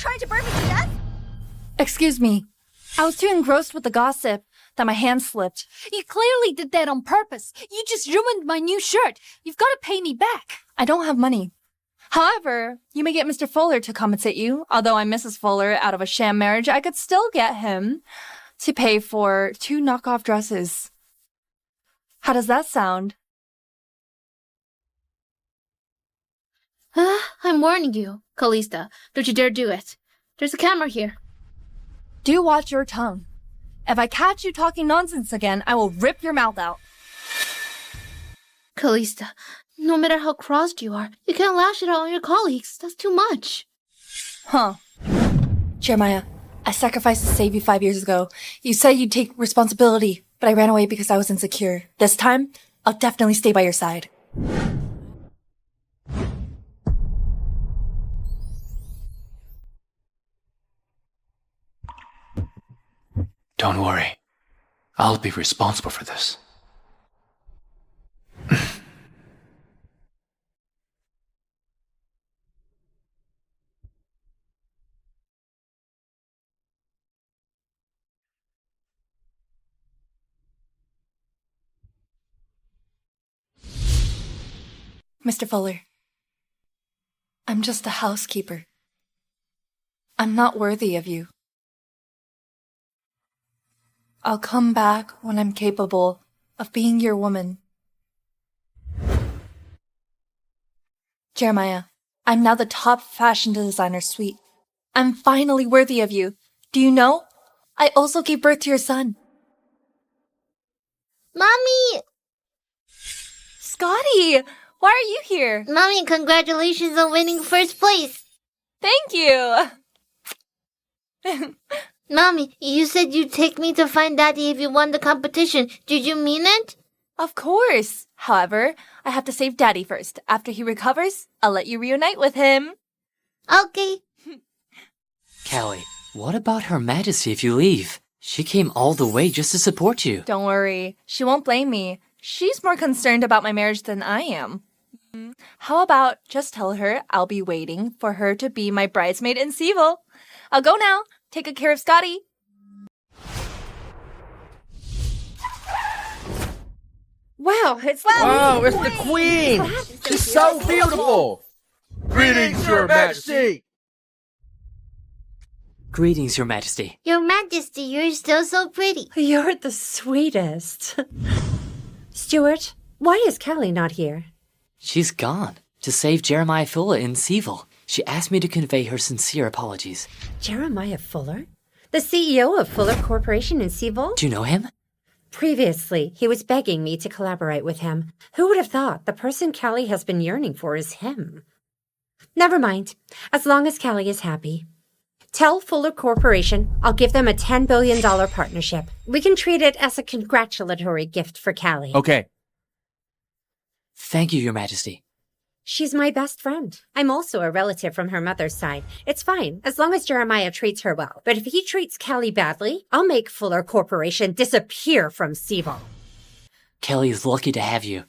trying to burn me to death? Excuse me. I was too engrossed with the gossip that my hand slipped. You clearly did that on purpose. You just ruined my new shirt. You've got to pay me back. I don't have money. However, you may get Mr. Fuller to compensate you. Although I'm Mrs. Fuller out of a sham marriage, I could still get him to pay for 2 knockoff dresses. How does that sound? I'm warning you, Callista. Don't you dare do it. There's a camera here. Do watch your tongue. If I catch you talking nonsense again, I will rip your mouth out. Callista, no matter how crossed you are, you can't lash it out on your colleagues. That's too much. Huh. Jeremiah, I sacrificed to save you 5 years ago. You said you'd take responsibility, but I ran away because I was insecure. This time, I'll definitely stay by your side. Don't worry. I'll be responsible for this. Mr. Fuller, I'm just a housekeeper. I'm not worthy of you. I'll come back when I'm capable of being your woman. Jeremiah, I'm now the top fashion designer suite. I'm finally worthy of you. Do you know? I also gave birth to your son. Mommy! Scotty, why are you here? Mommy, congratulations on winning first place. Thank you. Mommy, you said you'd take me to find Daddy if you won the competition. Did you mean it? Of course. However, I have to save Daddy first. After he recovers, I'll let you reunite with him. Okay. Callie, what about Her Majesty if you leave? She came all the way just to support you. Don't worry. She won't blame me. She's more concerned about my marriage than I am. How about just tell her I'll be waiting for her to be my bridesmaid in Seville. I'll go now. Take good care of Scotty. Wow, it's the Queen! She's so beautiful! Greetings, Your Majesty! Greetings, Your Majesty. Your Majesty, you're still so pretty. You're the sweetest. Stuart, why is Callie not here? She's gone to save Jeremiah Fuller in Seville. She asked me to convey her sincere apologies. Jeremiah Fuller? The CEO of Fuller Corporation in Seville? Do you know him? Previously, he was begging me to collaborate with him. Who would have thought the person Callie has been yearning for is him? Never mind, as long as Callie is happy. Tell Fuller Corporation I'll give them a $10 billion partnership. We can treat it as a congratulatory gift for Callie. Okay. Thank you, Your Majesty. She's my best friend. I'm also a relative from her mother's side. It's fine, as long as Jeremiah treats her well. But if he treats Callie badly, I'll make Fuller Corporation disappear from Seville. Kelly is lucky to have you.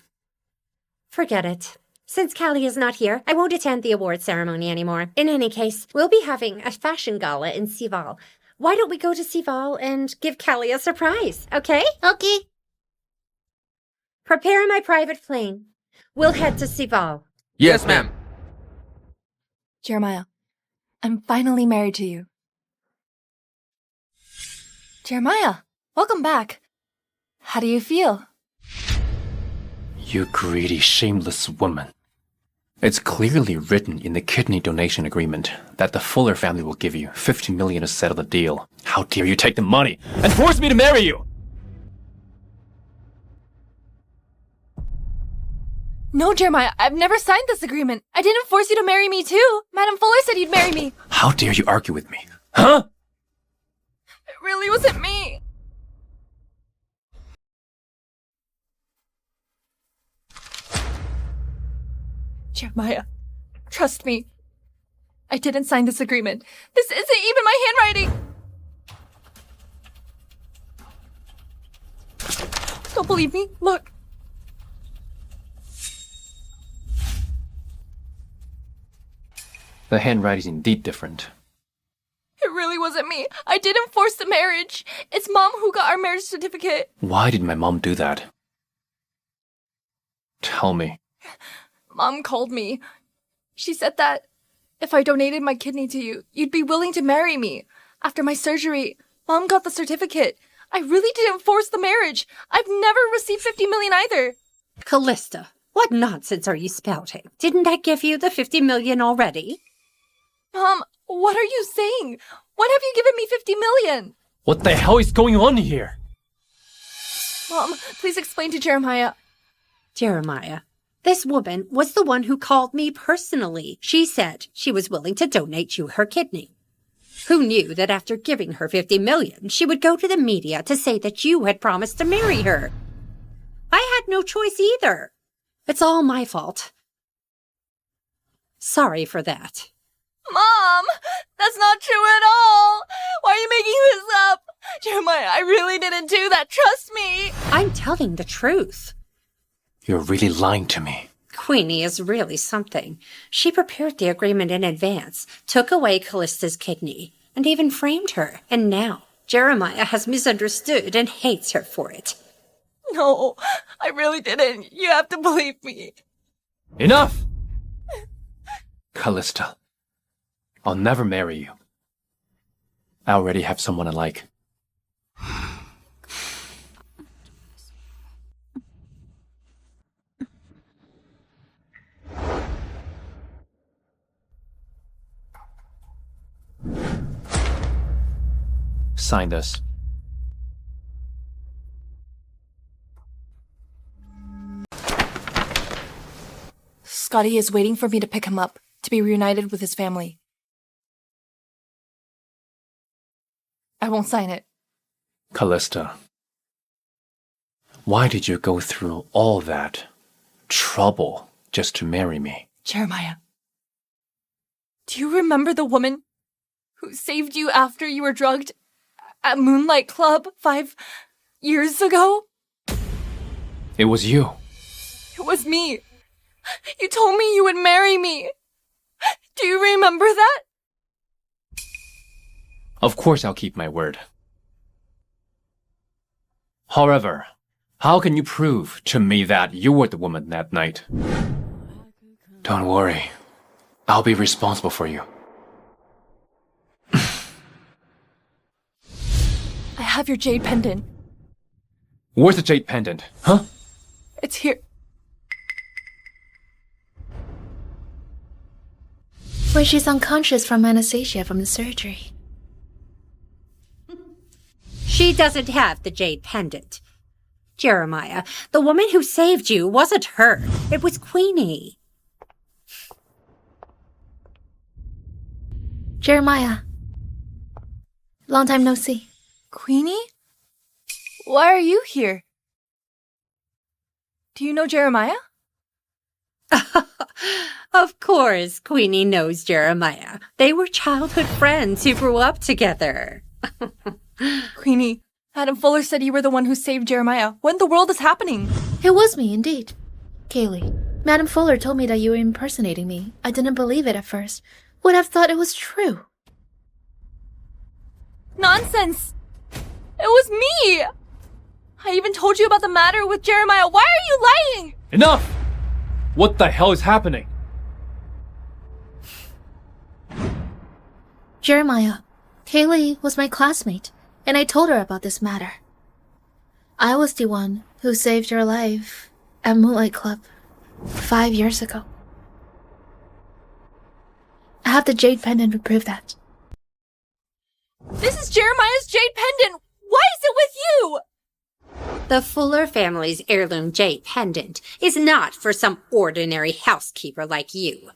Forget it. Since Callie is not here, I won't attend the award ceremony anymore. In any case, we'll be having a fashion gala in Seville. Why don't we go to Seville and give Callie a surprise, okay? Okay. Prepare my private plane. We'll head to Seville. Yes, ma'am. Jeremiah, I'm finally married to you. Jeremiah, welcome back. How do you feel? You greedy, shameless woman. It's clearly written in the kidney donation agreement that the Fuller family will give you $50 million to settle the deal. How dare you take the money and force me to marry you? No, Jeremiah, I've never signed this agreement. I didn't force you to marry me too. Madam Fuller said you'd marry me. How dare you argue with me? Huh? It really wasn't me. Jeremiah, trust me. I didn't sign this agreement. This isn't even my handwriting. Don't believe me? Look. The handwriting is indeed different. I didn't force the marriage. It's Mom who got our marriage certificate. Why did my mom do that? Tell me. Mom called me. She said that if I donated my kidney to you, you'd be willing to marry me. After my surgery, Mom got the certificate. I really didn't force the marriage. I've never received 50 million either. Callista, what nonsense are you spouting? Didn't I give you the 50 million already? Mom, what are you saying? When have you given me 50 million? What the hell is going on here? Mom, please explain to Jeremiah. Jeremiah, this woman was the one who called me personally. She said she was willing to donate you her kidney. Who knew that after giving her 50 million, she would go to the media to say that you had promised to marry her? I had no choice either. It's all my fault. Sorry for that. Mom, that's not true at all. Why are you making this up? Jeremiah, I really didn't do that. Trust me. I'm telling the truth. You're really lying to me. Queenie is really something. She prepared the agreement in advance, took away Callista's kidney, and even framed her. And now Jeremiah has misunderstood and hates her for it. No, I really didn't. You have to believe me. Enough! Callista, I'll never marry you. I already have someone I like. Sign this. Scotty is waiting for me to pick him up, to be reunited with his family. I won't sign it. Callista, why did you go through all that trouble just to marry me? Jeremiah, do you remember the woman who saved you after you were drugged at Moonlight Club 5 years ago? It was you. It was me. You told me you would marry me. Do you remember that? Of course I'll keep my word. However, how can you prove to me that you were the woman that night? Don't worry. I'll be responsible for you. I have your jade pendant. Where's the jade pendant? Huh? It's here. When she's unconscious from anesthesia from the surgery. She doesn't have the jade pendant. Jeremiah, the woman who saved you wasn't her. It was Queenie. Jeremiah. Long time no see. Queenie? Why are you here? Do you know Jeremiah? Of course, Queenie knows Jeremiah. They were childhood friends who grew up together. Queenie, Madam Fuller said you were the one who saved Jeremiah. What in the world is happening? It was me, indeed. Kaylee, Madam Fuller told me that you were impersonating me. I didn't believe it at first. Would have thought it was true. Nonsense! It was me! I even told you about the matter with Jeremiah. Why are you lying? Enough! What the hell is happening? Jeremiah, Kaylee was my classmate, and I told her about this matter. I was the one who saved your life at Moonlight Club 5 years ago. I have the jade pendant to prove that. This is Jeremiah's jade pendant! Why is it with you? The Fuller family's heirloom jade pendant is not for some ordinary housekeeper like you.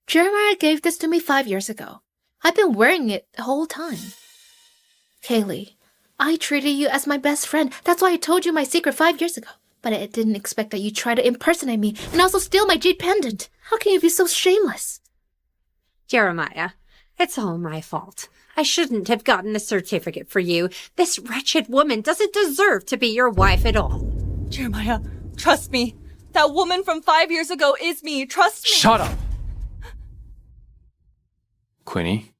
Jeremiah gave this to me 5 years ago. I've been wearing it the whole time. Kaylee, I treated you as my best friend. That's why I told you my secret 5 years ago. But I didn't expect that you'd try to impersonate me and also steal my jade pendant. How can you be so shameless? Jeremiah, it's all my fault. I shouldn't have gotten the certificate for you. This wretched woman doesn't deserve to be your wife at all. Jeremiah, trust me. That woman from 5 years ago is me. Trust me. Shut up! Queenie,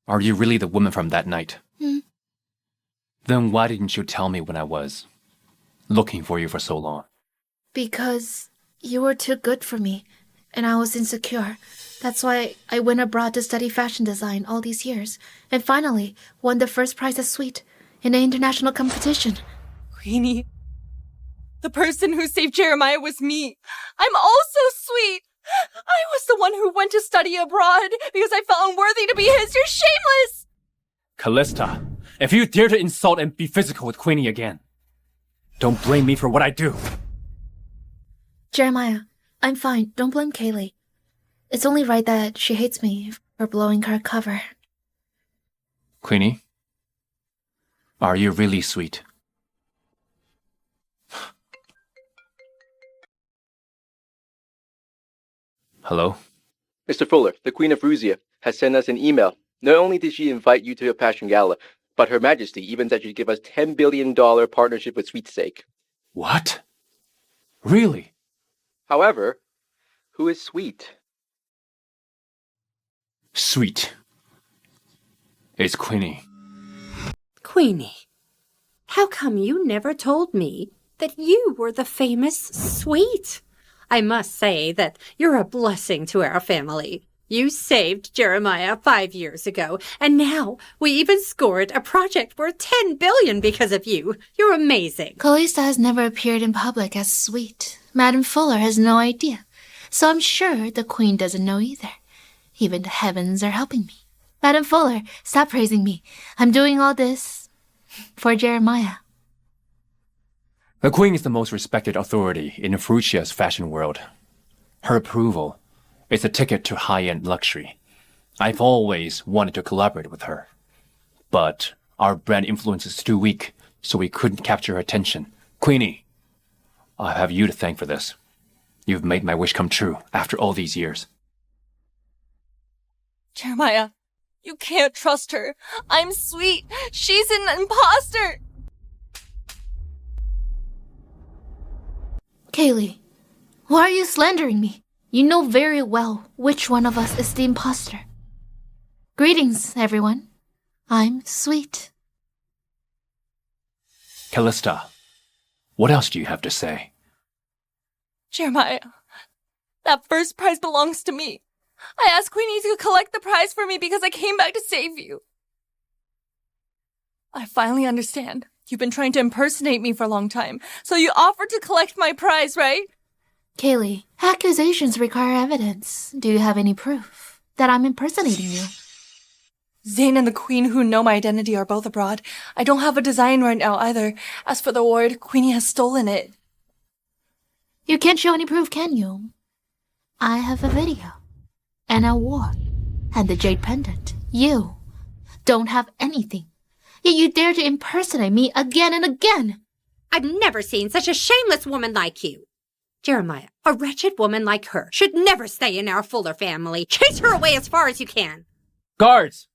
are you really the woman from that night? Then why didn't you tell me when I was looking for you for so long? Because you were too good for me, and I was insecure. That's why I went abroad to study fashion design all these years, and finally won the first prize as Sweet in an international competition. Queenie, the person who saved Jeremiah was me. I'm also Sweet. I was the one who went to study abroad because I felt unworthy to be his. You're shameless! Callista, if you dare to insult and be physical with Queenie again, don't blame me for what I do. Jeremiah, I'm fine. Don't blame Kaylee. It's only right that she hates me for blowing her cover. Queenie, are you really sweet? Hello? Mr. Fuller, the Queen of Rusia, has sent us an email. Not only did she invite you to a passion gala, but Her Majesty even said she'd give us $10 billion partnership with Sweetsake. What? Really? However, who is Sweet? Sweet. It's Queenie. Queenie, how come you never told me that you were the famous Sweet? I must say that you're a blessing to our family. You saved Jeremiah 5 years ago, and now we even scored a project worth $10 billion because of you. You're amazing. Callista has never appeared in public as Sweet. Madame Fuller has no idea, so I'm sure the Queen doesn't know either. Even the heavens are helping me. Madame Fuller, stop praising me. I'm doing all this for Jeremiah. The Queen is the most respected authority in Fruitia's fashion world. Her approval is a ticket to high-end luxury. I've always wanted to collaborate with her. But our brand influence is too weak, so we couldn't capture her attention. Queenie, I have you to thank for this. You've made my wish come true after all these years. Jeremiah, you can't trust her. I'm Sweet. She's an imposter. Kaylee, why are you slandering me? You know very well which one of us is the imposter. Greetings, everyone. I'm Sweet. Callista, what else do you have to say? Jeremiah, that first prize belongs to me. I asked Queenie to collect the prize for me because I came back to save you. I finally understand. You've been trying to impersonate me for a long time, so you offered to collect my prize, right? Kaylee, accusations require evidence. Do you have any proof that I'm impersonating you? Zane and the Queen, who know my identity, are both abroad. I don't have a design right now either. As for the award, Queenie has stolen it. You can't show any proof, can you? I have a video, an award, and the jade pendant. You don't have anything. Yet you dare to impersonate me again and again. I've never seen such a shameless woman like you. Jeremiah, a wretched woman like her should never stay in our Fuller family. Chase her away as far as you can. Guards!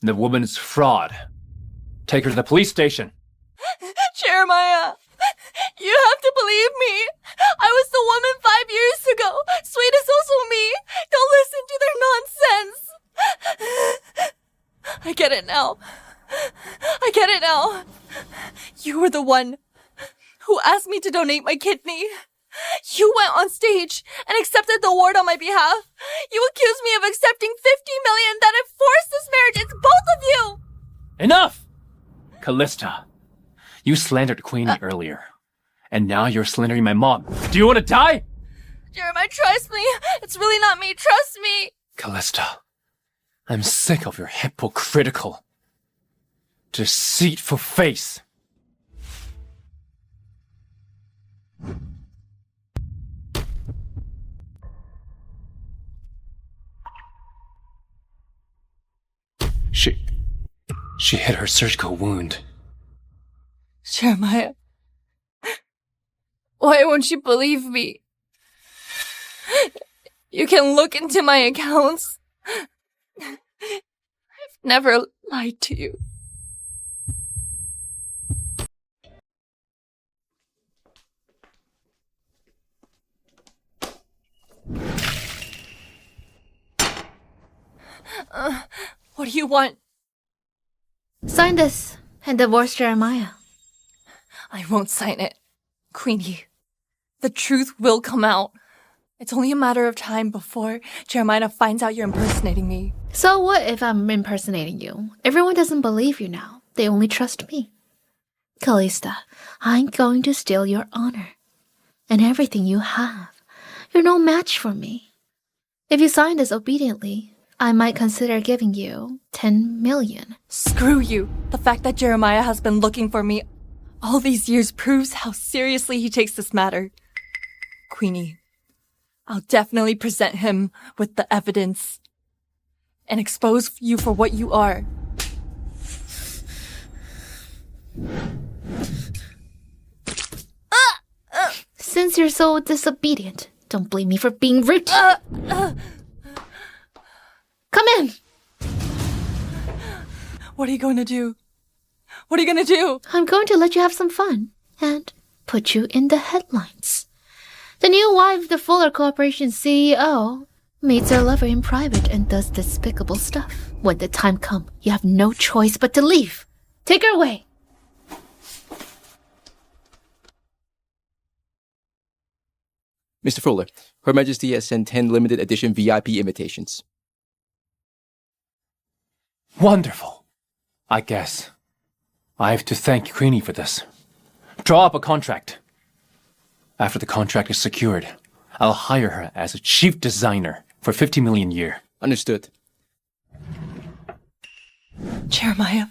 The woman's fraud. Take her to the police station. Jeremiah, you have to believe me. I was the woman 5 years ago. Sweet is also me. Don't listen to their nonsense. I get it now. I get it now. You were the one who asked me to donate my kidney. You went on stage and accepted the award on my behalf. You accused me of accepting $50 million that had forced this marriage. It's both of you. Enough! Callista, you slandered Queenie earlier, and now you're slandering my mom. Do you want to die? Jeremiah, trust me. It's really not me. Trust me. Callista, I'm sick of your hypocritical, deceitful face. She hit her surgical wound. Jeremiah, why won't you believe me? You can look into my accounts. I've never lied to you. What do you want? Sign this and divorce Jeremiah. I won't sign it. Queenie, the truth will come out. It's only a matter of time before Jeremiah finds out you're impersonating me. So what if I'm impersonating you? Everyone doesn't believe you now. They only trust me. Callista, I'm going to steal your honor. And everything you have. You're no match for me. If you sign this obediently, I might consider giving you 10 million. Screw you. The fact that Jeremiah has been looking for me all these years proves how seriously he takes this matter. Queenie, I'll definitely present him with the evidence and expose you for what you are. Since you're so disobedient, don't blame me for being rude. Come in. What are you going to do? What are you going to do? I'm going to let you have some fun and put you in the headlines. The new wife of the Fuller Corporation CEO meets her lover in private and does despicable stuff. When the time comes, you have no choice but to leave. Take her away. Mr. Fuller, Her Majesty has sent 10 limited edition VIP invitations. Wonderful. I guess I have to thank Queenie for this. Draw up a contract. After the contract is secured, I'll hire her as a chief designer for 50 million a year. Understood. Jeremiah,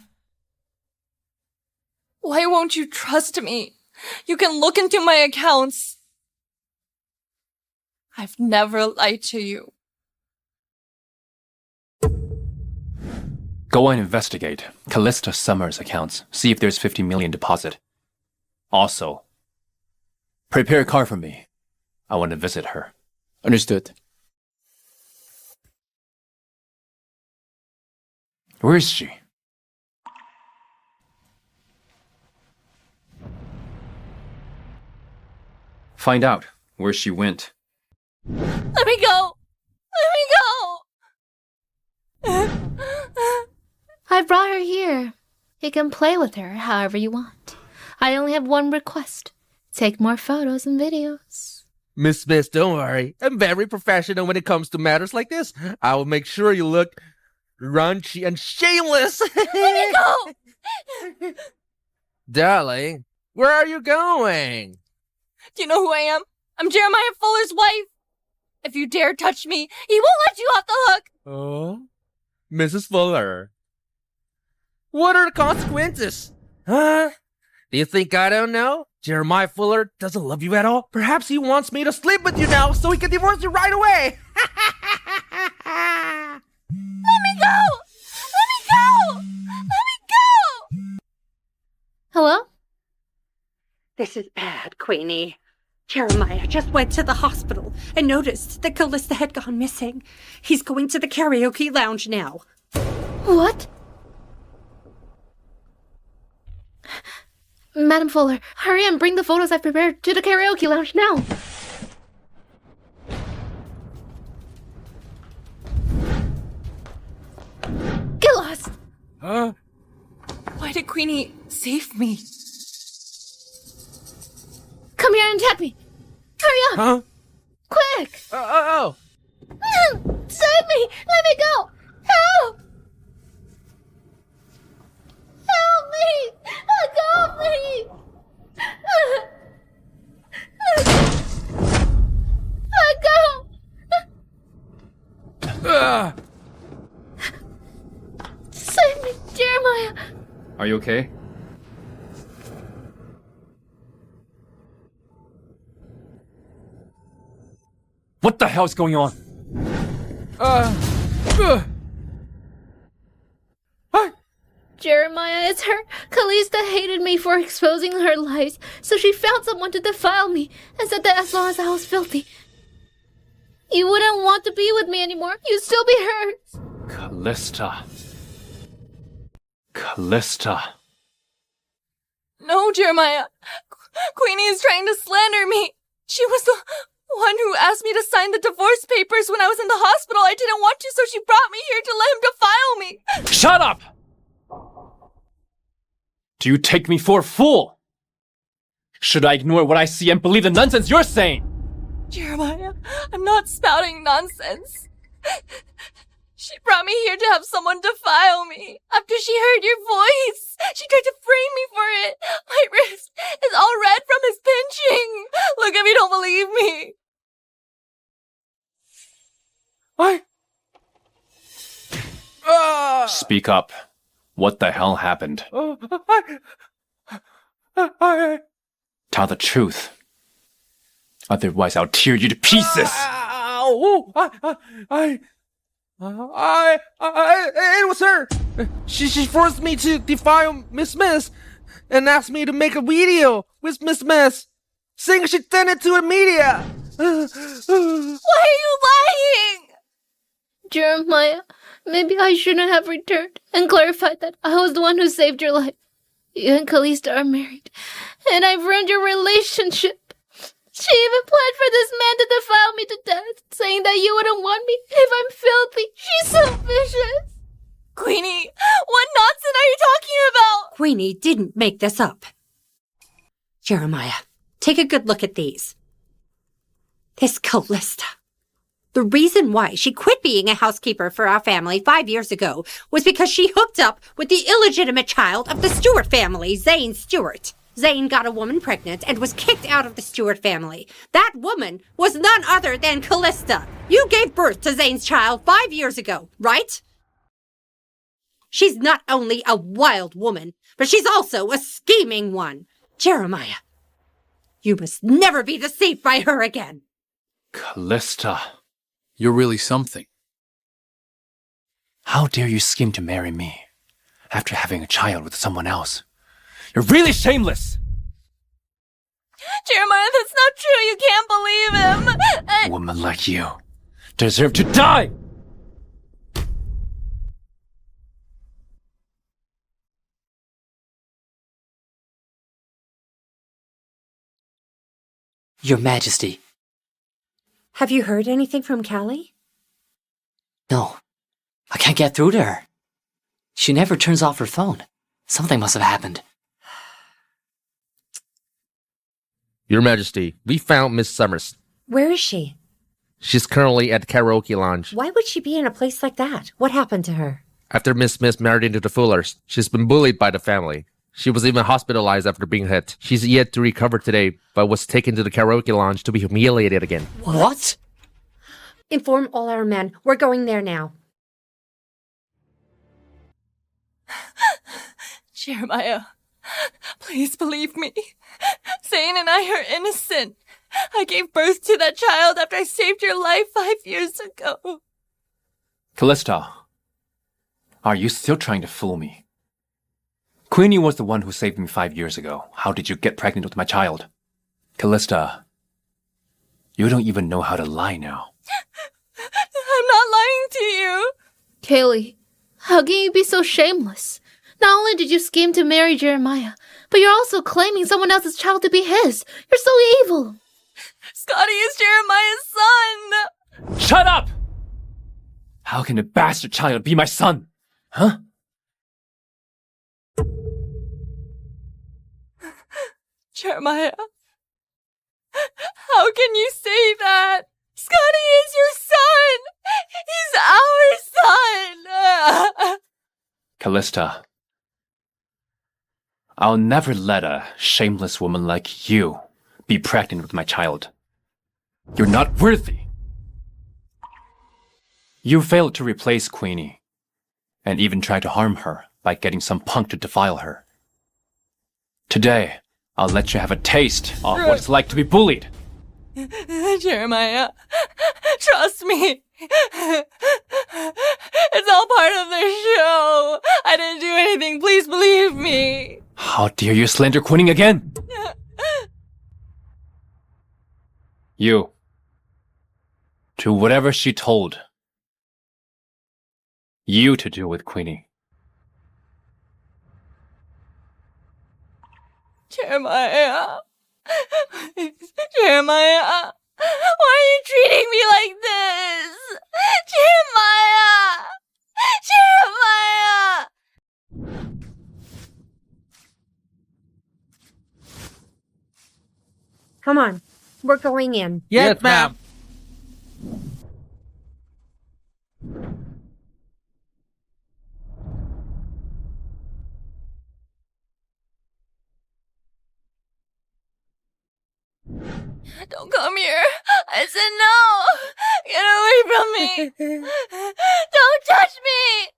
why won't you trust me? You can look into my accounts. I've never lied to you. Go and investigate Callista Summers' accounts. See if there's 50 million deposit. Also, prepare a car for me. I want to visit her. Understood. Where is she? Find out where she went. Let me go! Let me go! I brought her here. You can play with her however you want. I only have one request. Take more photos and videos. Miss Smith, don't worry. I'm very professional when it comes to matters like this. I will make sure you look raunchy and shameless. Let me go! Darling, where are you going? Do you know who I am? I'm Jeremiah Fuller's wife. If you dare touch me, he won't let you off the hook. Oh, Mrs. Fuller. What are the consequences? Huh? Do you think I don't know? Jeremiah Fuller doesn't love you at all? Perhaps he wants me to sleep with you now so he can divorce you right away. Let me go! Let me go! Let me go! Hello? This is bad, Queenie. Jeremiah just went to the hospital and noticed that Callista had gone missing. He's going to the karaoke lounge now. What? Madam Fuller, hurry and bring the photos I've prepared to the karaoke lounge now. Get lost! Huh? Why did Queenie save me? Come here and tap me. Hurry up! Huh? Quick! Oh. Save me! Let me go! Help! Help me! Help me! Let go! Save me, Jeremiah! Are you okay? What the hell's going on? Jeremiah, it's her. Callista hated me for exposing her lies, so she found someone to defile me and said that as long as I was filthy, you wouldn't want to be with me anymore. You'd still be hers. Callista. Callista. No, Jeremiah. Queenie is trying to slander me. She was the one who asked me to sign the divorce papers when I was in the hospital. I didn't want to, so she brought me here to let him defile me. Shut up! Do you take me for a fool? Should I ignore what I see and believe the nonsense you're saying? Jeremiah, I'm not spouting nonsense. She brought me here to have someone defile me. After she heard your voice, she tried to frame me for it. My wrist is all red from his pinching. Look if you don't believe me. Speak up. What the hell happened? Tell the truth. Otherwise, I'll tear you to pieces. It was her. She forced me to defile Miss Miss and asked me to make a video with Miss Miss, saying she'd send it to the media. Why are you lying? Jeremiah, maybe I shouldn't have returned and clarified that I was the one who saved your life. You and Callista are married, and I've ruined your relationship. She even planned for this man to defile me to death, saying that you wouldn't want me if I'm filthy. She's so vicious. Queenie, what nonsense are you talking about? Queenie didn't make this up. Jeremiah, take a good look at these. This Callista. The reason why she quit being a housekeeper for our family 5 years ago was because she hooked up with the illegitimate child of the Stewart family, Zane Stewart. Zane got a woman pregnant and was kicked out of the Stewart family. That woman was none other than Callista. You gave birth to Zane's child 5 years ago, right? She's not only a wild woman, but she's also a scheming one. Jeremiah, you must never be deceived by her again. Callista. You're really something. How dare you scheme to marry me after having a child with someone else? You're really shameless! Jeremiah, that's not true. You can't believe him. A woman like you deserve to die! Your Majesty. Have you heard anything from Callie? No, I can't get through to her. She never turns off her phone. Something must have happened. Your Majesty, we found Miss Summers. Where is she? She's currently at the karaoke lounge. Why would she be in a place like that? What happened to her? After Miss Miss married into the Fullers, she's been bullied by the family. She was even hospitalized after being hit. She's yet to recover today, but was taken to the karaoke lounge to be humiliated again. What? Inform all our men. We're going there now. Jeremiah, please believe me. Zane and I are innocent. I gave birth to that child after I saved your life 5 years ago. Callista, are you still trying to fool me? Queenie was the one who saved me 5 years ago. How did you get pregnant with my child? Callista, you don't even know how to lie now. I'm not lying to you. Kaylee, how can you be so shameless? Not only did you scheme to marry Jeremiah, but you're also claiming someone else's child to be his. You're so evil. Scotty is Jeremiah's son. Shut up! How can a bastard child be my son? Huh? Jeremiah, how can you say that? Scotty is your son! He's our son! Callista, I'll never let a shameless woman like you be pregnant with my child. You're not worthy. You failed to replace Queenie, and even tried to harm her by getting some punk to defile her. Today, I'll let you have a taste of what it's like to be bullied. Jeremiah, trust me. It's all part of the show. I didn't do anything. Please believe me. How dare you slander Queenie again? You. To whatever she told you to do with Queenie. Jeremiah. Jeremiah. Why are you treating me like this? Jeremiah! Jeremiah! Come on. We're going in. Yes, ma'am. Don't come here. I said no. Get away from me. Don't touch me.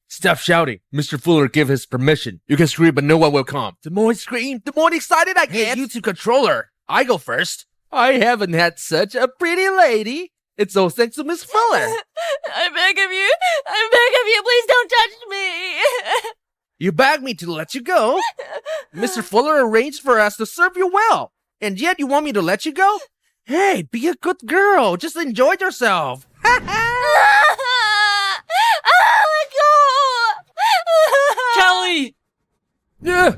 Stop shouting. Mr. Fuller give his permission. You can scream, but no one will come. The more I scream, the more excited I get. Hey, you two controller. I go first. I haven't had such a pretty lady. It's all thanks to Miss Fuller. I beg of you, please don't touch me. You begged me to let you go. Mr. Fuller arranged for us to serve you well. And yet you want me to let you go? Hey, be a good girl. Just enjoy yourself. Let go. Kelly! Yeah.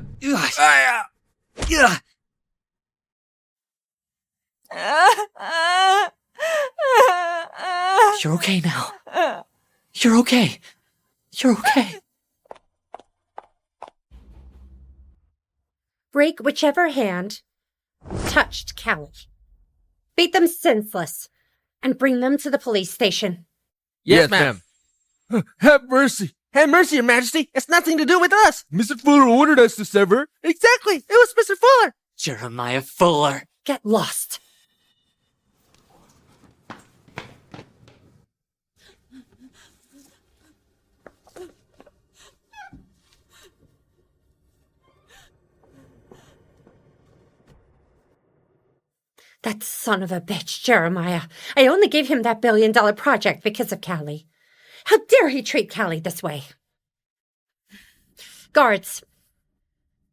You're okay now. You're okay. You're okay. Break whichever hand touched Callie. Beat them senseless and bring them to the police station. Yes, ma'am. Have mercy. Have mercy, Your Majesty. It's nothing to do with us. Mr. Fuller ordered us to sever. Exactly. It was Mr. Fuller. Jeremiah Fuller. Get lost. That son of a bitch, Jeremiah. I only gave him that $1 billion project because of Callie. How dare he treat Callie this way? Guards,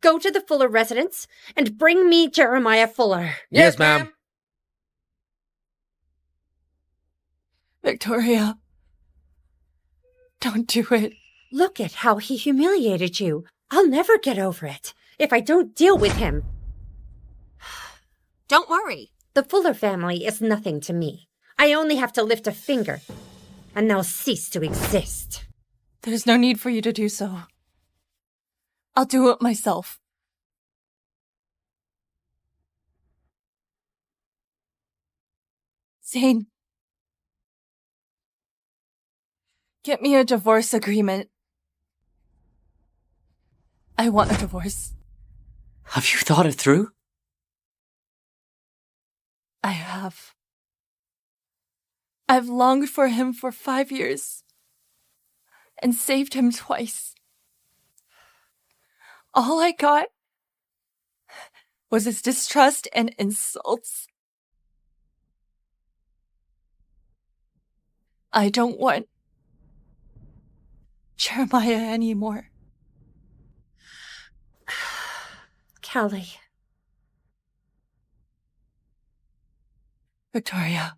go to the Fuller residence and bring me Jeremiah Fuller. Yes, ma'am. Victoria, don't do it. Look at how he humiliated you. I'll never get over it if I don't deal with him. Don't worry. The Fuller family is nothing to me. I only have to lift a finger, and they'll cease to exist. There's no need for you to do so. I'll do it myself. Zane, get me a divorce agreement. I want a divorce. Have you thought it through? I have. I've longed for him for 5 years and saved him twice. All I got was his distrust and insults. I don't want Jeremiah anymore. Callie. Victoria.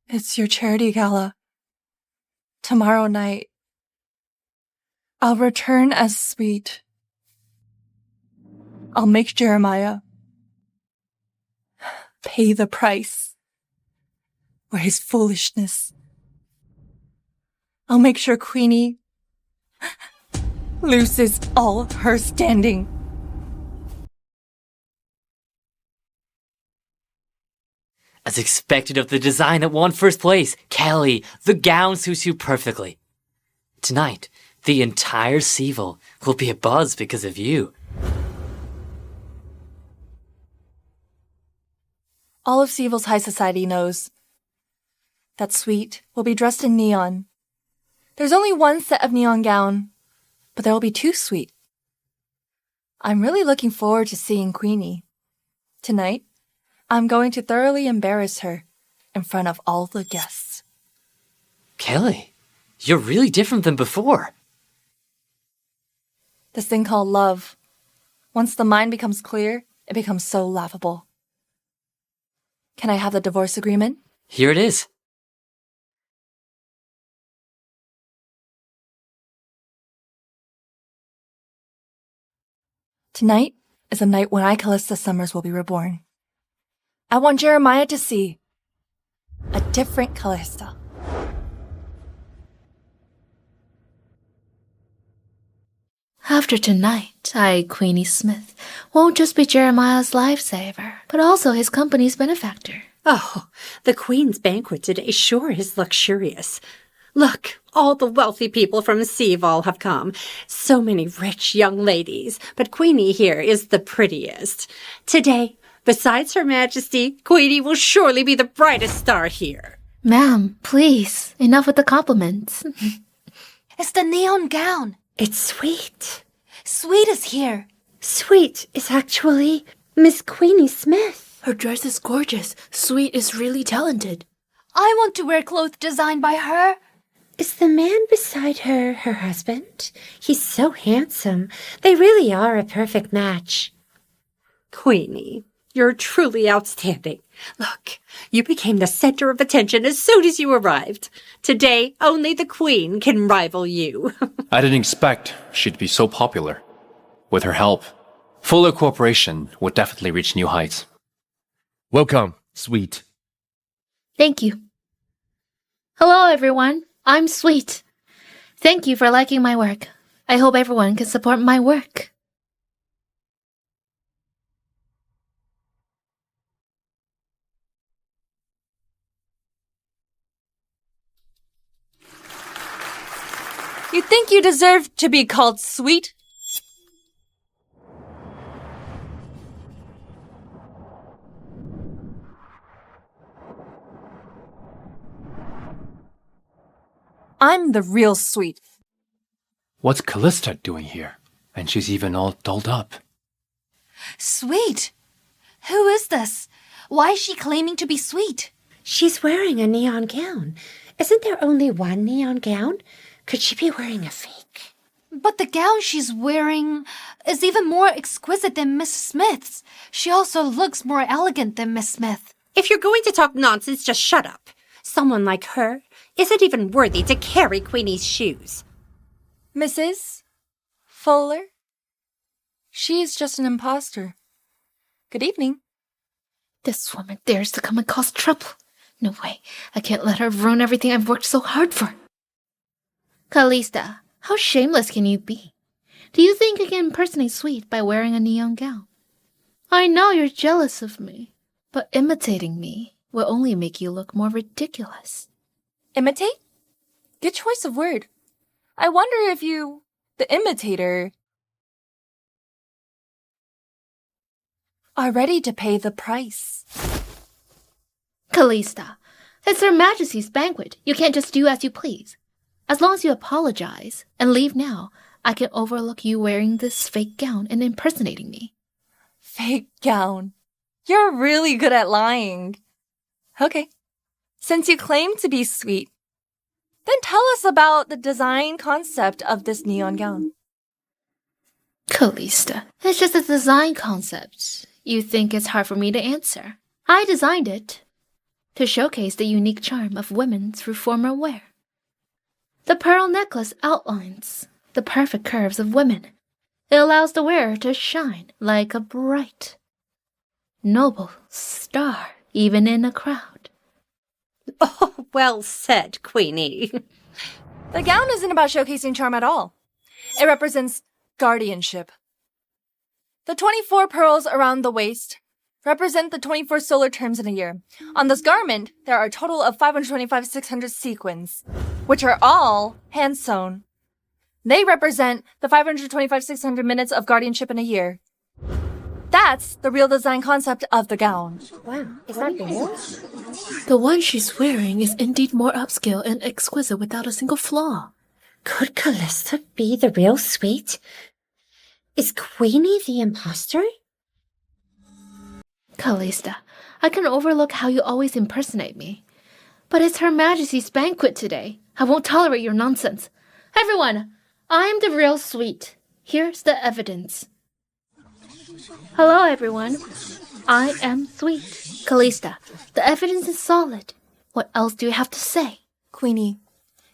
It's your charity gala. Tomorrow night. I'll return as sweet. I'll make Jeremiah pay the price for his foolishness. I'll make sure Queenie loses all her standing. As expected of the design that won first place, Kelly, the gown suits you perfectly. Tonight, the entire Seville will be abuzz because of you. All of Seville's high society knows that Sweet will be dressed in neon. There's only one set of neon gown, but there will be 2 Sweet. I'm really looking forward to seeing Queenie. Tonight, I'm going to thoroughly embarrass her in front of all the guests. Kelly, you're really different than before. This thing called love. Once the mind becomes clear, it becomes so laughable. Can I have the divorce agreement? Here it is. Tonight is a night when I, Callista Summers, will be reborn. I want Jeremiah to see a different Callista. After tonight, I, Queenie Smith, won't just be Jeremiah's lifesaver, but also his company's benefactor. Oh, the Queen's banquet today sure is luxurious. Look, all the wealthy people from Seaval have come. So many rich young ladies, but Queenie here is the prettiest. Today, besides Her Majesty, Queenie will surely be the brightest star here. Ma'am, please, enough with the compliments. It's the neon gown. It's Sweet. Sweet is here. Sweet is actually Miss Queenie Smith. Her dress is gorgeous. Sweet is really talented. I want to wear clothes designed by her. Is the man beside her her husband? He's so handsome. They really are a perfect match. Queenie, you're truly outstanding. Look, you became the center of attention as soon as you arrived. Today, only the Queen can rival you. I didn't expect she'd be so popular. With her help, Fuller Corporation would definitely reach new heights. Welcome, Sweet. Thank you. Hello, everyone. I'm Sweet. Thank you for liking my work. I hope everyone can support my work. You think you deserve to be called sweet? I'm the real sweet. What's Callista doing here? And she's even all dolled up. Sweet? Who is this? Why is she claiming to be sweet? She's wearing a neon gown. Isn't there only one neon gown? Could she be wearing a fake? But the gown she's wearing is even more exquisite than Miss Smith's. She also looks more elegant than Miss Smith. If you're going to talk nonsense, just shut up. Someone like her isn't even worthy to carry Queenie's shoes. Mrs. Fuller? She's just an imposter. Good evening. This woman dares to come and cause trouble. No way. I can't let her ruin everything I've worked so hard for. Callista, how shameless can you be? Do you think you can impersonate Sweet by wearing a neon gown? I know you're jealous of me, but imitating me will only make you look more ridiculous. Imitate? Good choice of word. I wonder if you, the imitator, are ready to pay the price. Callista, it's Her Majesty's banquet. You can't just do as you please. As long as you apologize and leave now, I can overlook you wearing this fake gown and impersonating me. Fake gown. You're really good at lying. Okay. Since you claim to be sweet, then tell us about the design concept of this neon gown. Callista, it's just a design concept. You think it's hard for me to answer. I designed it to showcase the unique charm of women through formal wear. The pearl necklace outlines the perfect curves of women. It allows the wearer to shine like a bright, noble star, even in a crowd. Oh, well said, Queenie. The gown isn't about showcasing charm at all. It represents guardianship. The 24 pearls around the waist represent the 24 solar terms in a year. On this garment, there are a total of 525,600 sequins, which are all hand-sewn. They represent the 525,600 minutes of guardianship in a year. That's the real design concept of the gown. Wow, is that real? The one she's wearing is indeed more upscale and exquisite without a single flaw. Could Callista be the real Sweet? Is Queenie the imposter? Callista, I can overlook how you always impersonate me. But it's Her Majesty's banquet today. I won't tolerate your nonsense. Everyone, I'm the real Sweet. Here's the evidence. Hello, everyone. I am Sweet. Callista, the evidence is solid. What else do you have to say? Queenie,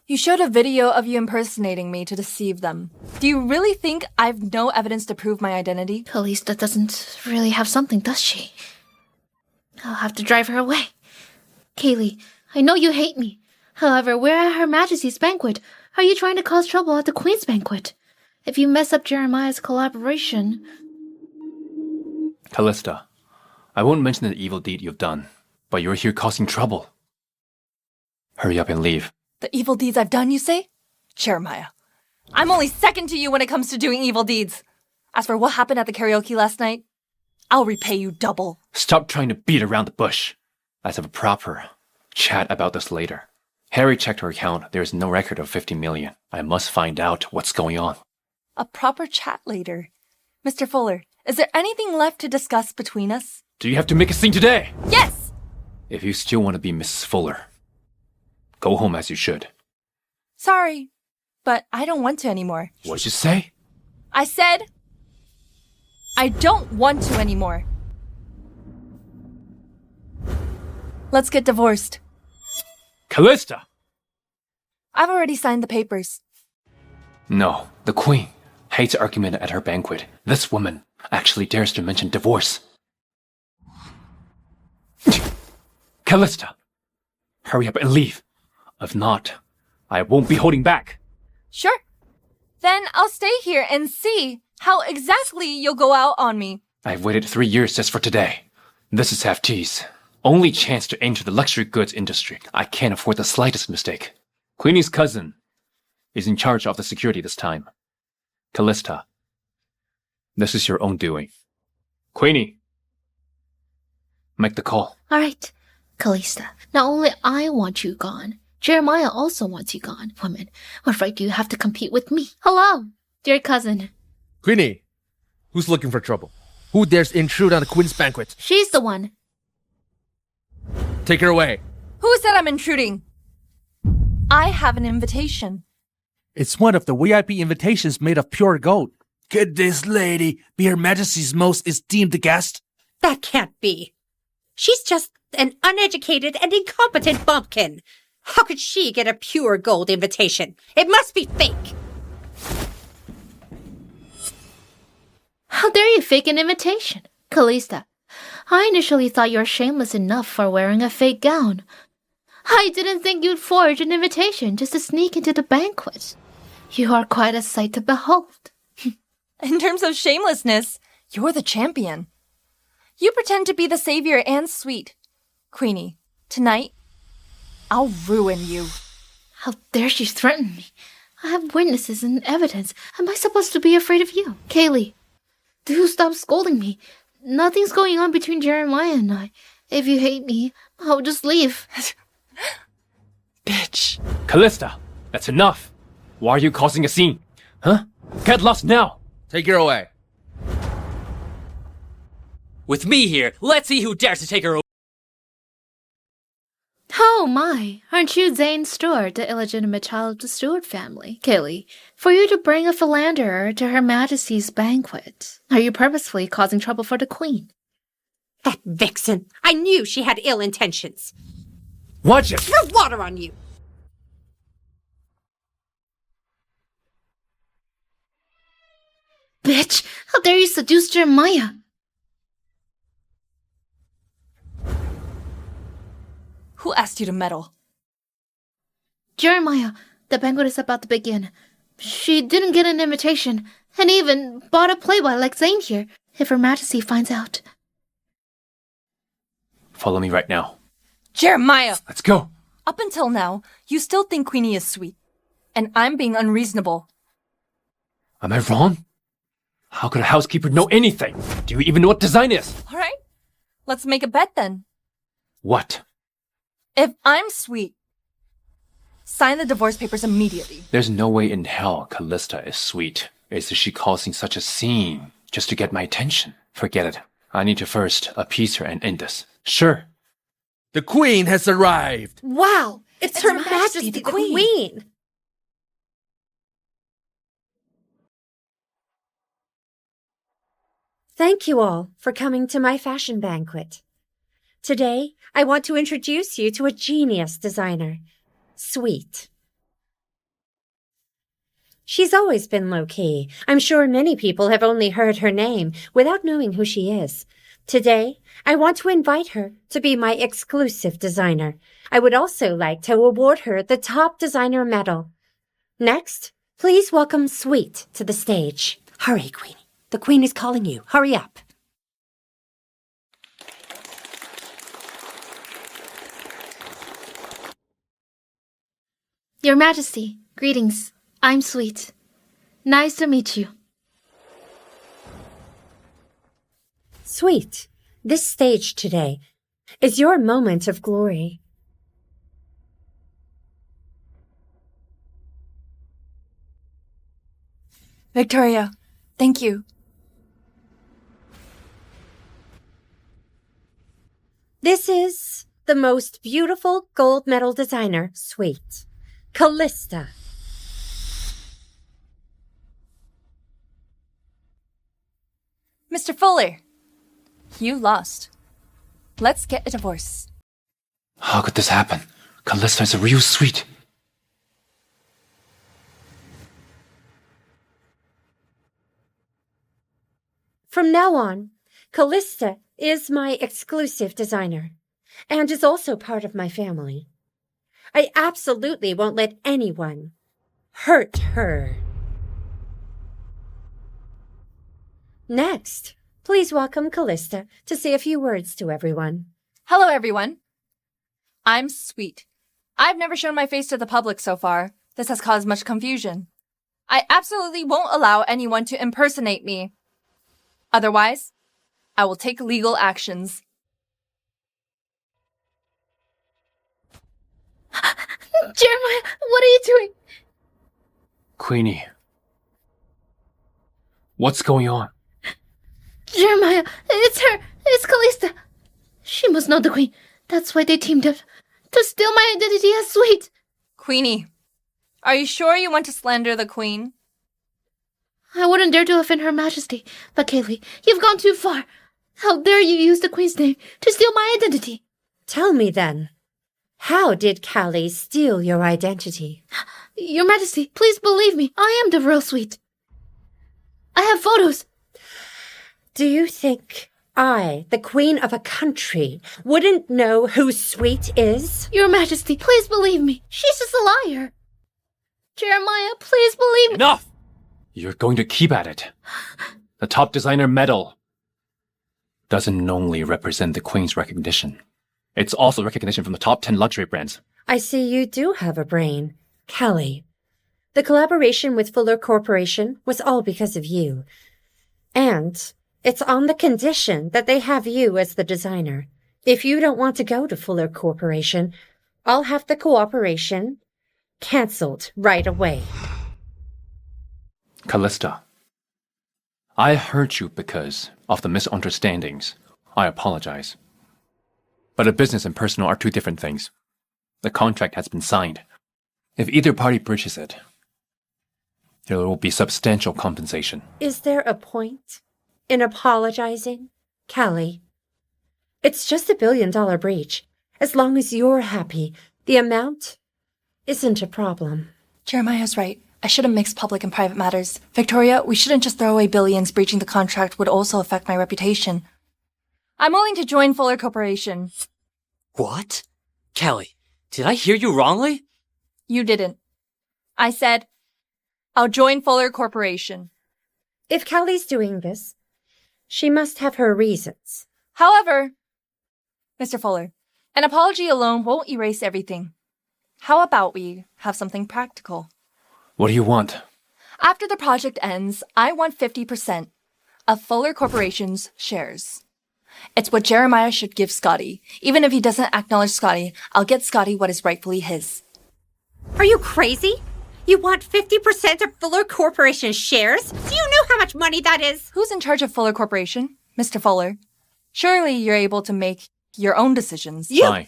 you showed a video of you impersonating me to deceive them. Do you really think I've no evidence to prove my identity? Callista doesn't really have something, does she? I'll have to drive her away. Kaylee, I know you hate me. However, we're at Her Majesty's banquet. Are you trying to cause trouble at the Queen's banquet? If you mess up Jeremiah's collaboration... Callista, I won't mention the evil deed you've done, but you're here causing trouble. Hurry up and leave. The evil deeds I've done, you say? Jeremiah, I'm only second to you when it comes to doing evil deeds. As for what happened at the karaoke last night, I'll repay you double. Stop trying to beat around the bush. Let's have a proper chat about this later. Harry checked her account. There is no record of 50 million. I must find out what's going on. A proper chat later. Mr. Fuller, is there anything left to discuss between us? Do you have to make a scene today? Yes! If you still want to be Mrs. Fuller, go home as you should. Sorry, but I don't want to anymore. What'd you say? I said I don't want to anymore. Let's get divorced. Callista! I've already signed the papers. No, the Queen hates argument at her banquet. This woman actually dares to mention divorce. Callista! Hurry up and leave. If not, I won't be holding back. Sure. Then I'll stay here and see how exactly you'll go out on me. I've waited 3 years just for today. This is Haftee's only chance to enter the luxury goods industry. I can't afford the slightest mistake. Queenie's cousin is in charge of the security this time. Callista, this is your own doing. Queenie, make the call. All right, Callista, not only I want you gone, Jeremiah also wants you gone. Woman, what right do you have to compete with me? Hello, dear cousin. Queenie, who's looking for trouble? Who dares intrude on the Queen's banquet? She's the one. Take her away. Who said I'm intruding? I have an invitation. It's one of the VIP invitations made of pure gold. Could this lady be Her Majesty's most esteemed guest? That can't be. She's just an uneducated and incompetent bumpkin. How could she get a pure gold invitation? It must be fake. How dare you fake an invitation? Callista, I initially thought you were shameless enough for wearing a fake gown. I didn't think you'd forge an invitation just to sneak into the banquet. You are quite a sight to behold. In terms of shamelessness, you're the champion. You pretend to be the savior and sweet. Queenie, tonight, I'll ruin you. How dare she threaten me? I have witnesses and evidence. Am I supposed to be afraid of you? Kaylee, do stop scolding me. Nothing's going on between Jeremiah and I. If you hate me, I'll just leave. Bitch. Callista, that's enough. Why are you causing a scene? Huh? Get lost now. Take her away. With me here, let's see who dares to take her away. Oh my, aren't you Zane Stewart, the illegitimate child of the Stewart family? Kaylee, for you to bring a philanderer to Her Majesty's banquet, are you purposefully causing trouble for the Queen? That vixen. I knew she had ill intentions. Watch it! Throw water on you. Bitch, how dare you seduce Jeremiah? Who asked you to meddle? Jeremiah, the banquet is about to begin. She didn't get an invitation, and even bought a playboy like Zane here, if Her Majesty finds out. Follow me right now. Jeremiah! Let's go. Up until now, you still think Queenie is sweet. And I'm being unreasonable. Am I wrong? How could a housekeeper know anything? Do you even know what design is? All right, let's make a bet then. What? If I'm sweet, sign the divorce papers immediately. There's no way in hell Callista is sweet. Is she causing such a scene just to get my attention? Forget it. I need to first appease her and end this. Sure. The Queen has arrived. Wow, it's Her Majesty the Queen. Thank you all for coming to my fashion banquet. Today, I want to introduce you to a genius designer, Sweet. She's always been low-key. I'm sure many people have only heard her name without knowing who she is. Today, I want to invite her to be my exclusive designer. I would also like to award her the Top Designer Medal. Next, please welcome Sweet to the stage. Hurry, Queenie. The Queen is calling you. Hurry up. Your Majesty, greetings. I'm Sweet. Nice to meet you. Sweet, this stage today is your moment of glory. Victoria, thank you. This is the most beautiful gold medal designer, Sweet. Callista. Mr. Fuller, you lost. Let's get a divorce. How could this happen? Callista is a real sweet. From now on, Callista is my exclusive designer and is also part of my family. I absolutely won't let anyone hurt her. Next, please welcome Callista to say a few words to everyone. Hello, everyone. I'm Sweet. I've never shown my face to the public so far. This has caused much confusion. I absolutely won't allow anyone to impersonate me. Otherwise, I will take legal actions. Jeremiah, what are you doing? Queenie. What's going on? Jeremiah, it's her. It's Callista. She must know the Queen. That's why they teamed up to steal my identity as Sweet. Queenie, are you sure you want to slander the Queen? I wouldn't dare to offend Her Majesty, but Kaylee, you've gone too far. How dare you use the Queen's name to steal my identity? Tell me then, how did Callie steal your identity? Your Majesty, please believe me. I am the real Sweet. I have photos. Do you think I, the Queen of a country, wouldn't know who Sweet is? Your Majesty, please believe me. She's just a liar. Jeremiah, please believe me. Enough! You're going to keep at it. The Top Designer Medal doesn't only represent the Queen's recognition. It's also recognition from the top 10 luxury brands. I see you do have a brain. Callie, the collaboration with Fuller Corporation was all because of you. And it's on the condition that they have you as the designer. If you don't want to go to Fuller Corporation, I'll have the cooperation cancelled right away. Callista, I hurt you because of the misunderstandings. I apologize. But a business and personal are two different things. The contract has been signed. If either party breaches it, there will be substantial compensation. Is there a point in apologizing? Callie, it's just $1 billion breach. As long as you're happy, the amount isn't a problem. Jeremiah's right. I shouldn't mix public and private matters. Victoria, we shouldn't just throw away billions. Breaching the contract would also affect my reputation. I'm willing to join Fuller Corporation. What? Kelly, did I hear you wrongly? You didn't. I said, I'll join Fuller Corporation. If Callie's doing this, she must have her reasons. However, Mr. Fuller, an apology alone won't erase everything. How about we have something practical? What do you want? After the project ends, I want 50% of Fuller Corporation's shares. It's what Jeremiah should give Scotty. Even if he doesn't acknowledge Scotty, I'll get Scotty what is rightfully his. Are you crazy? You want 50% of Fuller Corporation shares? Do you know how much money that is? Who's in charge of Fuller Corporation? Mr. Fuller. Surely you're able to make your own decisions. Fine.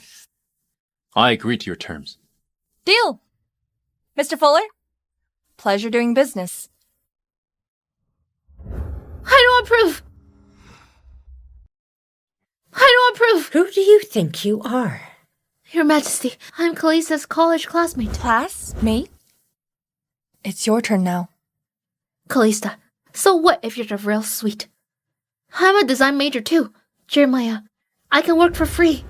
I agree to your terms. Deal! Mr. Fuller? Pleasure doing business. I don't approve. I don't approve. Who do you think you are? Your Majesty, I'm Callista's college classmate. Classmate? It's your turn now. Callista, so what if you're the real sweet? I'm a design major too. Jeremiah, I can work for free.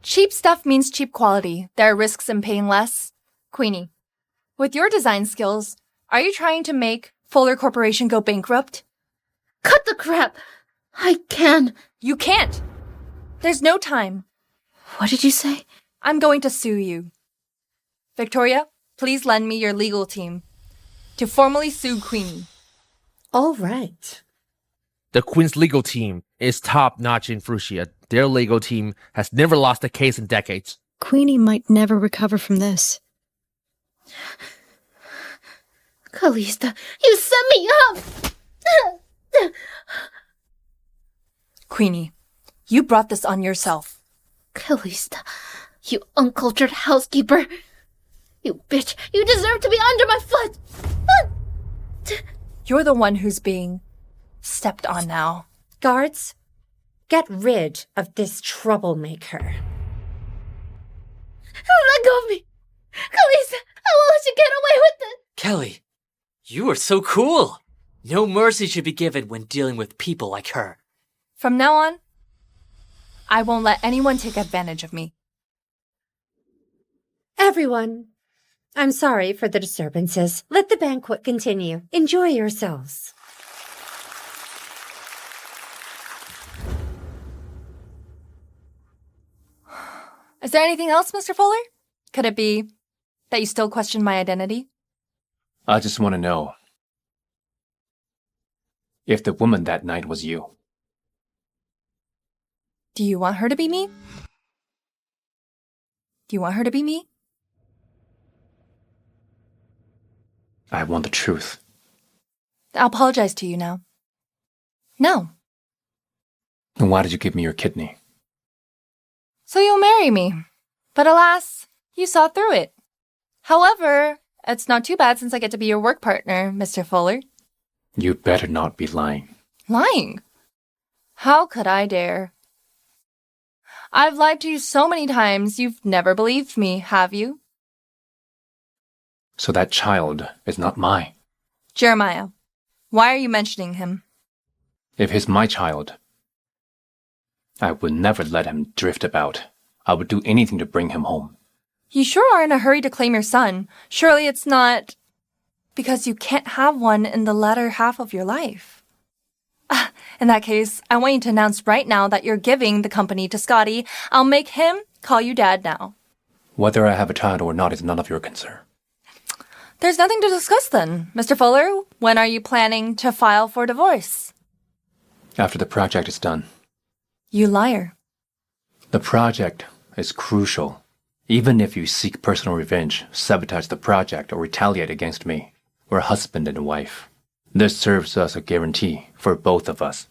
Cheap stuff means cheap quality. There are risks in paying less. Queenie, with your design skills, are you trying to make Fuller Corporation go bankrupt? Cut the crap! I can. You can't. There's no time. What did you say? I'm going to sue you. Victoria, please lend me your legal team to formally sue Queenie. All right. The Queen's legal team is top-notch in Frusia. Their legal team has never lost a case in decades. Queenie might never recover from this. Callista, you set me up! Queenie, you brought this on yourself. Callista, you uncultured housekeeper. You bitch, you deserve to be under my foot! You're the one who's being stepped on now. Guards, get rid of this troublemaker. Let go of me! Callista, I won't let you get away with it! Kelly, you are so cool. No mercy should be given when dealing with people like her. From now on, I won't let anyone take advantage of me. Everyone, I'm sorry for the disturbances. Let the banquet continue. Enjoy yourselves. Is there anything else, Mr. Fuller? Could it be that you still question my identity? I just want to know if the woman that night was you. Do you want her to be me? Do you want her to be me? I want the truth. I'll apologize to you now. No. Then why did you give me your kidney? So you'll marry me. But alas, you saw through it. However, it's not too bad since I get to be your work partner, Mr. Fuller. You better not be lying. Lying? How could I dare? I've lied to you so many times, you've never believed me, have you? So that child is not mine. Jeremiah, why are you mentioning him? If he's my child, I would never let him drift about. I would do anything to bring him home. You sure are in a hurry to claim your son. Surely it's not because you can't have one in the latter half of your life. In that case, I want you to announce right now that you're giving the company to Scotty. I'll make him call you Dad now. Whether I have a child or not is none of your concern. There's nothing to discuss then. Mr. Fuller, when are you planning to file for divorce? After the project is done. You liar. The project is crucial. Even if you seek personal revenge, sabotage the project, or retaliate against me, we're husband and wife. This serves as a guarantee for both of us.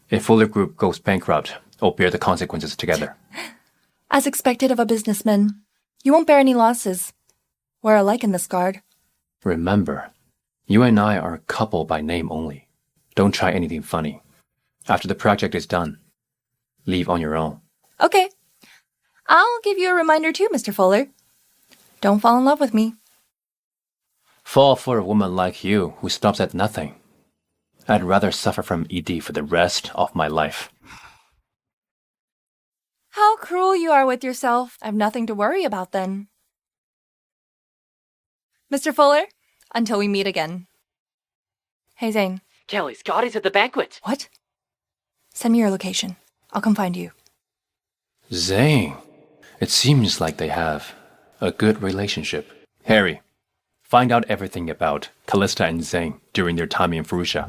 If Fuller Group goes bankrupt, we'll bear the consequences together. As expected of a businessman, you won't bear any losses. We're alike in this regard. Remember, you and I are a couple by name only. Don't try anything funny. After the project is done, leave on your own. Okay. I'll give you a reminder too, Mr. Fuller. Don't fall in love with me. Fall for a woman like you who stops at nothing. I'd rather suffer from ED for the rest of my life. How cruel you are with yourself. I've nothing to worry about then. Mr. Fuller, until we meet again. Hey, Zane. Kelly, Scotty's at the banquet. What? Send me your location. I'll come find you. Zane, it seems like they have a good relationship. Harry, find out everything about Callista and Zane during their time in Furusha.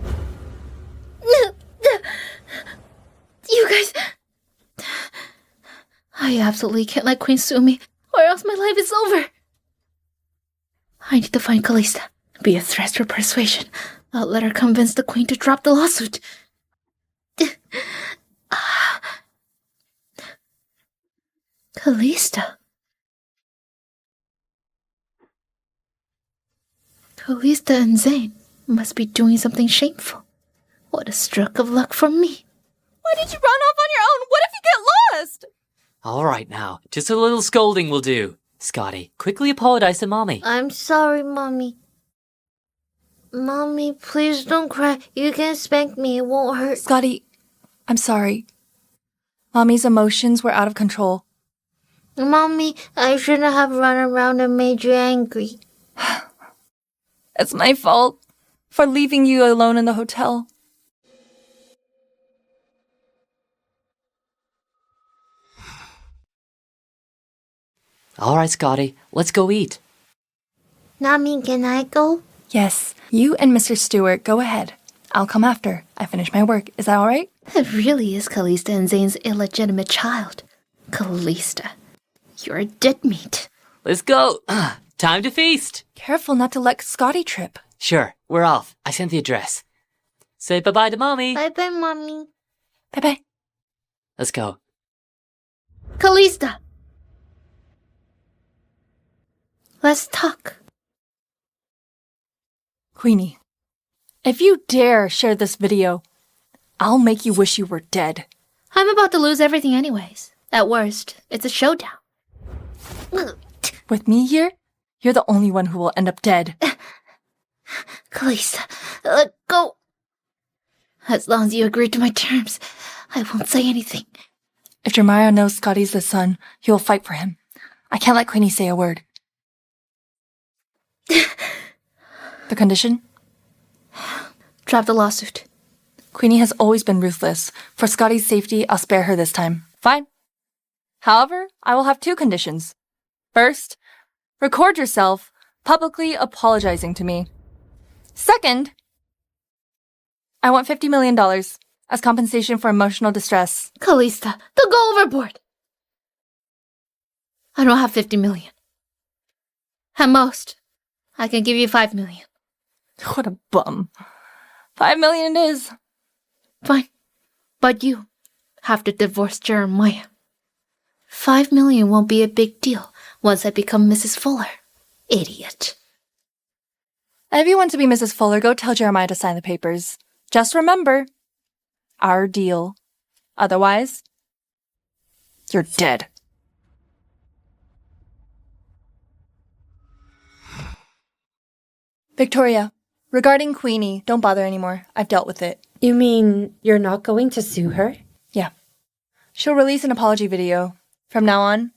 You guys... I absolutely can't let Queen sue me, or else my life is over. I need to find Callista, be a threat for persuasion. I'll let her convince the Queen to drop the lawsuit. Callista. Callista and Zane must be doing something shameful. What a stroke of luck for me. Why did you run off on your own? What if you get lost? All right now, just a little scolding will do. Scotty, quickly apologize to Mommy. I'm sorry, Mommy. Mommy, please don't cry. You can spank me. It won't hurt. Scotty, I'm sorry. Mommy's emotions were out of control. Mommy, I shouldn't have run around and made you angry. It's my fault for leaving you alone in the hotel. All right, Scotty, let's go eat. Nami, can I go? Yes, you and Mr. Stewart go ahead. I'll come after I finish my work. Is that all right? It really is Callista and Zane's illegitimate child. Callista, you're dead meat. Let's go. Time to feast. Careful not to let Scotty trip. Sure, we're off. I sent the address. Say bye-bye to Mommy. Bye-bye, Mommy. Bye-bye. Let's go. Callista! Let's talk. Queenie, if you dare share this video, I'll make you wish you were dead. I'm about to lose everything anyways. At worst, it's a showdown. With me here, you're the only one who will end up dead. Callista, let go. As long as you agree to my terms, I won't say anything. If Jeremiah knows Scotty's the son, he will fight for him. I can't let Queenie say a word. The condition? Drop the lawsuit. Queenie has always been ruthless. For Scotty's safety, I'll spare her this time. Fine. However, I will have two conditions. First, record yourself publicly apologizing to me. Second, I want $50 million as compensation for emotional distress. Callista, don't go overboard. I don't have 50 million. At most, I can give you 5 million. What a bum. 5 million it is. Fine. But you have to divorce Jeremiah. 5 million won't be a big deal once I become Mrs. Fuller. Idiot. If you want to be Mrs. Fuller, go tell Jeremiah to sign the papers. Just remember, our deal. Otherwise, you're dead. Victoria, regarding Queenie, don't bother anymore. I've dealt with it. You mean you're not going to sue her? Yeah. She'll release an apology video. From now on,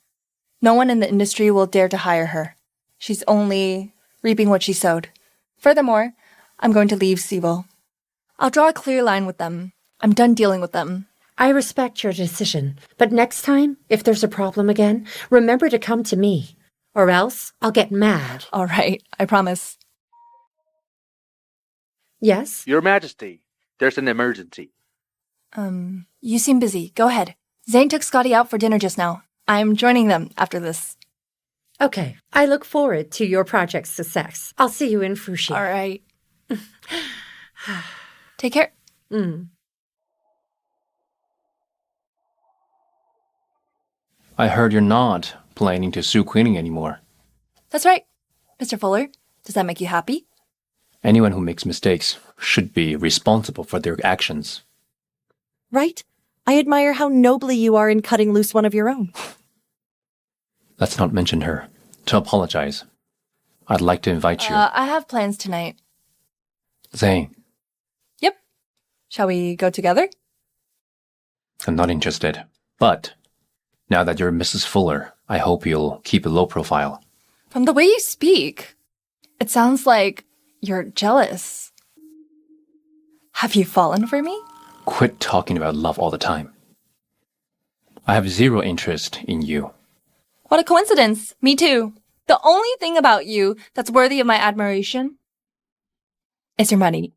no one in the industry will dare to hire her. She's only reaping what she sowed. Furthermore, I'm going to leave Siebel. I'll draw a clear line with them. I'm done dealing with them. I respect your decision, but next time, if there's a problem again, remember to come to me. Or else, I'll get mad. All right, I promise. Yes? Your Majesty, there's an emergency. You seem busy. Go ahead. Zane took Scotty out for dinner just now. I'm joining them after this. Okay. I look forward to your project's success. I'll see you in Fuxi. All right. Take care. I heard you're not planning to sue Queenie anymore. That's right. Mr. Fuller, does that make you happy? Anyone who makes mistakes should be responsible for their actions. Right? I admire how nobly you are in cutting loose one of your own. Let's not mention her. To apologize, I'd like to invite you. I have plans tonight. Zane, Yep. Shall we go together? I'm not interested. But now that you're Mrs. Fuller, I hope you'll keep a low profile. From the way you speak, it sounds like you're jealous. Have you fallen for me? Quit talking about love all the time. I have zero interest in you. What a coincidence. Me too. The only thing about you that's worthy of my admiration is your money.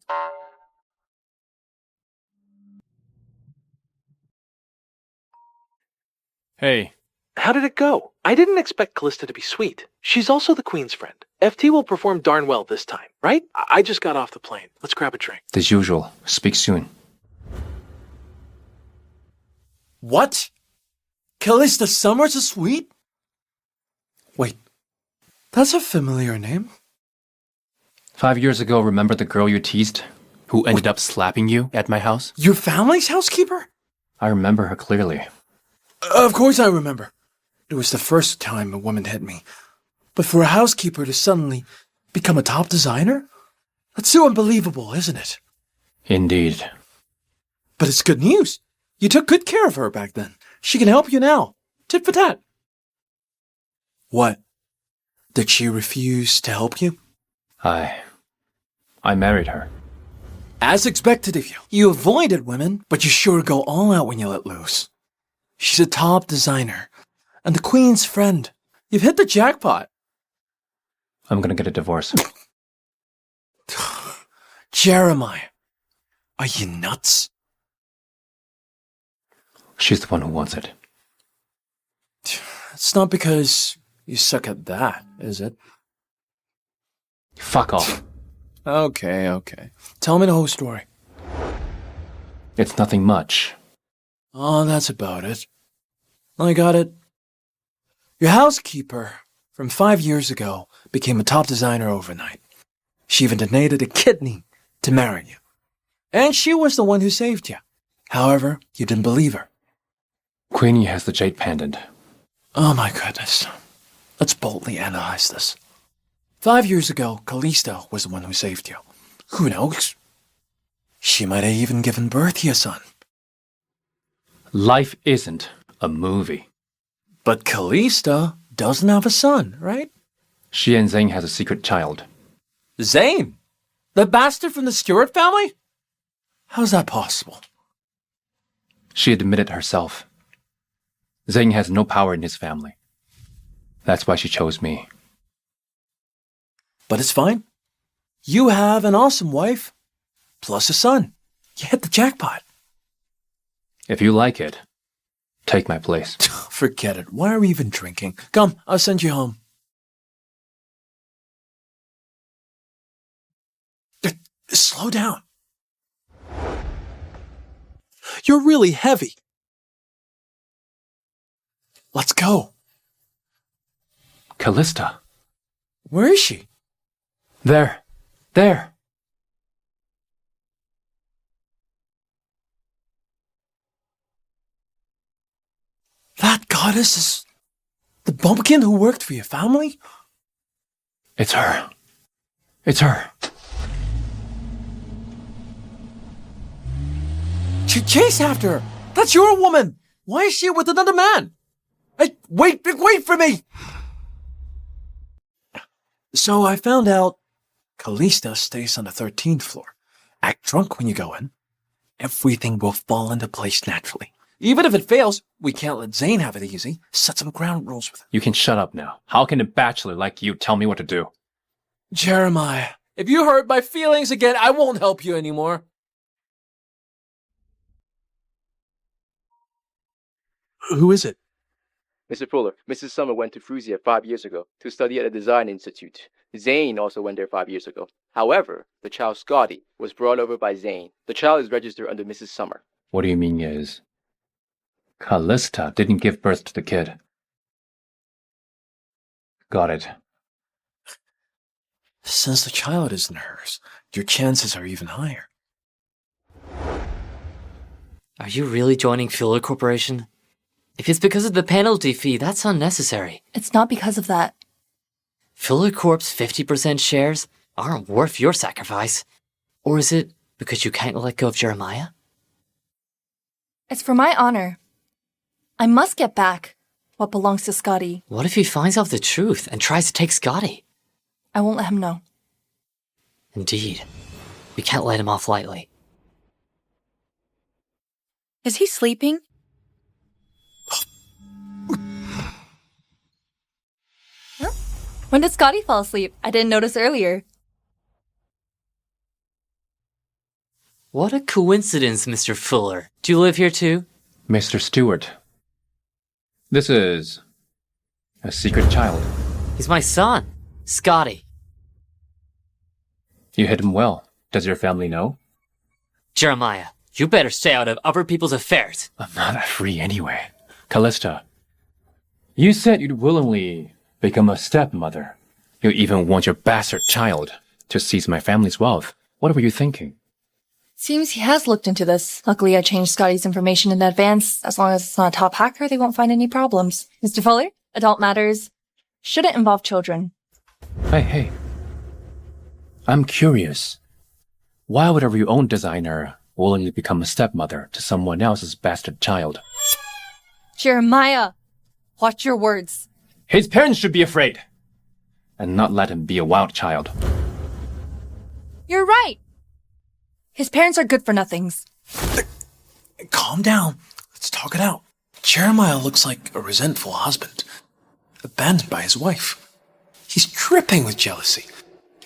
Hey. How did it go? I didn't expect Callista to be sweet. She's also the Queen's friend. FT will perform darn well this time, right? I just got off the plane. Let's grab a drink. As usual, speak soon. What? Callista Summers is sweet? Wait, that's a familiar name. 5 years ago, remember the girl you teased? Who ended up slapping you at my house? Your family's housekeeper? I remember her clearly. Of course I remember. It was the first time a woman hit me. But for a housekeeper to suddenly become a top designer? That's so unbelievable, isn't it? Indeed. But it's good news. You took good care of her back then. She can help you now. Tit for tat. What? Did she refuse to help you? I married her. As expected of you. You avoided women, but you sure go all out when you let loose. She's a top designer, and the Queen's friend. You've hit the jackpot. I'm gonna get a divorce. Jeremiah, are you nuts? She's the one who wants it. It's not because you suck at that, is it? Fuck off. Okay. Tell me the whole story. It's nothing much. Oh, that's about it. I got it. Your housekeeper from 5 years ago became a top designer overnight. She even donated a kidney to marry you. And she was the one who saved you. However, you didn't believe her. Queenie has the jade pendant. Oh my goodness. Let's boldly analyze this. 5 years ago, Callista was the one who saved you. Who knows? She might have even given birth to your son. Life isn't a movie. But Callista doesn't have a son, right? She and Zane has a secret child. Zane? The bastard from the Stewart family? How's that possible? She admitted herself. Zane has no power in his family. That's why she chose me. But it's fine. You have an awesome wife, plus a son. You hit the jackpot. If you like it, take my place. Forget it. Why are we even drinking? Come, I'll send you home. Slow down. You're really heavy. Let's go. Callista. Where is she? There. That goddess is the bumpkin who worked for your family? It's her. Chase after her. That's your woman. Why is she with another man? Hey, wait for me. So I found out Callista stays on the 13th floor. Act drunk when you go in. Everything will fall into place naturally. Even if it fails, we can't let Zane have it easy. Set some ground rules with him. You can shut up now. How can a bachelor like you tell me what to do? Jeremiah, if you hurt my feelings again, I won't help you anymore. Who is it? Mr. Fuller, Mrs. Summer went to Fruzia 5 years ago to study at a design institute. Zane also went there 5 years ago. However, the child Scotty was brought over by Zane. The child is registered under Mrs. Summer. What do you mean is? Callista didn't give birth to the kid. Got it. Since the child isn't hers, your chances are even higher. Are you really joining Fuller Corporation? If it's because of the penalty fee, that's unnecessary. It's not because of that. Fuller Corp's 50% shares aren't worth your sacrifice. Or is it because you can't let go of Jeremiah? It's for my honor. I must get back what belongs to Scotty. What if he finds out the truth and tries to take Scotty? I won't let him know. Indeed. We can't let him off lightly. Is he sleeping? Huh? When did Scotty fall asleep? I didn't notice earlier. What a coincidence, Mr. Fuller. Do you live here too? Mr. Stewart. This is a secret child. He's my son, Scotty. You hid him well. Does your family know? Jeremiah, you better stay out of other people's affairs. I'm not that free anyway. Callista, you said you'd willingly become a stepmother. You even want your bastard child to seize my family's wealth. What were you thinking? Seems he has looked into this. Luckily, I changed Scotty's information in advance. As long as it's not a top hacker, they won't find any problems. Mr. Fuller, adult matters shouldn't involve children. Hey. I'm curious. Why would a own designer willingly become a stepmother to someone else's bastard child? Jeremiah, watch your words. His parents should be afraid, and not let him be a wild child. You're right. His parents are good for nothings. Calm down. Let's talk it out. Jeremiah looks like a resentful husband, abandoned by his wife. He's dripping with jealousy.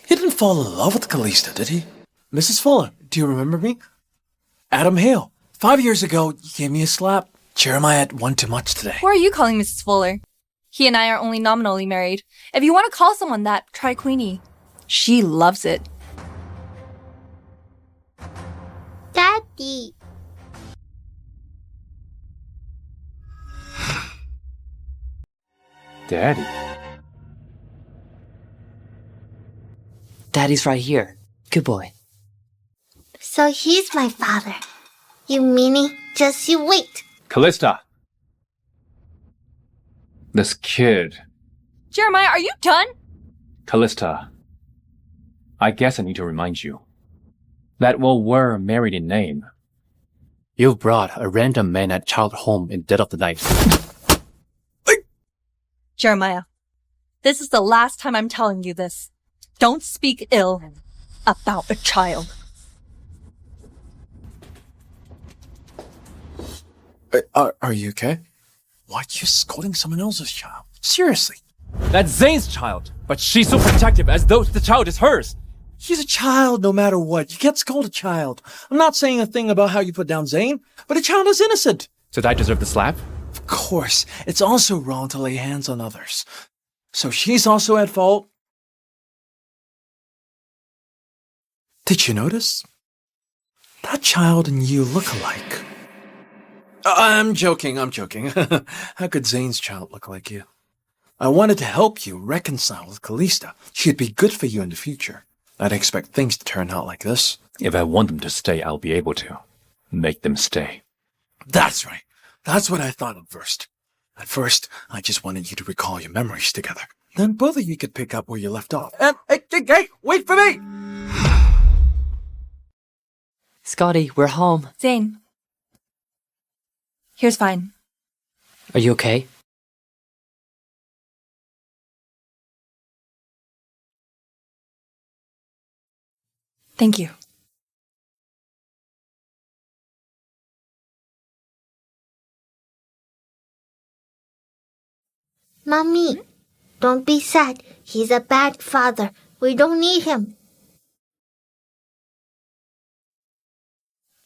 He didn't fall in love with Callista, did he? Mrs. Fuller, do you remember me? Adam Hale. 5 years ago, you gave me a slap. Jeremiah had one too much today. Who are you calling Mrs. Fuller? He and I are only nominally married. If you want to call someone that, try Queenie. She loves it. Daddy. Daddy? Daddy's right here. Good boy. So he's my father. You meanie, just you wait. Callista! This kid. Jeremiah, are you done? Callista. I guess I need to remind you that while we're married in name, you brought a random man at child home in dead of the night. Jeremiah, this is the last time I'm telling you this. Don't speak ill about a child. Are you okay? Why are you scolding someone else's child? Seriously. That's Zane's child, but she's so protective as though the child is hers. He's a child no matter what. You can't scold a child. I'm not saying a thing about how you put down Zane, but a child is innocent. Did I deserve the slap? Of course. It's also wrong to lay hands on others. So she's also at fault. Did you notice? That child and you look alike. I'm joking. How could Zane's child look like you? I wanted to help you reconcile with Callista. She'd be good for you in the future. I'd expect things to turn out like this. If I want them to stay, I'll be able to. Make them stay. That's right. That's what I thought at first. At first, I just wanted you to recall your memories together. Then both of you could pick up where you left off. And, hey, wait for me! Scotty, we're home. Zane. Here's fine. Are you okay? Thank you. Mommy, don't be sad. He's a bad father. We don't need him.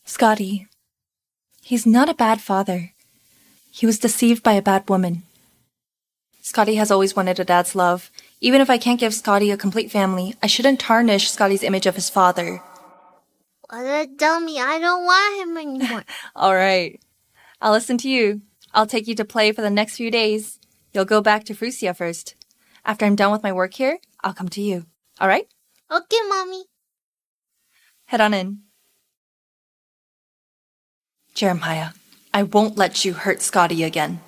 Scotty, he's not a bad father. He was deceived by a bad woman. Scotty has always wanted a dad's love. Even if I can't give Scotty a complete family, I shouldn't tarnish Scotty's image of his father. What a dummy. I don't want him anymore. All right. I'll listen to you. I'll take you to play for the next few days. You'll go back to Frusia first. After I'm done with my work here, I'll come to you. All right? Okay, Mommy. Head on in. Jeremiah, I won't let you hurt Scotty again.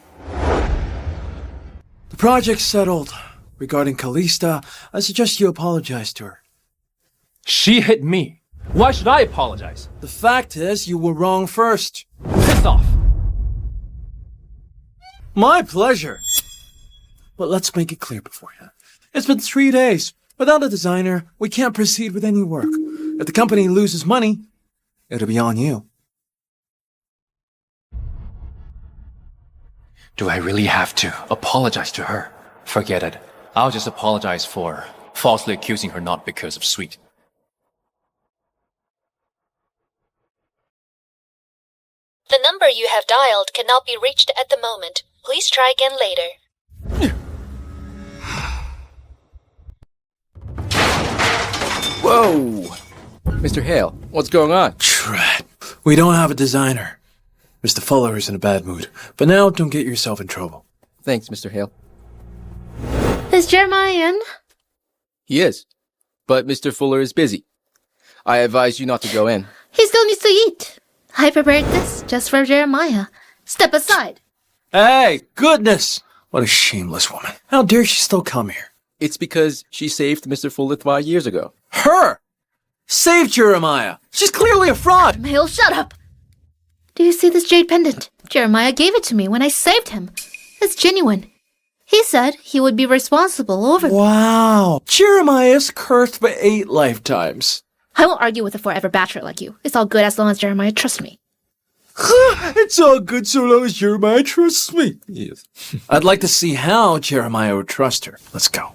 The project's settled. Regarding Callista, I suggest you apologize to her. She hit me. Why should I apologize? The fact is, you were wrong first. Piss off. My pleasure. But let's make it clear beforehand. It's been 3 days. Without a designer, we can't proceed with any work. If the company loses money, it'll be on you. Do I really have to apologize to her? Forget it. I'll just apologize for falsely accusing her not because of Sweet. The number you have dialed cannot be reached at the moment. Please try again later. Whoa! Mr. Hale, what's going on? Trat. We don't have a designer. Mr. Fuller is in a bad mood. But now, don't get yourself in trouble. Thanks, Mr. Hale. Is Jeremiah in? He is. But Mr. Fuller is busy. I advise you not to go in. He still needs to eat. I prepared this just for Jeremiah. Step aside. Hey, goodness! What a shameless woman. How dare she still come here? It's because she saved Mr. Fuller 5 years ago. Her! Save Jeremiah! She's clearly a fraud! Mail, shut up! Do you see this jade pendant? Jeremiah gave it to me when I saved him. It's genuine. He said he would be responsible over me. Wow. Jeremiah's cursed by 8 lifetimes. I won't argue with a forever bachelor like you. It's all good as long as Jeremiah trusts me. It's all good so long as Jeremiah trusts me. Yes. I'd like to see how Jeremiah would trust her. Let's go.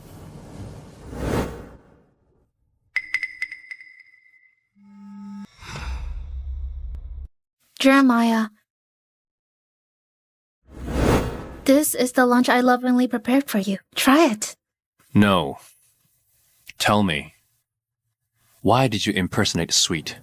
Jeremiah. This is the lunch I lovingly prepared for you. Try it. No. Tell me. Why did you impersonate Sweet?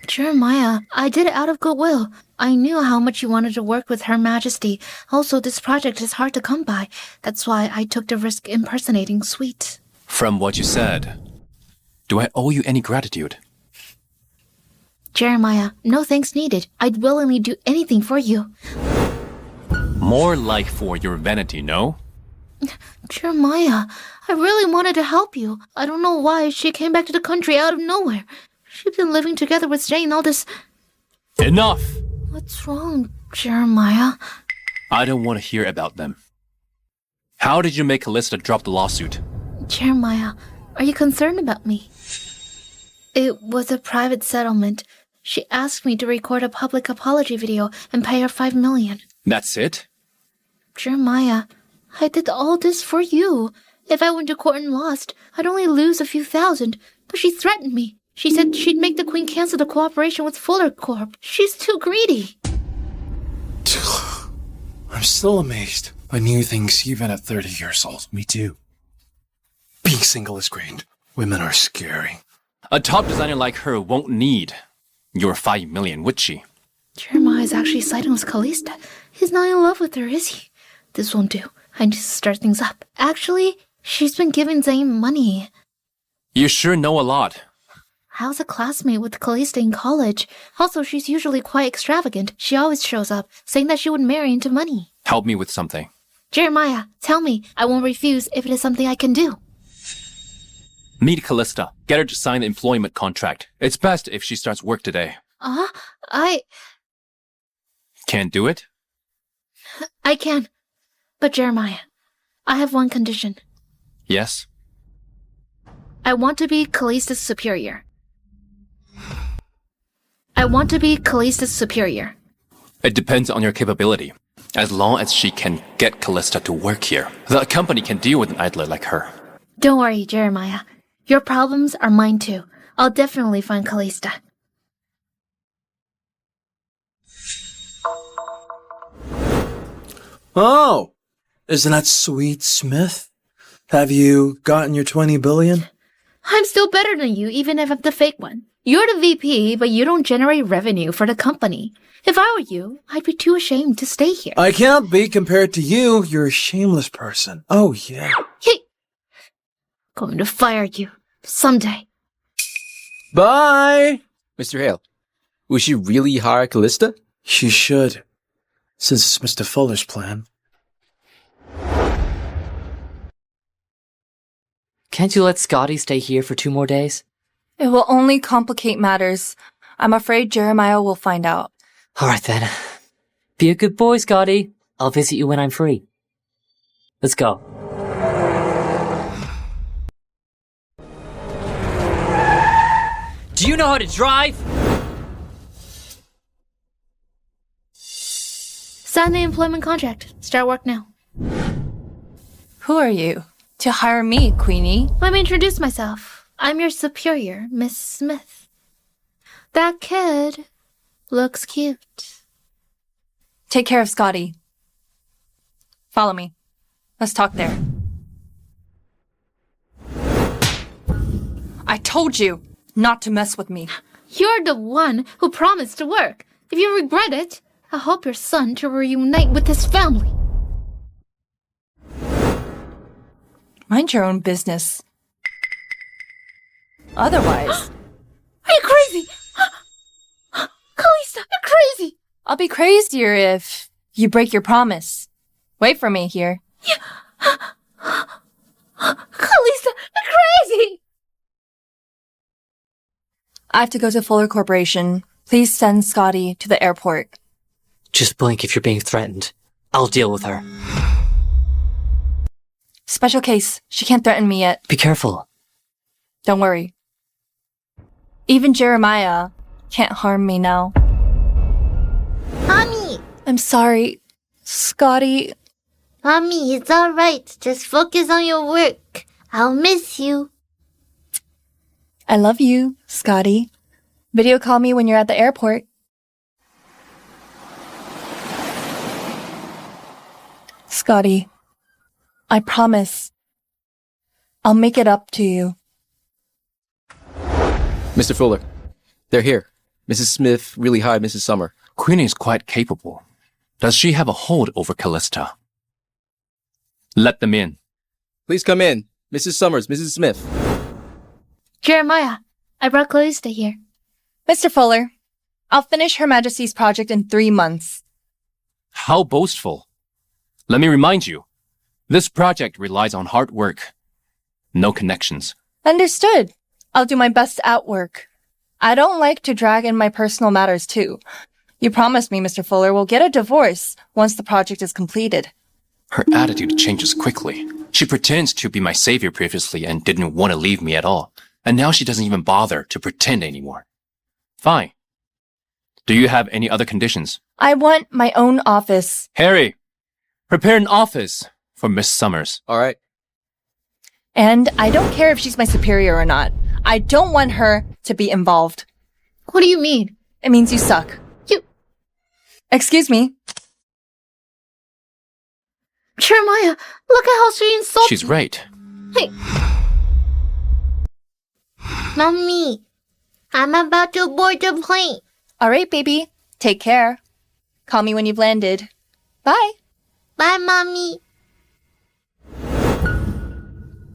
Jeremiah, I did it out of goodwill. I knew how much you wanted to work with Her Majesty. Also, this project is hard to come by. That's why I took the risk impersonating Sweet. From what you said, do I owe you any gratitude? Jeremiah, no thanks needed. I'd willingly do anything for you. More like for your vanity, no? Jeremiah, I really wanted to help you. I don't know why she came back to the country out of nowhere. She's been living together with Jane all this... Enough! What's wrong, Jeremiah? I don't want to hear about them. How did you make Callista drop the lawsuit? Jeremiah, are you concerned about me? It was a private settlement. She asked me to record a public apology video and pay her $5 million. That's it? Jeremiah, I did all this for you. If I went to court and lost, I'd only lose a few thousand. But she threatened me. She said she'd make the Queen cancel the cooperation with Fuller Corp. She's too greedy. I'm still amazed by new things even at 30 years old. Me too. Being single is great. Women are scary. A top designer like her won't need your $5 million, would she? Jeremiah's actually siding with Callista. He's not in love with her, is he? This won't do. I need to start things up. Actually, she's been giving Zane money. You sure know a lot. I was a classmate with Callista in college. Also, she's usually quite extravagant. She always shows up, saying that she would marry into money. Help me with something. Jeremiah, tell me. I won't refuse if it is something I can do. Meet Callista. Get her to sign the employment contract. It's best if she starts work today. Can't do it? I can. But Jeremiah, I have one condition. Yes? I want to be Callista's superior. I want to be Callista's superior. It depends on your capability. As long as she can get Callista to work here, the company can deal with an idler like her. Don't worry, Jeremiah. Your problems are mine too. I'll definitely find Callista. Oh! Isn't that Sweet Smith? Have you gotten your 20 billion? I'm still better than you, even if I'm the fake one. You're the VP, but you don't generate revenue for the company. If I were you, I'd be too ashamed to stay here. I can't be compared to you. You're a shameless person. Oh, yeah. Hey! Going to fire you. Someday. Bye! Mr. Hale, will she really hire Callista? She should, since it's Mr. Fuller's plan. Can't you let Scotty stay here for 2 more days? It will only complicate matters. I'm afraid Jeremiah will find out. All right then. Be a good boy, Scotty. I'll visit you when I'm free. Let's go. Do you know how to drive? Sign the employment contract. Start work now. Who are you? To hire me, Queenie? Let me introduce myself. I'm your superior, Miss Smith. That kid looks cute. Take care of Scotty. Follow me. Let's talk there. I told you not to mess with me. You're the one who promised to work. If you regret it, I hope your son to reunite with his family. Mind your own business. Otherwise... Are you crazy? Callista, you're crazy! I'll be crazier if you break your promise. Wait for me here. Callista, you're crazy! I have to go to Fuller Corporation. Please send Scotty to the airport. Just blink if you're being threatened. I'll deal with her. Special case. She can't threaten me yet. Be careful. Don't worry. Even Jeremiah can't harm me now. Mommy! I'm sorry, Scotty. Mommy, it's alright. Just focus on your work. I'll miss you. I love you, Scotty. Video call me when you're at the airport. Scotty, I promise I'll make it up to you. Mr. Fuller, they're here. Mrs. Smith really hired Mrs. Summer. Queenie is quite capable. Does she have a hold over Callista? Let them in. Please come in. Mrs. Summers, Mrs. Smith. Jeremiah, I brought Callista here. Mr. Fuller, I'll finish Her Majesty's project in 3 months. How boastful. Let me remind you, this project relies on hard work. No connections. Understood. I'll do my best at work. I don't like to drag in my personal matters too. You promised me, Mr. Fuller, we'll get a divorce once the project is completed. Her attitude changes quickly. She pretends to be my savior previously and didn't want to leave me at all. And now she doesn't even bother to pretend anymore. Fine. Do you have any other conditions? I want my own office. Harry, prepare an office for Miss Summers. All right. And I don't care if she's my superior or not. I don't want her to be involved. What do you mean? It means you suck. Excuse me. Jeremiah, look at how she insults She's right. Hey. Mommy, I'm about to board the plane. All right, baby. Take care. Call me when you've landed. Bye. Bye, Mommy.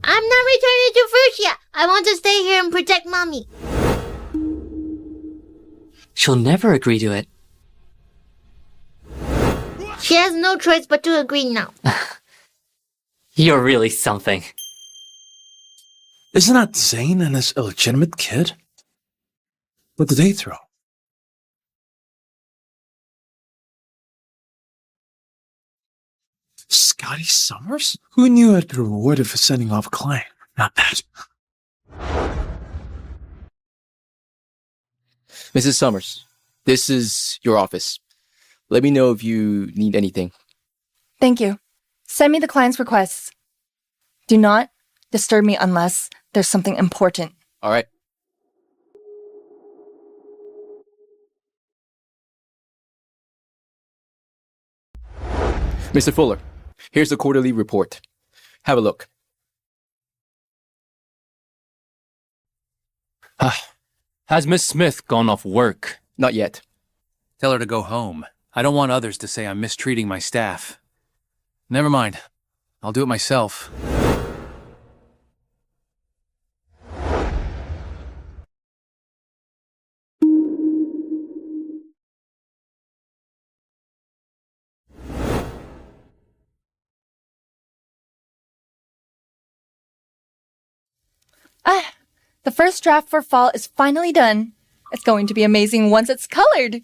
I'm not returning to Frisia. I want to stay here and protect Mommy. She'll never agree to it. She has no choice but to agree now. You're really something. Isn't that Zane and his illegitimate kid? What did they throw? Scotty Summers? Who knew I'd be rewarded for sending off a client? Not that. Mrs. Summers, this is your office. Let me know if you need anything. Thank you. Send me the client's requests. Do not disturb me unless there's something important. All right. Mr. Fuller, here's the quarterly report. Have a look. Has Miss Smith gone off work? Not yet. Tell her to go home. I don't want others to say I'm mistreating my staff. Never mind. I'll do it myself. The first draft for fall is finally done. It's going to be amazing once it's colored.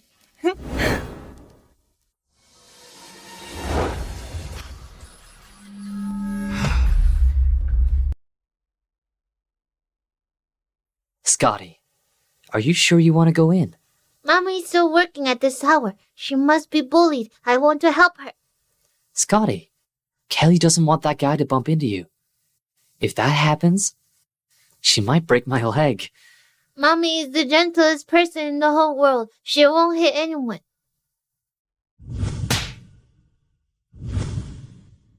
Scotty, are you sure you want to go in? Mommy's still working at this tower. She must be bullied. I want to help her. Scotty, Kelly doesn't want that guy to bump into you. If that happens, she might break my leg. Mommy is the gentlest person in the whole world. She won't hit anyone.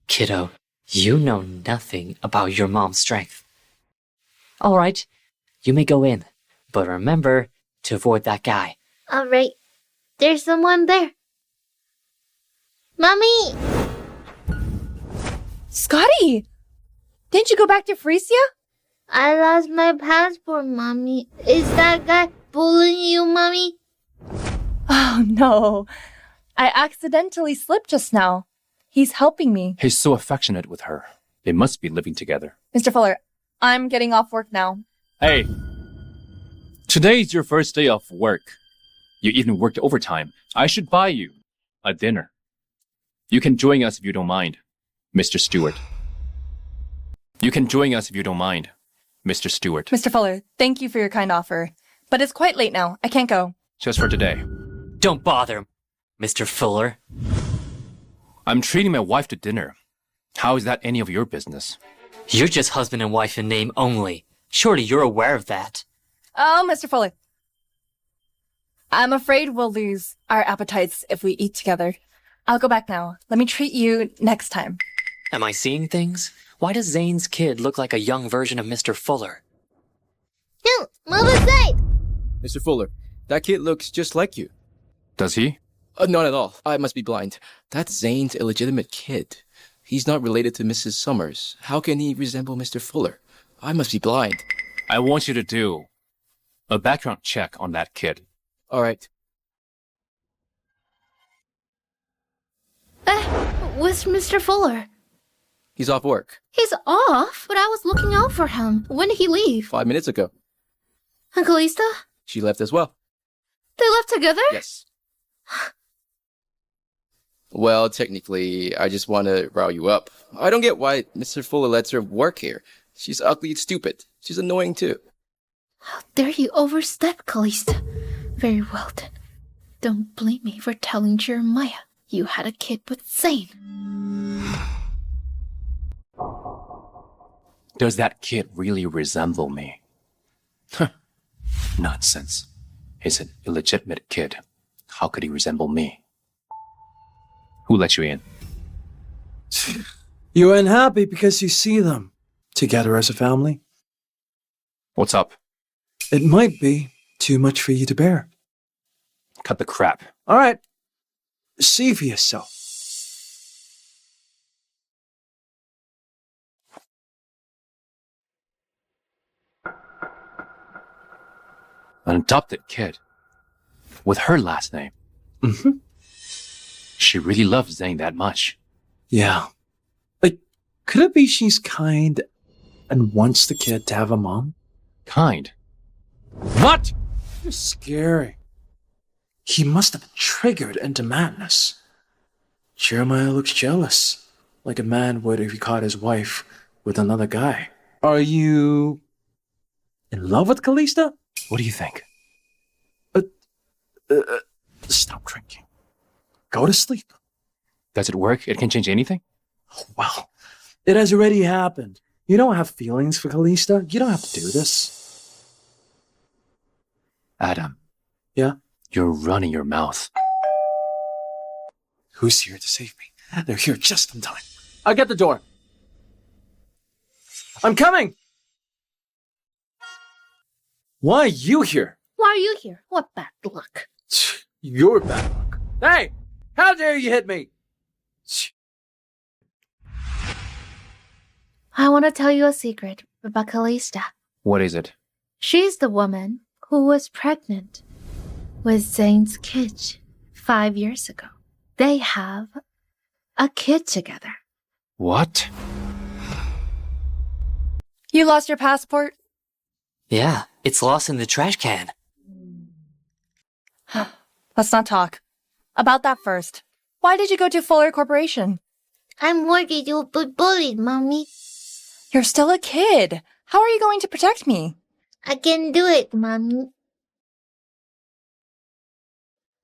Kiddo, you know nothing about your mom's strength. All right, you may go in, but remember to avoid that guy. All right. There's someone there. Mommy! Scotty! Didn't you go back to Frisia? I lost my passport, Mommy. Is that guy bullying you, Mommy? Oh, no. I accidentally slipped just now. He's helping me. He's so affectionate with her. They must be living together. Mr. Fuller, I'm getting off work now. Hey, Today's your first day of work. You even worked overtime. I should buy you a dinner. You can join us if you don't mind, Mr. Stewart. You can join us if you don't mind, Mr. Stewart. Mr. Fuller, thank you for your kind offer. But it's quite late now. I can't go. Just for today. Don't bother, Mr. Fuller. I'm treating my wife to dinner. How is that any of your business? You're just husband and wife in name only. Surely you're aware of that. Oh, Mr. Fuller. I'm afraid we'll lose our appetites if we eat together. I'll go back now. Let me treat you next time. Am I seeing things? Why does Zane's kid look like a young version of Mr. Fuller? No, move aside! Mr. Fuller, that kid looks just like you. Does he? Not at all. I must be blind. That's Zane's illegitimate kid. He's not related to Mrs. Summers. How can he resemble Mr. Fuller? I must be blind. I want you to do a background check on that kid. All right. Where's Mr. Fuller? He's off work. He's off, but I was looking out for him. When did he leave? 5 minutes ago. And Callista? She left as well. They left together? Yes. Well, technically, I just want to rile you up. I don't get why Mr. Fuller lets her work here. She's ugly and stupid. She's annoying too. How dare you overstep, Callista? Very well then. Don't blame me for telling Jeremiah you had a kid with Zane. Does that kid really resemble me? Nonsense. He's an illegitimate kid. How could he resemble me? Who let you in? You're unhappy because you see them together as a family. What's up? It might be too much for you to bear. Cut the crap. All right. See for yourself. An adopted kid. With her last name. Mm-hmm. She really loves Zane that much. Yeah. Like, could it be she's kind and wants the kid to have a mom? Kind? What? You're scary. He must have been triggered into madness. Jeremiah looks jealous, like a man would if he caught his wife with another guy. Are you in love with Callista? What do you think? Stop drinking. Go to sleep. Does it work? It can change anything? Well, it has already happened. You don't have feelings for Callista. You don't have to do this. Adam. Yeah? You're running your mouth. Who's here to save me? They're here just in time. I'll get the door. I'm coming! Why are you here? Why are you here? What bad luck. You're bad luck. Hey! How dare you hit me? I want to tell you a secret about Callista. What is it? She's the woman who was pregnant with Zane's kid 5 years ago. They have a kid together. What? You lost your passport? Yeah, it's lost in the trash can. Let's not talk. About that first. Why did you go to Fuller Corporation? I'm worried you'll be bullied, Mommy. You're still a kid. How are you going to protect me? I can do it, Mommy.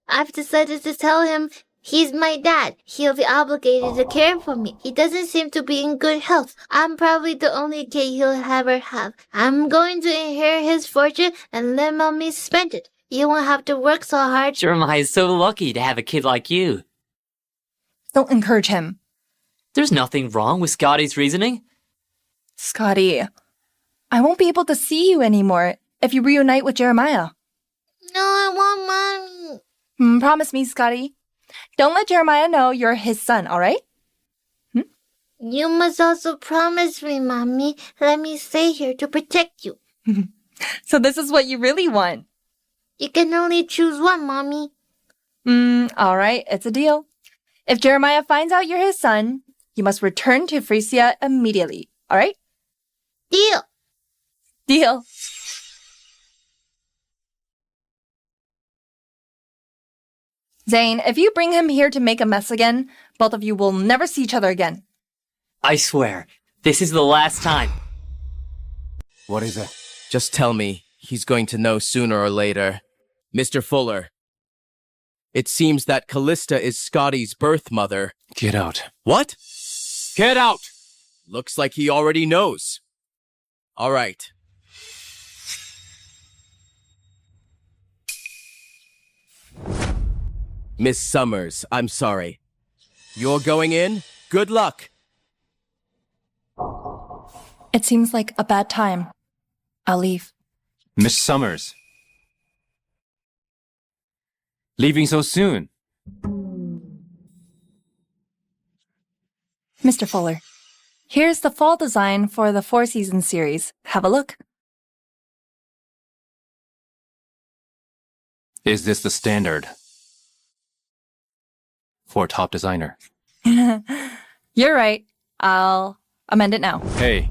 I've decided to tell him he's my dad. He'll be obligated to care for me. He doesn't seem to be in good health. I'm probably the only kid he'll ever have. I'm going to inherit his fortune and let Mommy spend it. You won't have to work so hard. Jeremiah is so lucky to have a kid like you. Don't encourage him. There's nothing wrong with Scotty's reasoning. Scotty, I won't be able to see you anymore if you reunite with Jeremiah. No, I want Mommy. Promise me, Scotty. Don't let Jeremiah know you're his son, all right? You must also promise me, Mommy. Let me stay here to protect you. So this is what you really want. You can only choose one, Mommy. All right, it's a deal. If Jeremiah finds out you're his son, you must return to Frisia immediately, all right? Deal. Deal. Zane, if you bring him here to make a mess again, both of you will never see each other again. I swear, this is the last time. What is it? Just tell me. He's going to know sooner or later. Mr. Fuller. It seems that Callista is Scotty's birth mother. Get out. What? Get out! Looks like he already knows. All right. Miss Summers, I'm sorry. You're going in? Good luck. It seems like a bad time. I'll leave. Miss Summers. Leaving so soon? Mr. Fuller, here's the fall design for the Four Seasons series. Have a look. Is this the standard for a top designer? You're right. I'll amend it now. Hey.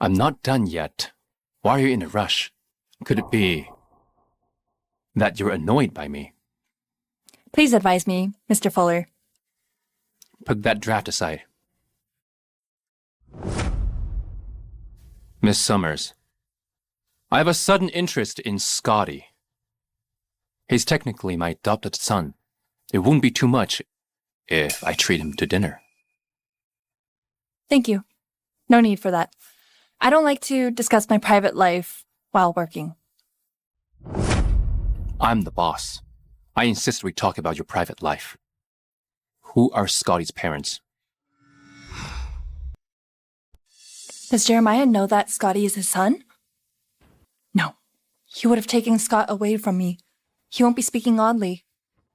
I'm not done yet. Why are you in a rush? Could it be that you're annoyed by me? Please advise me, Mr. Fuller. Put that draft aside. Miss Summers, I have a sudden interest in Scotty. He's technically my adopted son. It wouldn't be too much if I treat him to dinner. Thank you. No need for that. I don't like to discuss my private life while working. I'm the boss. I insist we talk about your private life. Who are Scotty's parents? Does Jeremiah know that Scotty is his son? No. He would have taken Scott away from me. He won't be speaking oddly.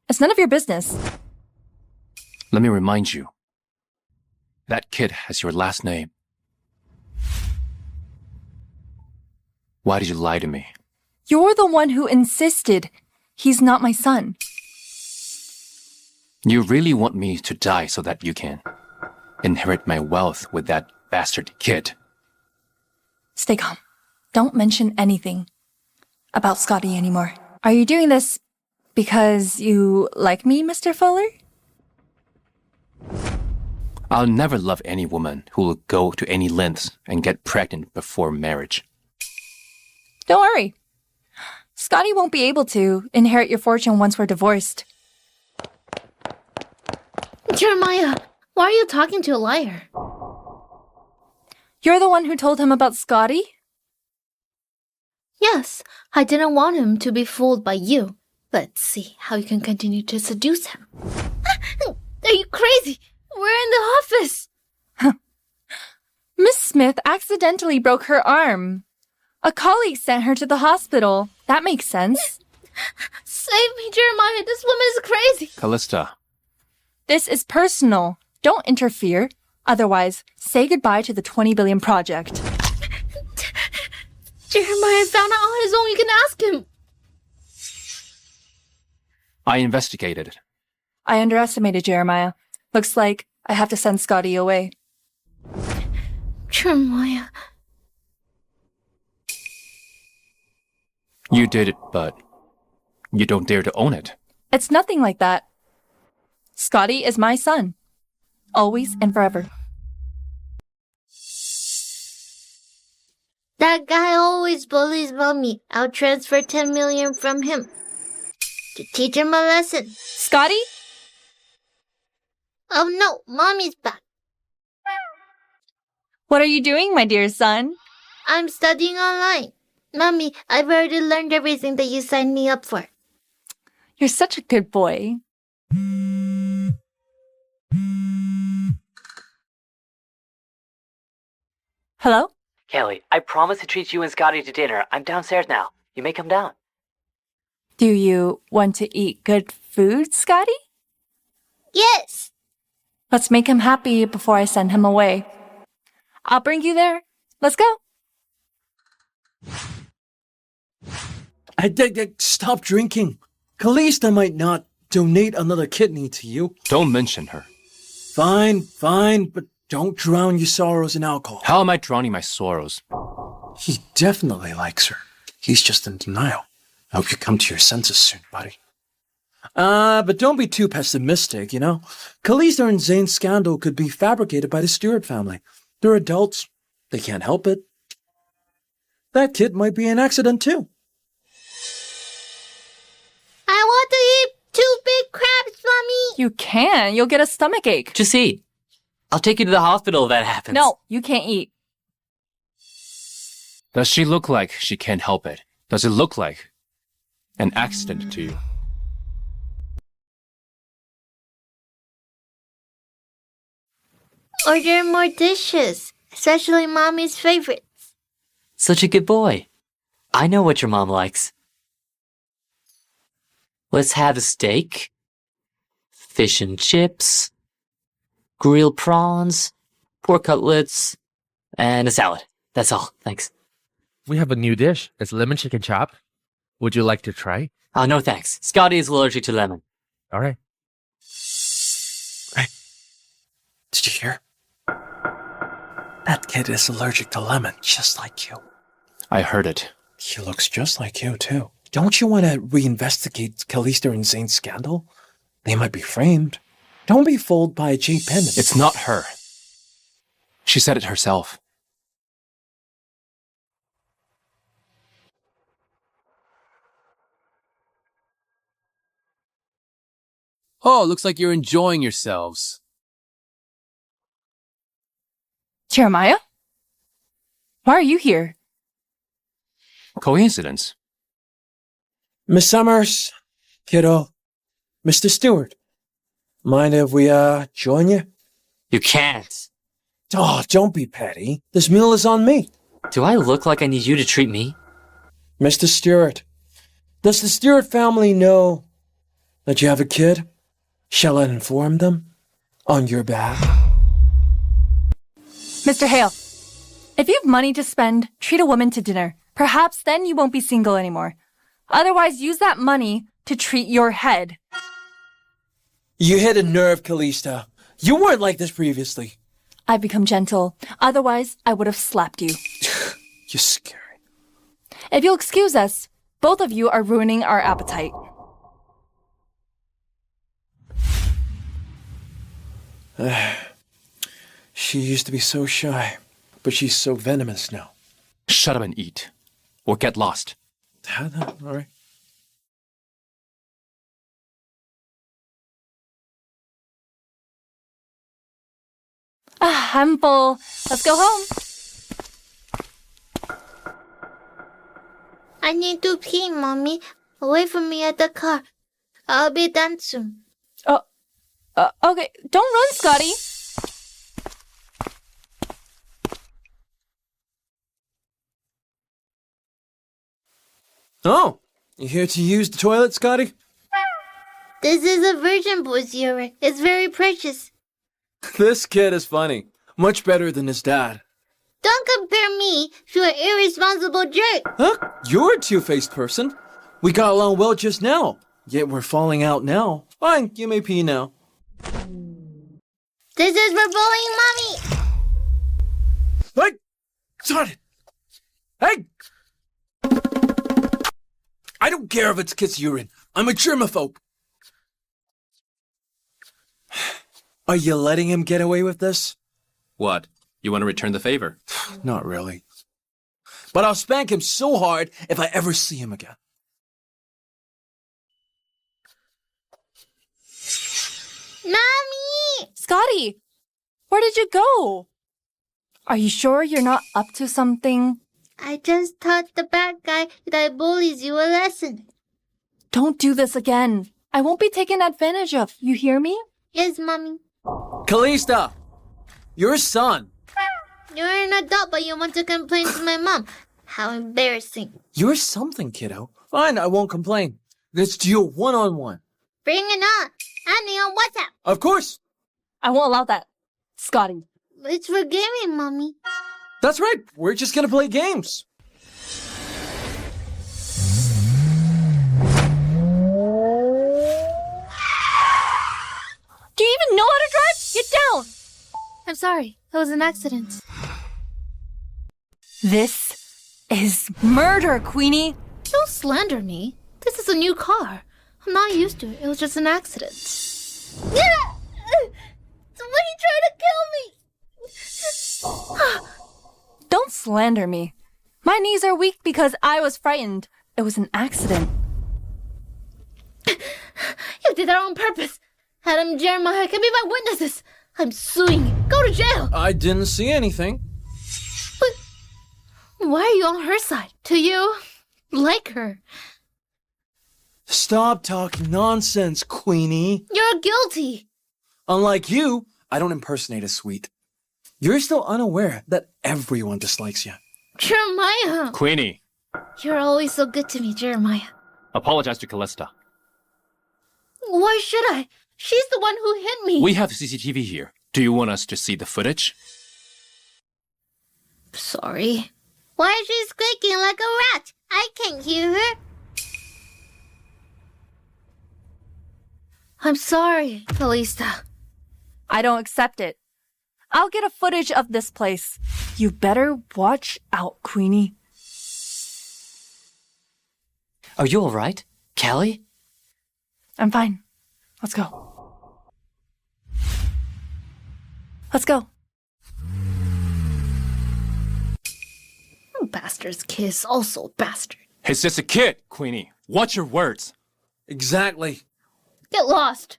It's none of your business. Let me remind you. That kid has your last name. Why did you lie to me? You're the one who insisted he's not my son. You really want me to die so that you can inherit my wealth with that bastard kid? Stay calm. Don't mention anything about Scotty anymore. Are you doing this because you like me, Mr. Fuller? I'll never love any woman who will go to any lengths and get pregnant before marriage. Don't worry. Scotty won't be able to inherit your fortune once we're divorced. Jeremiah, why are you talking to a liar? You're the one who told him about Scotty? Yes, I didn't want him to be fooled by you. Let's see how you can continue to seduce him. Are you crazy? We're in the office. Miss Smith accidentally broke her arm. A colleague sent her to the hospital. That makes sense. Save me, Jeremiah. This woman is crazy. Callista. This is personal. Don't interfere. Otherwise, say goodbye to the 20 billion project. Jeremiah found out on his own. You can ask him. I investigated it. I underestimated Jeremiah. Looks like I have to send Scotty away. Jeremiah. You did it, but you don't dare to own it. It's nothing like that. Scotty is my son. Always and forever. That guy always bullies mommy. I'll transfer 10 million from him to teach him a lesson. Scotty? Oh no, mommy's back. What are you doing, my dear son? I'm studying online. Mommy, I've already learned everything that you signed me up for. You're such a good boy. Hello? Kelly, I promised to treat you and Scotty to dinner. I'm downstairs now. You may come down. Do you want to eat good food, Scotty? Yes. Let's make him happy before I send him away. I'll bring you there. Let's go. Stop drinking. Callista might not donate another kidney to you. Don't mention her. Fine, but don't drown your sorrows in alcohol. How am I drowning my sorrows? He definitely likes her. He's just in denial. I hope you come to your senses soon, buddy. But don't be too pessimistic, you know? Kalista and Zane's scandal could be fabricated by the Stewart family. They're adults. They can't help it. That kid might be an accident, too. I want to eat 2 big crabs, Mommy. You can. You'll get a stomach ache. Just eat. I'll take you to the hospital if that happens. No, you can't eat. Does she look like she can't help it? Does it look like an accident to you? Order more dishes, especially Mommy's favorites. Such a good boy. I know what your mom likes. Let's have a steak, fish and chips, grilled prawns, pork cutlets, and a salad. That's all. Thanks. We have a new dish. It's lemon chicken chop. Would you like to try? Oh, no thanks. Scotty is allergic to lemon. All right. Hey, did you hear? That kid is allergic to lemon, just like you. I heard it. He looks just like you, too. Don't you want to reinvestigate Kalista and Zane's scandal? They might be framed. Don't be fooled by a cheap pendant. It's not her. She said it herself. Oh, looks like you're enjoying yourselves. Jeremiah? Why are you here? Coincidence. Miss Summers, kiddo, Mr. Stewart, mind if we, join you? You can't. Oh, don't be petty. This meal is on me. Do I look like I need you to treat me? Mr. Stewart, does the Stewart family know that you have a kid? Shall I inform them on your behalf? Mr. Hale, if you have money to spend, treat a woman to dinner. Perhaps then you won't be single anymore. Otherwise, use that money to treat your head. You hit a nerve, Kalista. You weren't like this previously. I've become gentle. Otherwise, I would have slapped you. You're scary. If you'll excuse us, both of you are ruining our appetite. She used to be so shy, but she's so venomous now. Shut up and eat. Or get lost. All right. I'm full. Let's go home. I need to pee, Mommy. Wait for me at the car. I'll be done soon. Okay. Don't run, Scotty. Oh, you here to use the toilet, Scotty? This is a virgin boy's urine. It's very precious. This kid is funny. Much better than his dad. Don't compare me to an irresponsible jerk. Huh? You're a two-faced person. We got along well just now, yet we're falling out now. Fine, you may pee now. This is for bullying Mommy. Hey! Stop it! Hey! I don't care if it's kid's urine. I'm a germaphobe. Are you letting him get away with this? What? You want to return the favor? Not really. But I'll spank him so hard if I ever see him again. Mommy! Scotty, where did you go? Are you sure you're not up to something? I just taught the bad guy that bullies you a lesson. Don't do this again. I won't be taken advantage of. You hear me? Yes, Mommy. Kalista! Your son! You're an adult, but you want to complain to my mom. How embarrassing. You're something, kiddo. Fine, I won't complain. Let's deal one-on-one. Bring it on. Annie on WhatsApp. Of course. I won't allow that. Scotty. It's for gaming, Mommy. That's right. We're just gonna play games. Do you even know how to drive? Get down! I'm sorry. It was an accident. This is murder, Queenie. Don't slander me. This is a new car. I'm not used to it. It was just an accident. Yeah! Somebody tried to kill me! Don't slander me. My knees are weak because I was frightened. It was an accident. You did that on purpose. Adam and Jeremiah can be my witnesses. I'm suing you. Go to jail. I didn't see anything. But why are you on her side? Do you like her? Stop talking nonsense, Queenie. You're guilty. Unlike you, I don't impersonate a sweet. You're still unaware that everyone dislikes you. Jeremiah. Queenie, You're always so good to me, Jeremiah. apologize to Callista. Why should I? She's the one who hit me. We have CCTV here. Do you want us to see the footage? Sorry. Why is she squeaking like a rat? I can't hear her. I'm sorry, Callista. I don't accept it. I'll get a footage of this place. You better watch out, Queenie. Are you alright, Callie? I'm fine. Let's go. Let's go. Bastard's kiss, also bastard. He's just a kid, Queenie. Watch your words. Exactly. Get lost.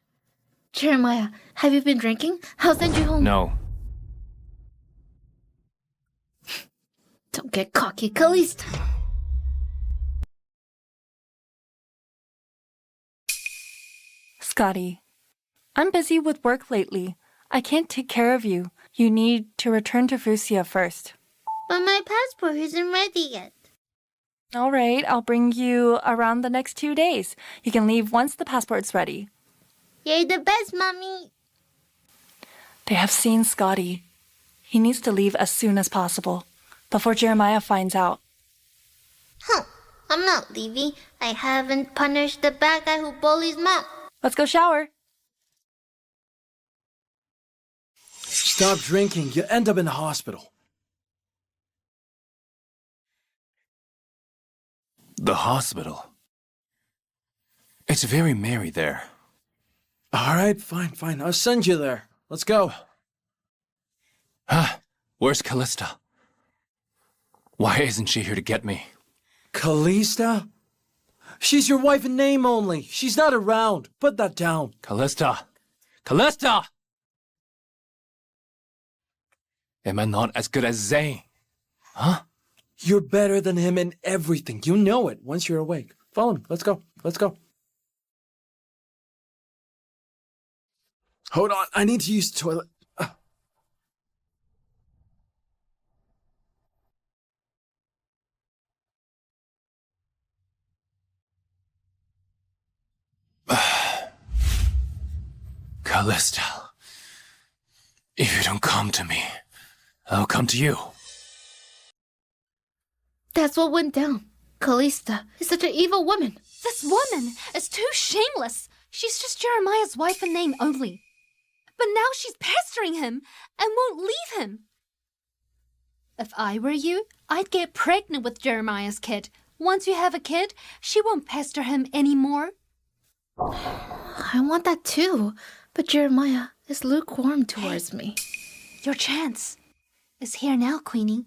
Jeremiah, have you been drinking? I'll send you home. No. Don't get cocky, Callista. Scotty, I'm busy with work lately. I can't take care of you. You need to return to Fusia first. But my passport isn't ready yet. All right, I'll bring you around the next 2 days. You can leave once the passport's ready. You're the best, Mommy. They have seen Scotty. He needs to leave as soon as possible, before Jeremiah finds out. Huh. I'm not leaving. I haven't punished the bad guy who bullies Mom. Let's go shower. Stop drinking. You end up in the hospital. The hospital. It's very merry there. All right, fine. I'll send you there. Let's go. Huh? Where's Callista? Why isn't she here to get me? Callista? She's your wife in name only. She's not around. Put that down. Callista! Callista! Am I not as good as Zane? Huh? You're better than him in everything. You know it once you're awake. Follow me. Let's go. Hold on. I need to use the toilet. Callista, if you don't come to me, I'll come to you. That's what went down. Callista is such an evil woman. This woman is too shameless. She's just Jeremiah's wife in name only. But now she's pestering him and won't leave him. If I were you, I'd get pregnant with Jeremiah's kid. Once you have a kid, she won't pester him anymore. I want that too, but Jeremiah is lukewarm towards me. Your chance is here now, Queenie.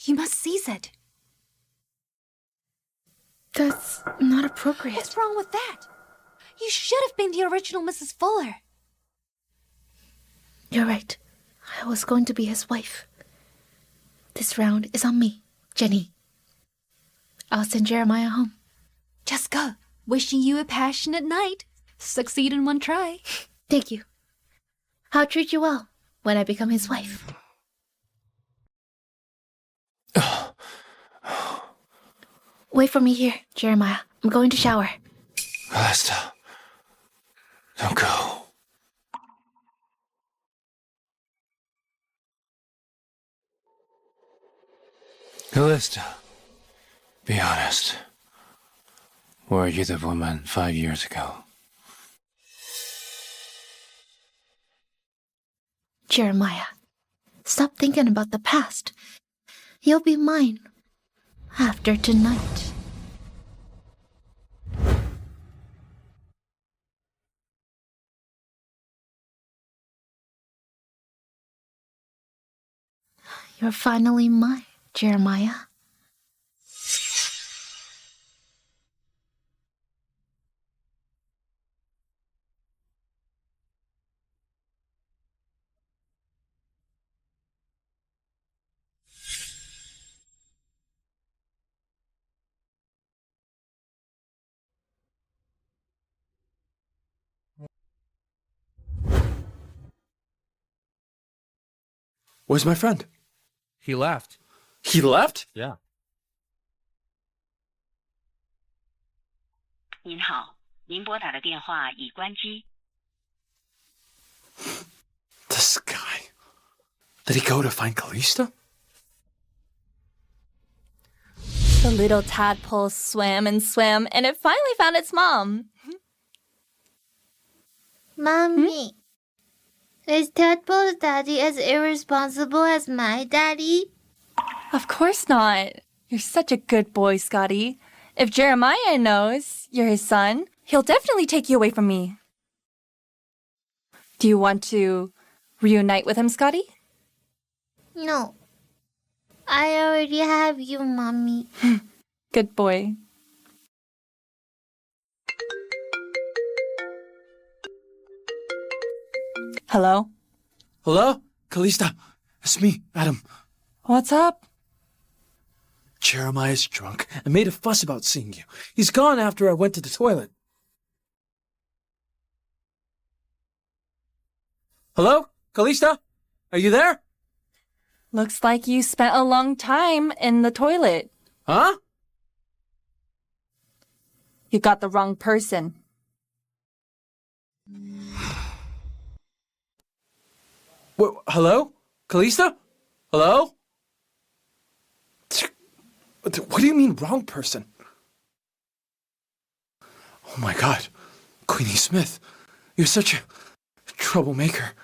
You must seize it. That's not appropriate. What's wrong with that? You should have been the original Mrs. Fuller. You're right. I was going to be his wife. This round is on me, Jenny. I'll send Jeremiah home. Just go. Wishing you a passionate night. Succeed in one try. Thank you. I'll treat you well when I become his wife. Wait for me here, Jeremiah. I'm going to shower. Callista, don't go. Callista, be honest. Were you the woman 5 years ago? Jeremiah, stop thinking about the past. You'll be mine. After tonight. You're finally mine, Jeremiah. Where's my friend? He left. He left? Yeah. 您好，您拨打的电话已关机。 This guy. Did he go to find Callista? The little tadpole swam and swam, and it finally found its mom. Mommy, is Tadpole's daddy as irresponsible as my daddy? Of course not. You're such a good boy, Scotty. If Jeremiah knows you're his son, he'll definitely take you away from me. Do you want to reunite with him, Scotty? No. I already have you, Mommy. Good boy. Hello? Hello? Callista? It's me, Adam. What's up? Jeremiah's drunk and made a fuss about seeing you. He's gone after I went to the toilet. Hello? Callista? Are you there? Looks like you spent a long time in the toilet. Huh? You got the wrong person. Hello? Callista? Hello? What do you mean, wrong person? Oh my god. Queenie Smith, you're such a troublemaker.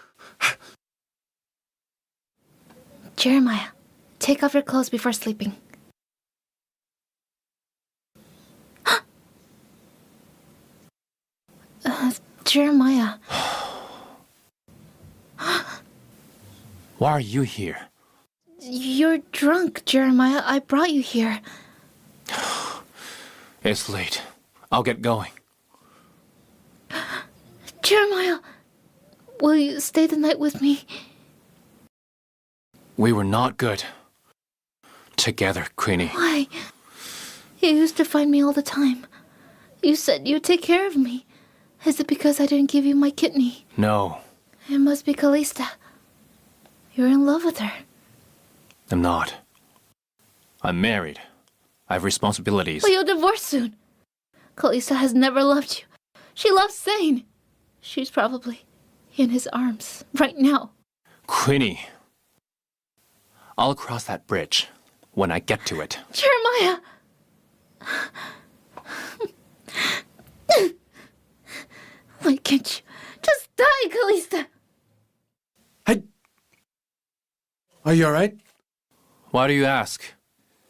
Jeremiah, take off your clothes before sleeping. Jeremiah. Why are you here? You're drunk, Jeremiah. I brought you here. It's late. I'll get going. Jeremiah, will you stay the night with me? We were not good together, Queenie. Why? You used to find me all the time. You said you'd take care of me. Is it because I didn't give you my kidney? No, It must be Callista. You're in love with her. I'm not. I'm married. I have responsibilities. Well, you'll divorce soon. Callista has never loved you. She loves Zane. She's probably in his arms right now. Queenie, I'll cross that bridge when I get to it. Jeremiah! Why can't you just die, Callista? Are you alright? Why do you ask?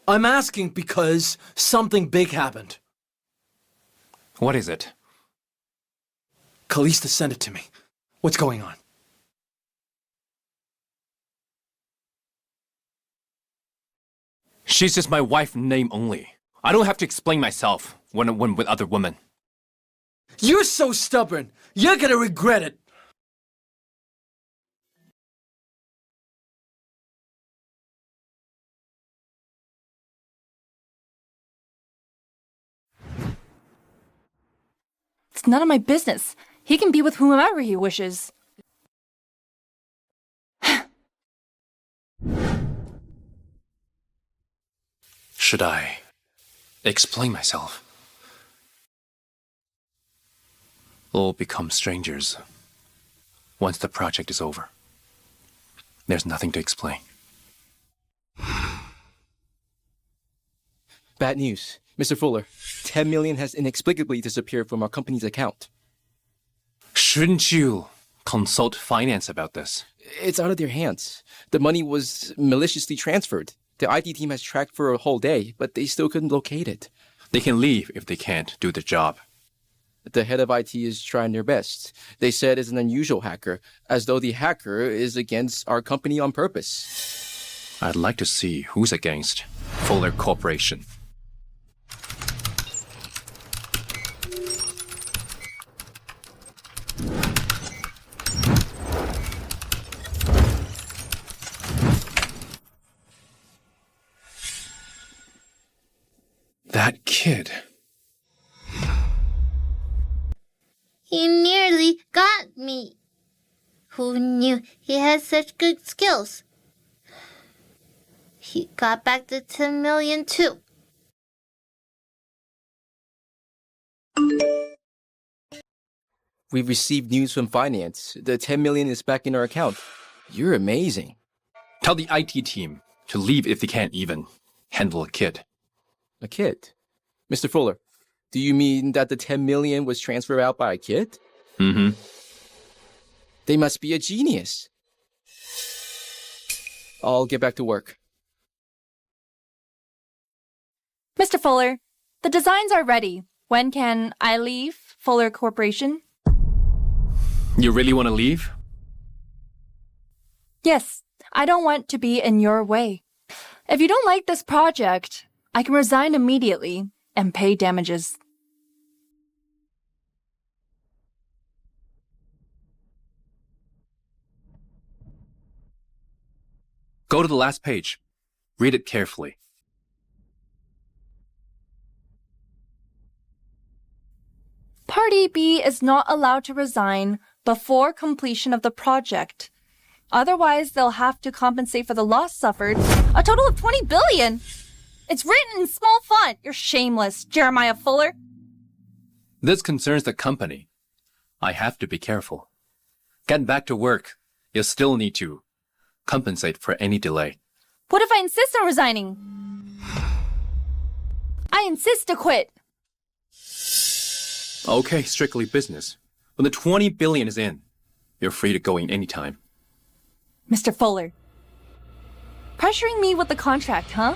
I'm asking because something big happened. What is it? Callista sent it to me. What's going on? She's just my wife in name only. I don't have to explain myself when I'm with other women. You're so stubborn. You're gonna regret it. It's none of my business. He can be with whomever he wishes. Should I explain myself? We'll become strangers once the project is over. There's nothing to explain. Bad news. Mr. Fuller, 10 million has inexplicably disappeared from our company's account. Shouldn't you consult finance about this? It's out of their hands. The money was maliciously transferred. The IT team has tracked for a whole day, but they still couldn't locate it. They can leave if they can't do their job. The head of IT is trying their best. They said it's an unusual hacker, as though the hacker is against our company on purpose. I'd like to see who's against Fuller Corporation. That kid. He nearly got me. Who knew he had such good skills? He got back the 10 million too. We've received news from finance. The 10 million is back in our account. You're amazing. Tell the IT team to leave if they can't even handle a kid. A kid? Mr. Fuller, do you mean that the 10 million was transferred out by a kid? Mm-hmm. They must be a genius. I'll get back to work. Mr. Fuller, the designs are ready. When can I leave Fuller Corporation? You really want to leave? Yes, I don't want to be in your way. If you don't like this project, I can resign immediately and pay damages. Go to the last page. Read it carefully. Party B is not allowed to resign before completion of the project. Otherwise, they'll have to compensate for the loss suffered, a total of 20 billion. It's written in small font. You're shameless, Jeremiah Fuller. This concerns the company. I have to be careful. Get back to work. You'll still need to compensate for any delay. What if I insist on resigning? I insist to quit. Okay, strictly business. When the 20 billion is in, you're free to go in anytime. Mr. Fuller. Pressuring me with the contract, huh?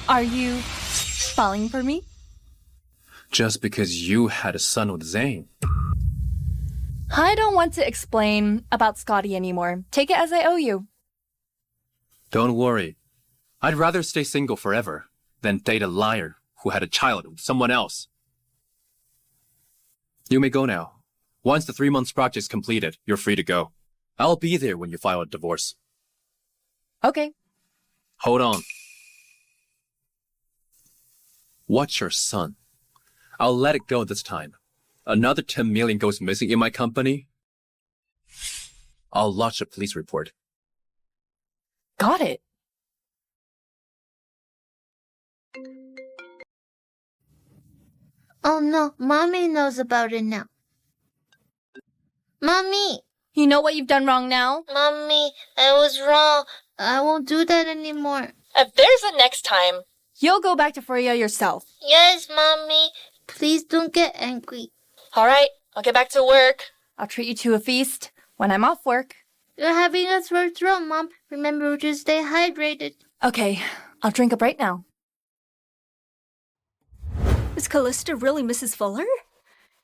Are you falling for me? Just because you had a son with Zane. I don't want to explain about Scotty anymore. Take it as I owe you. Don't worry. I'd rather stay single forever than date a liar who had a child with someone else. You may go now. Once the 3-month project is completed, you're free to go. I'll be there when you file a divorce. Okay. Hold on. Watch your son. I'll let it go this time. Another 10 million goes missing in my company. I'll lodge a police report. Got it. Oh no, Mommy knows about it now. Mommy! You know what you've done wrong now? Mommy, I was wrong. I won't do that anymore. If there's a next time, you'll go back to Freya yourself. Yes, Mommy. Please don't get angry. All right, I'll get back to work. I'll treat you to a feast when I'm off work. You're having a sore throat, Mom. Remember to stay hydrated. Okay, I'll drink up right now. Is Callista really Mrs. Fuller?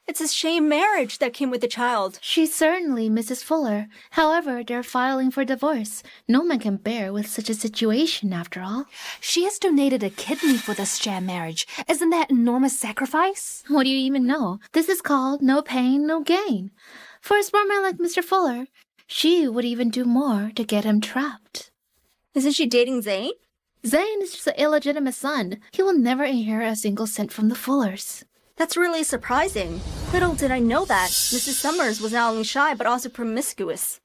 It's a sham marriage that came with the child. She's certainly Mrs. Fuller. However, they're filing for divorce. No man can bear with such a situation, after all. She has donated a kidney for this sham marriage. Isn't that enormous sacrifice? What do you even know? This is called no pain, no gain. For a smart man like Mr. Fuller, she would even do more to get him trapped. Isn't she dating Zane? Zane is just an illegitimate son. He will never inherit a single cent from the Fullers. That's really surprising. Little did I know that. Mrs. Summers was not only shy, but also promiscuous.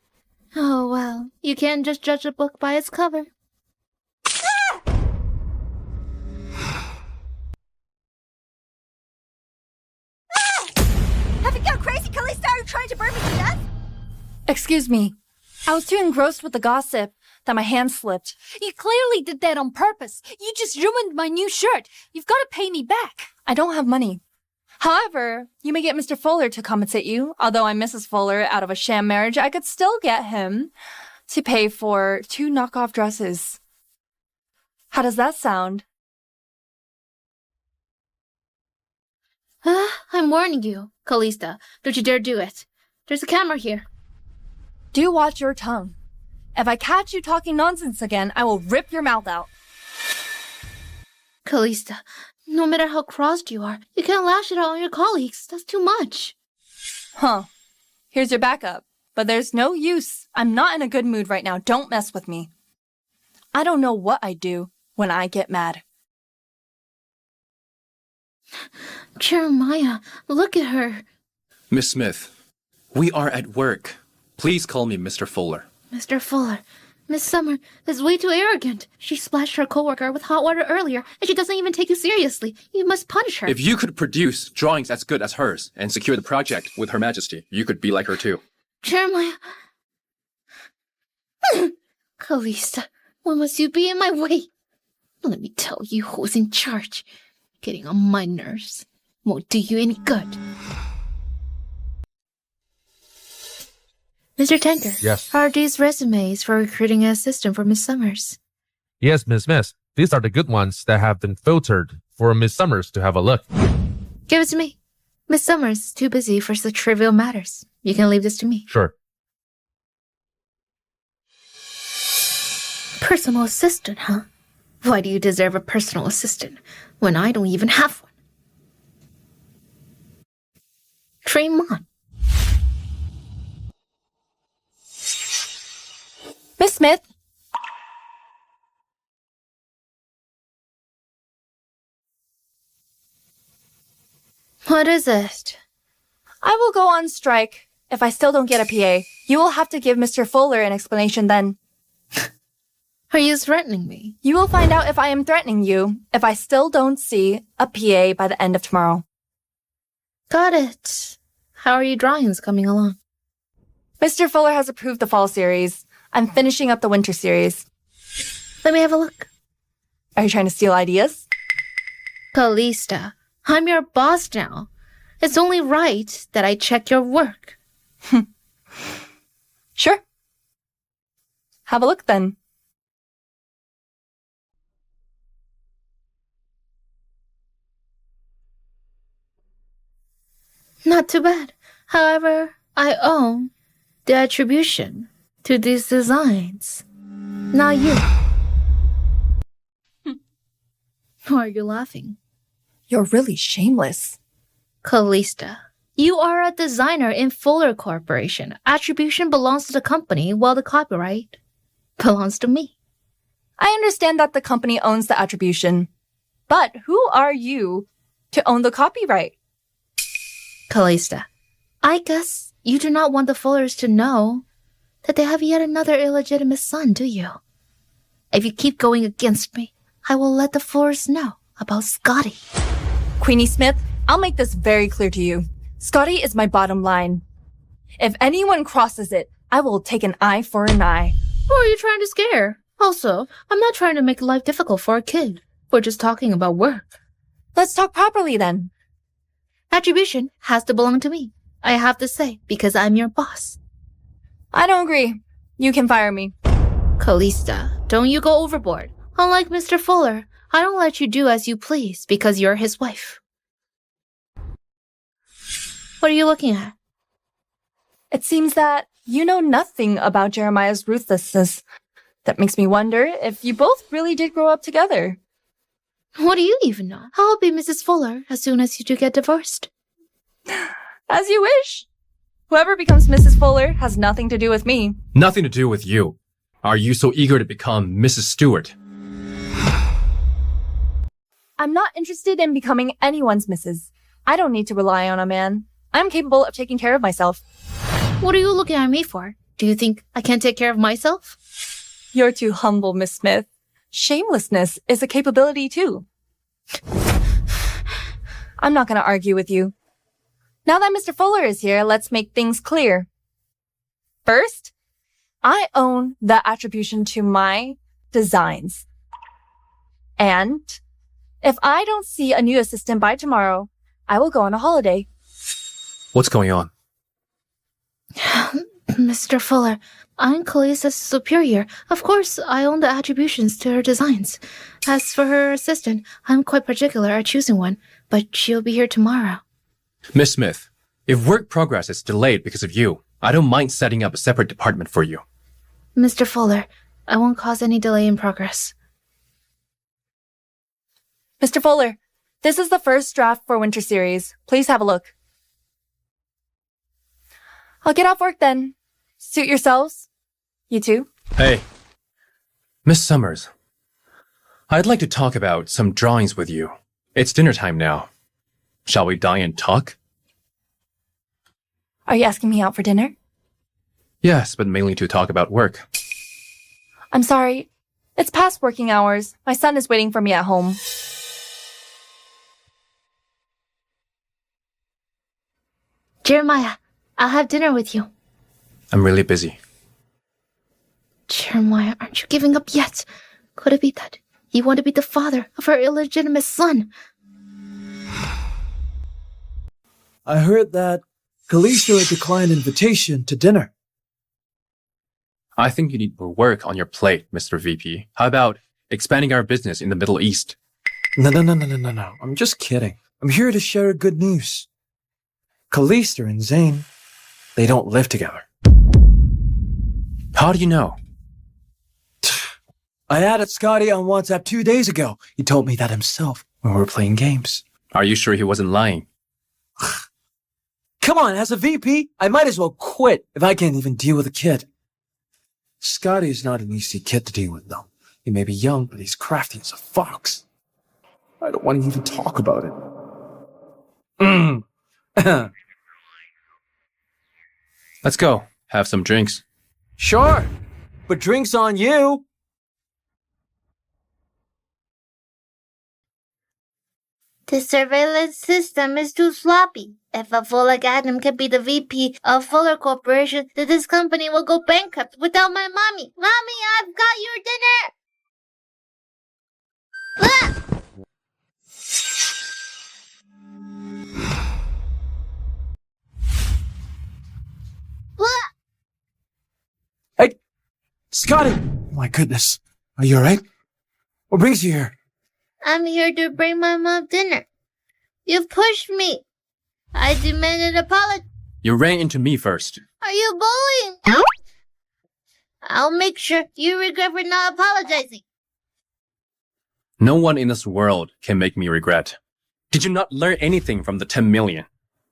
Oh, well, you can't just judge a book by its cover. Have you gone crazy, Callista? Are you trying to burn me to death? Excuse me. I was too engrossed with the gossip that my hand slipped. You clearly did that on purpose. You just ruined my new shirt. You've got to pay me back. I don't have money. However, you may get Mr. Fuller to compensate you. Although I'm Mrs. Fuller out of a sham marriage, I could still get him to pay for 2 knockoff dresses. How does that sound? I'm warning you, Callista. Don't you dare do it. There's a camera here. Do watch your tongue. If I catch you talking nonsense again, I will rip your mouth out. Callista, no matter how crossed you are, you can't lash it out on your colleagues. That's too much. Huh. Here's your backup. But there's no use. I'm not in a good mood right now. Don't mess with me. I don't know what I do when I get mad. Jeremiah, look at her. Miss Smith, we are at work. Please call me Mr. Fuller. Mr. Fuller, Miss Summer is way too arrogant. She splashed her coworker with hot water earlier, and she doesn't even take you seriously. You must punish her. If you could produce drawings as good as hers and secure the project with Her Majesty, you could be like her too. Jeremiah. Callista, why must you be in my way? Let me tell you who's in charge. Getting on my nerves won't do you any good. Mr. Tanker. Yes. Are these resumes for recruiting an assistant for Miss Summers? Yes, Miss Smith. These are the good ones that have been filtered for Miss Summers to have a look. Give it to me. Miss Summers is too busy for such trivial matters. You can leave this to me. Sure. Personal assistant, huh? Why do you deserve a personal assistant when I don't even have one? Dream on. Miss Smith. What is it? I will go on strike if I still don't get a PA. You will have to give Mr. Fuller an explanation then. Are you threatening me? You will find out if I am threatening you if I still don't see a PA by the end of tomorrow. Got it. How are your drawings coming along? Mr. Fuller has approved the fall series. I'm finishing up the winter series. Let me have a look. Are you trying to steal ideas? Callista, I'm your boss now. It's only right that I check your work. Sure. Have a look then. Not too bad. However, I own the attribution to these designs. Not you. Why are you laughing? You're really shameless. Callista, you are a designer in Fuller Corporation. Attribution belongs to the company, while the copyright belongs to me. I understand that the company owns the attribution. But who are you to own the copyright? Callista, I guess you do not want the Fullers to know that they have yet another illegitimate son, do you? If you keep going against me, I will let the Fullers know about Scotty. Queenie Smith, I'll make this very clear to you. Scotty is my bottom line. If anyone crosses it, I will take an eye for an eye. Who are you trying to scare? Also, I'm not trying to make life difficult for a kid. We're just talking about work. Let's talk properly then. Attribution has to belong to me. I have to say, because I'm your boss. I don't agree. You can fire me. Callista, don't you go overboard. Unlike Mr. Fuller, I don't let you do as you please because you're his wife. What are you looking at? It seems that you know nothing about Jeremiah's ruthlessness. That makes me wonder if you both really did grow up together. What do you even know? I'll be Mrs. Fuller as soon as you two get divorced. As you wish. Whoever becomes Mrs. Fuller has nothing to do with me. Nothing to do with you. Are you so eager to become Mrs. Stewart? I'm not interested in becoming anyone's missus. I don't need to rely on a man. I'm capable of taking care of myself. What are you looking at me for? Do you think I can't take care of myself? You're too humble, Miss Smith. Shamelessness is a capability too. I'm not going to argue with you. Now that Mr. Fuller is here, let's make things clear. First, I own the attribution to my designs. And if I don't see a new assistant by tomorrow, I will go on a holiday. What's going on? Mr. Fuller, I'm Kalisa's superior. Of course, I own the attributions to her designs. As for her assistant, I'm quite particular at choosing one, but she'll be here tomorrow. Miss Smith, if work progress is delayed because of you, I don't mind setting up a separate department for you. Mr. Fuller, I won't cause any delay in progress. Mr. Fuller, this is the first draft for Winter Series. Please have a look. I'll get off work then. Suit yourselves. You too. Hey, Miss Summers, I'd like to talk about some drawings with you. It's dinner time now. Shall we dine and talk? Are you asking me out for dinner? Yes, but mainly to talk about work. I'm sorry. It's past working hours. My son is waiting for me at home. Jeremiah, I'll have dinner with you. I'm really busy. Jeremiah, aren't you giving up yet? Could it be that you want to be the father of our illegitimate son? I heard that Kalista had declined invitation to dinner. I think you need more work on your plate, Mr. VP. How about expanding our business in the Middle East? No. I'm just kidding. I'm here to share good news. Kalista and Zane, they don't live together. How do you know? I added Scotty on WhatsApp 2 days ago. He told me that himself when we were playing games. Are you sure he wasn't lying? Come on, as a VP, I might as well quit if I can't even deal with a kid. Scotty is not an easy kid to deal with, though. He may be young, but he's crafty as a fox. I don't want to even talk about it. Let's go. Have some drinks. Sure, but drinks on you. The surveillance system is too sloppy. If a Fuller Adam can be the VP of Fuller Corporation, then this company will go bankrupt without my mommy. Mommy, I've got your dinner! Ah! Hey, Scotty! Oh my goodness. Are you alright? What brings you here? I'm here to bring my mom dinner. You've pushed me. I demand an apology. You ran into me first. Are you bullying? I'll make sure you regret for not apologizing. No one in this world can make me regret. Did you not learn anything from the 10 million?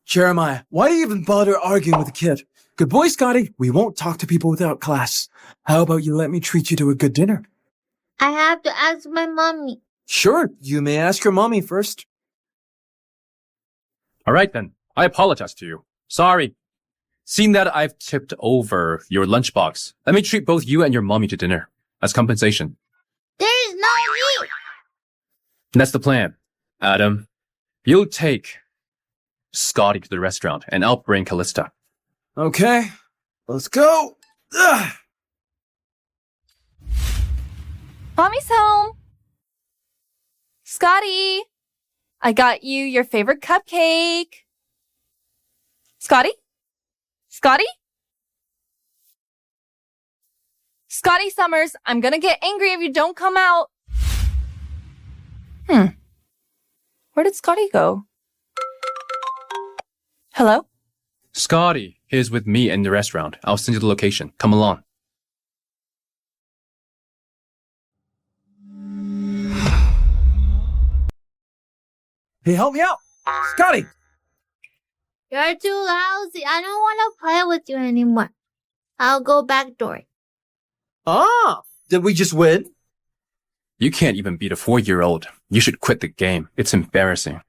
Jeremiah, why do you even bother arguing with a kid? Good boy, Scotty. We won't talk to people without class. How about you let me treat you to a good dinner? I have to ask my mommy. Sure, you may ask your mommy first. All right then. I apologize to you. Sorry. Seeing that I've tipped over your lunchbox, let me treat both you and your mommy to dinner as compensation. There is no need. That's the plan. Adam, you'll take Scotty to the restaurant and I'll bring Kalista. Okay, let's go. Ugh. Mommy's home. Scotty, I got you your favorite cupcake. Scotty? Scotty? Scotty Summers, I'm gonna get angry if you don't come out. Where did Scotty go? Hello? Scotty is with me in the restaurant. I'll send you the location. Come along. Hey, help me out. Scotty! You're too lousy. I don't want to play with you anymore. I'll go back door. Ah, did we just win? You can't even beat a 4-year-old. You should quit the game. It's embarrassing.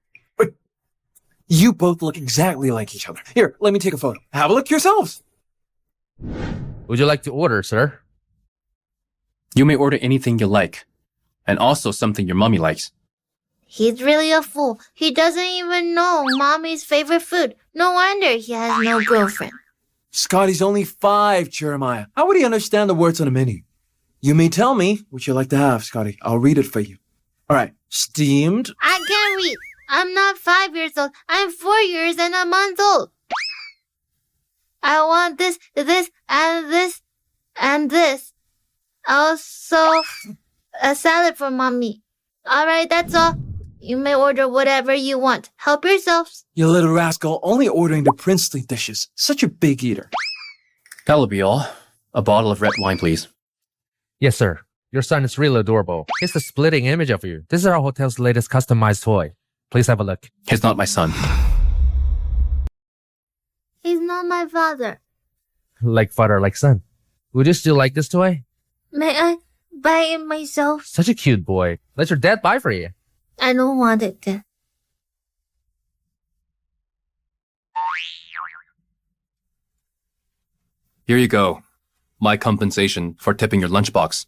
You both look exactly like each other. Here, let me take a photo. Have a look yourselves. Would you like to order, sir? You may order anything you like. And also something your mommy likes. He's really a fool. He doesn't even know mommy's favorite food. No wonder he has no girlfriend. Scotty's only 5, Jeremiah. How would he understand the words on the menu? You may tell me what you like to have, Scotty. I'll read it for you. All right. Steamed. I can't read. I'm not 5 years old. I'm 4 years and a month old. I want this, and this, and this. Also, a salad for mommy. Alright, that's all. You may order whatever you want. Help yourselves. You little rascal, only ordering the princely dishes. Such a big eater. That'll be all. A bottle of red wine, please. Yes, sir. Your son is really adorable. He's the splitting image of you. This is our hotel's latest customized toy. Please have a look. He's not my son. He's not my father. Like father, like son. Would you still like this toy? May I buy it myself? Such a cute boy. Let your dad buy for you. I don't want it then. Here you go. My compensation for tipping your lunchbox.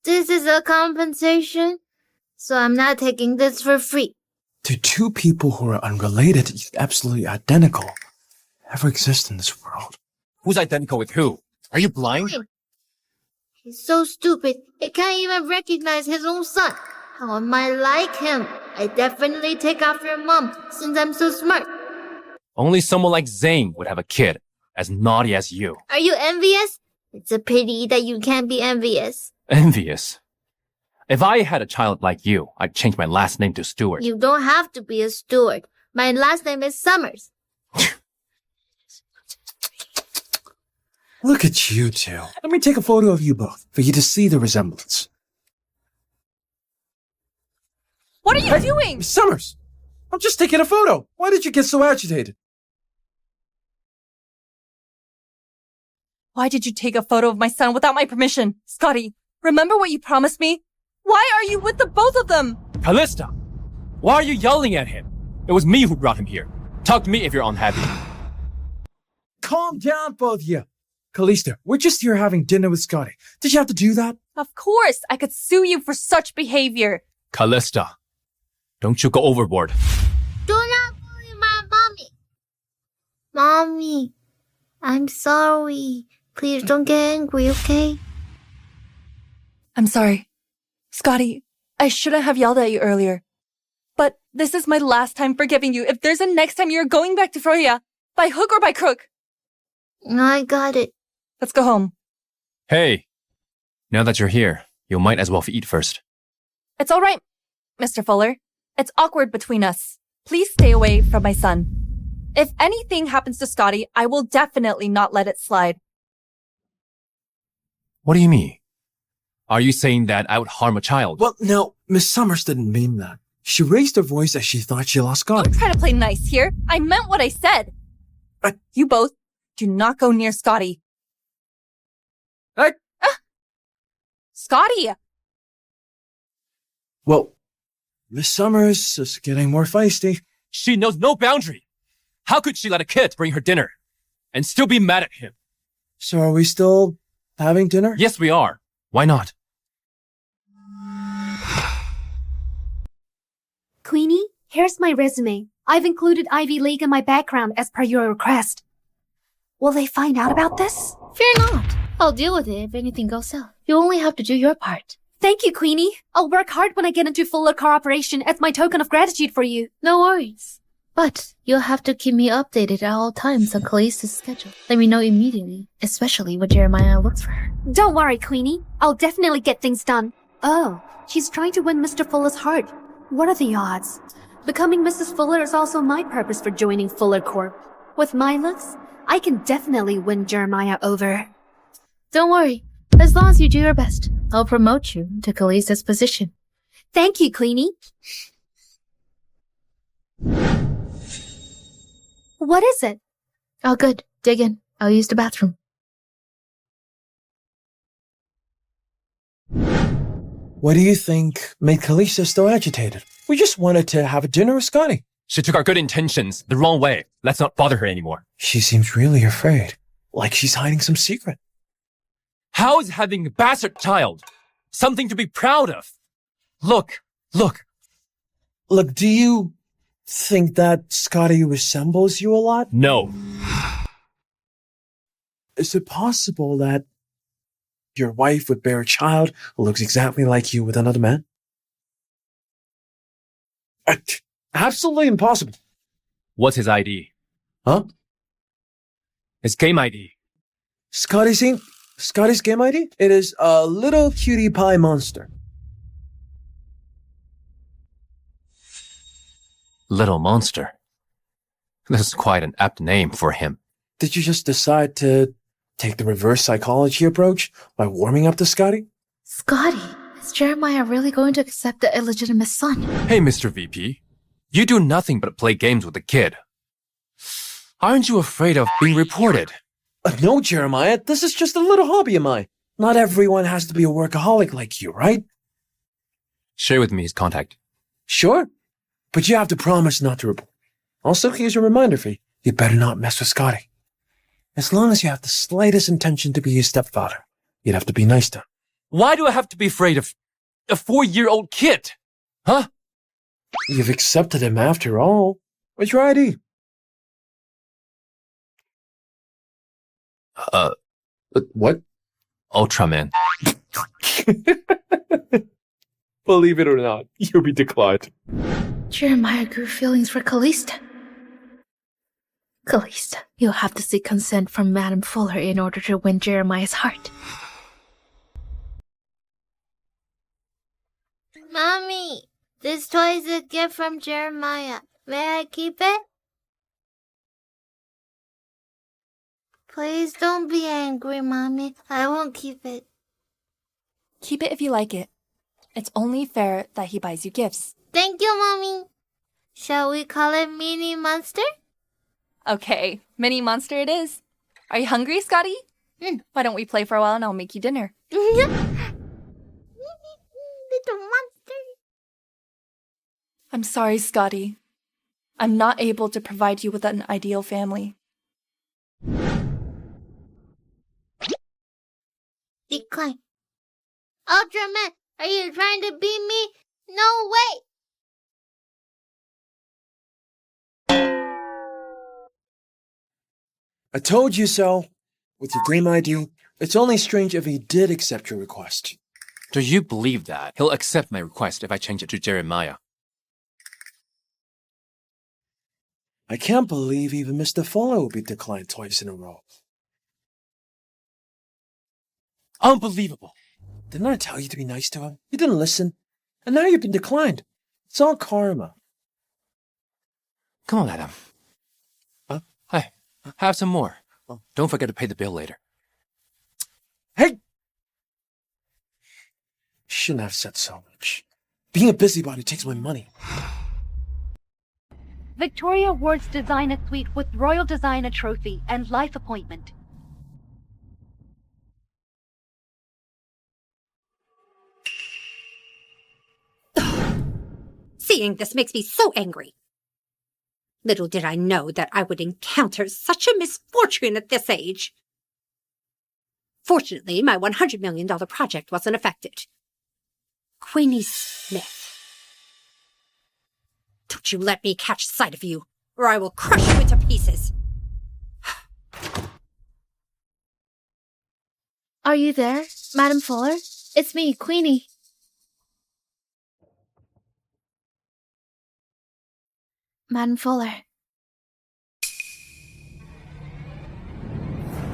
This is a compensation, so I'm not taking this for free. Do two people who are unrelated, yet absolutely identical, ever exist in this world? Who's identical with who? Are you blind? He's so stupid, he can't even recognize his own son. How am I like him? I definitely take after your mom, since I'm so smart. Only someone like Zane would have a kid as naughty as you. Are you envious? It's a pity that you can't be envious. Envious? If I had a child like you, I'd change my last name to Stewart. You don't have to be a Stewart. My last name is Summers. Look at you two. Let me take a photo of you both, for you to see the resemblance. What are you doing? Miss Summers! I'm just taking a photo. Why did you get so agitated? Why did you take a photo of my son without my permission? Scotty, remember what you promised me? Why are you with the both of them? Callista! Why are you yelling at him? It was me who brought him here. Talk to me if you're unhappy. Calm down, both of you. Callista, we're just here having dinner with Scotty. Did you have to do that? Of course, I could sue you for such behavior. Callista, don't you go overboard. Do not bully my mommy. Mommy, I'm sorry. Please don't get angry, okay? I'm sorry. Scotty, I shouldn't have yelled at you earlier. But this is my last time forgiving you. If there's a next time you're going back to Freya, by hook or by crook. I got it. Let's go home. Hey, now that you're here, you might as well eat first. It's all right, Mr. Fuller. It's awkward between us. Please stay away from my son. If anything happens to Scotty, I will definitely not let it slide. What do you mean? Are you saying that I would harm a child? Well, no, Miss Summers didn't mean that. She raised her voice as she thought she lost Scotty. Don't try to play nice here. I meant what I said. You both do not go near Scotty. Hey! Scotty! Well, Miss Summers is getting more feisty. She knows no boundary. How could she let a kid bring her dinner and still be mad at him? So are we still having dinner? Yes, we are. Why not? Queenie, here's my resume. I've included Ivy League in my background as per your request. Will they find out about this? Fear not. I'll deal with it if anything goes south. You only have to do your part. Thank you, Queenie. I'll work hard when I get into fuller cooperation as my token of gratitude for you. No worries. But you'll have to keep me updated at all times on Callista's schedule. Let me know immediately, especially when Jeremiah looks for her. Don't worry, Queenie. I'll definitely get things done. Oh, she's trying to win Mr. Fuller's heart. What are the odds? Becoming Mrs. Fuller is also my purpose for joining Fuller Corp. With my looks, I can definitely win Jeremiah over. Don't worry. As long as you do your best, I'll promote you to Callista's position. Thank you, Queenie. What is it? Oh, good. Dig in. I'll use the bathroom. What do you think made Callista so agitated? We just wanted to have a dinner with Scotty. She took our good intentions the wrong way. Let's not bother her anymore. She seems really afraid. Like she's hiding some secret. How is having a bastard child something to be proud of? Look. Look, do you think that Scotty resembles you a lot? No. Is it possible that your wife would bear a child who looks exactly like you with another man? Absolutely impossible. What's his ID? Huh? His game ID. Scotty's game ID? It is a little cutie pie monster. Little Monster. This is quite an apt name for him. Did you just decide to take the reverse psychology approach by warming up to Scotty? Scotty, is Jeremiah really going to accept the illegitimate son? Hey, Mr. VP. You do nothing but play games with the kid. Aren't you afraid of being reported? No, Jeremiah, this is just a little hobby of mine. Not everyone has to be a workaholic like you, right? Share with me his contact. Sure, but you have to promise not to report. Also, here's a reminder for you. You better not mess with Scotty. As long as you have the slightest intention to be his stepfather, you'd have to be nice to him. Why do I have to be afraid of a 4-year-old kid? Huh? You've accepted him after all. What's your ID? What? Ultraman. Believe it or not, you'll be declined. Jeremiah grew feelings for Callista. Callista, you'll have to seek consent from Madame Fuller in order to win Jeremiah's heart. Mommy, this toy is a gift from Jeremiah. May I keep it? Please don't be angry, Mommy. I won't keep it. Keep it if you like it. It's only fair that he buys you gifts. Thank you, Mommy. Shall we call it Mini Monster? Okay, Mini Monster it is. Are you hungry, Scotty? Why don't we play for a while and I'll make you dinner? Little monster. I'm sorry, Scotty. I'm not able to provide you with an ideal family. Decline. Ultraman, are you trying to beat me? No way! I told you so. With your game ID, it's only strange if he did accept your request. Do you believe that he'll accept my request if I change it to Jeremiah? I can't believe even Mr. Fuller will be declined twice in a row. Unbelievable. Didn't I tell you to be nice to him? You didn't listen. And now you've been declined. It's all karma. Come on, Adam. Hey, have some more. Don't forget to pay the bill later. Hey! Shouldn't have said so much. Being a busybody takes my money. Victoria Ward's design a suite with Royal Designer trophy and life appointment. Seeing this makes me so angry. Little did I know that I would encounter such a misfortune at this age. Fortunately, my $100 million project wasn't affected. Queenie Smith. Don't you let me catch sight of you, or I will crush you into pieces. Are you there, Madame Fuller? It's me, Queenie. Madame Fuller.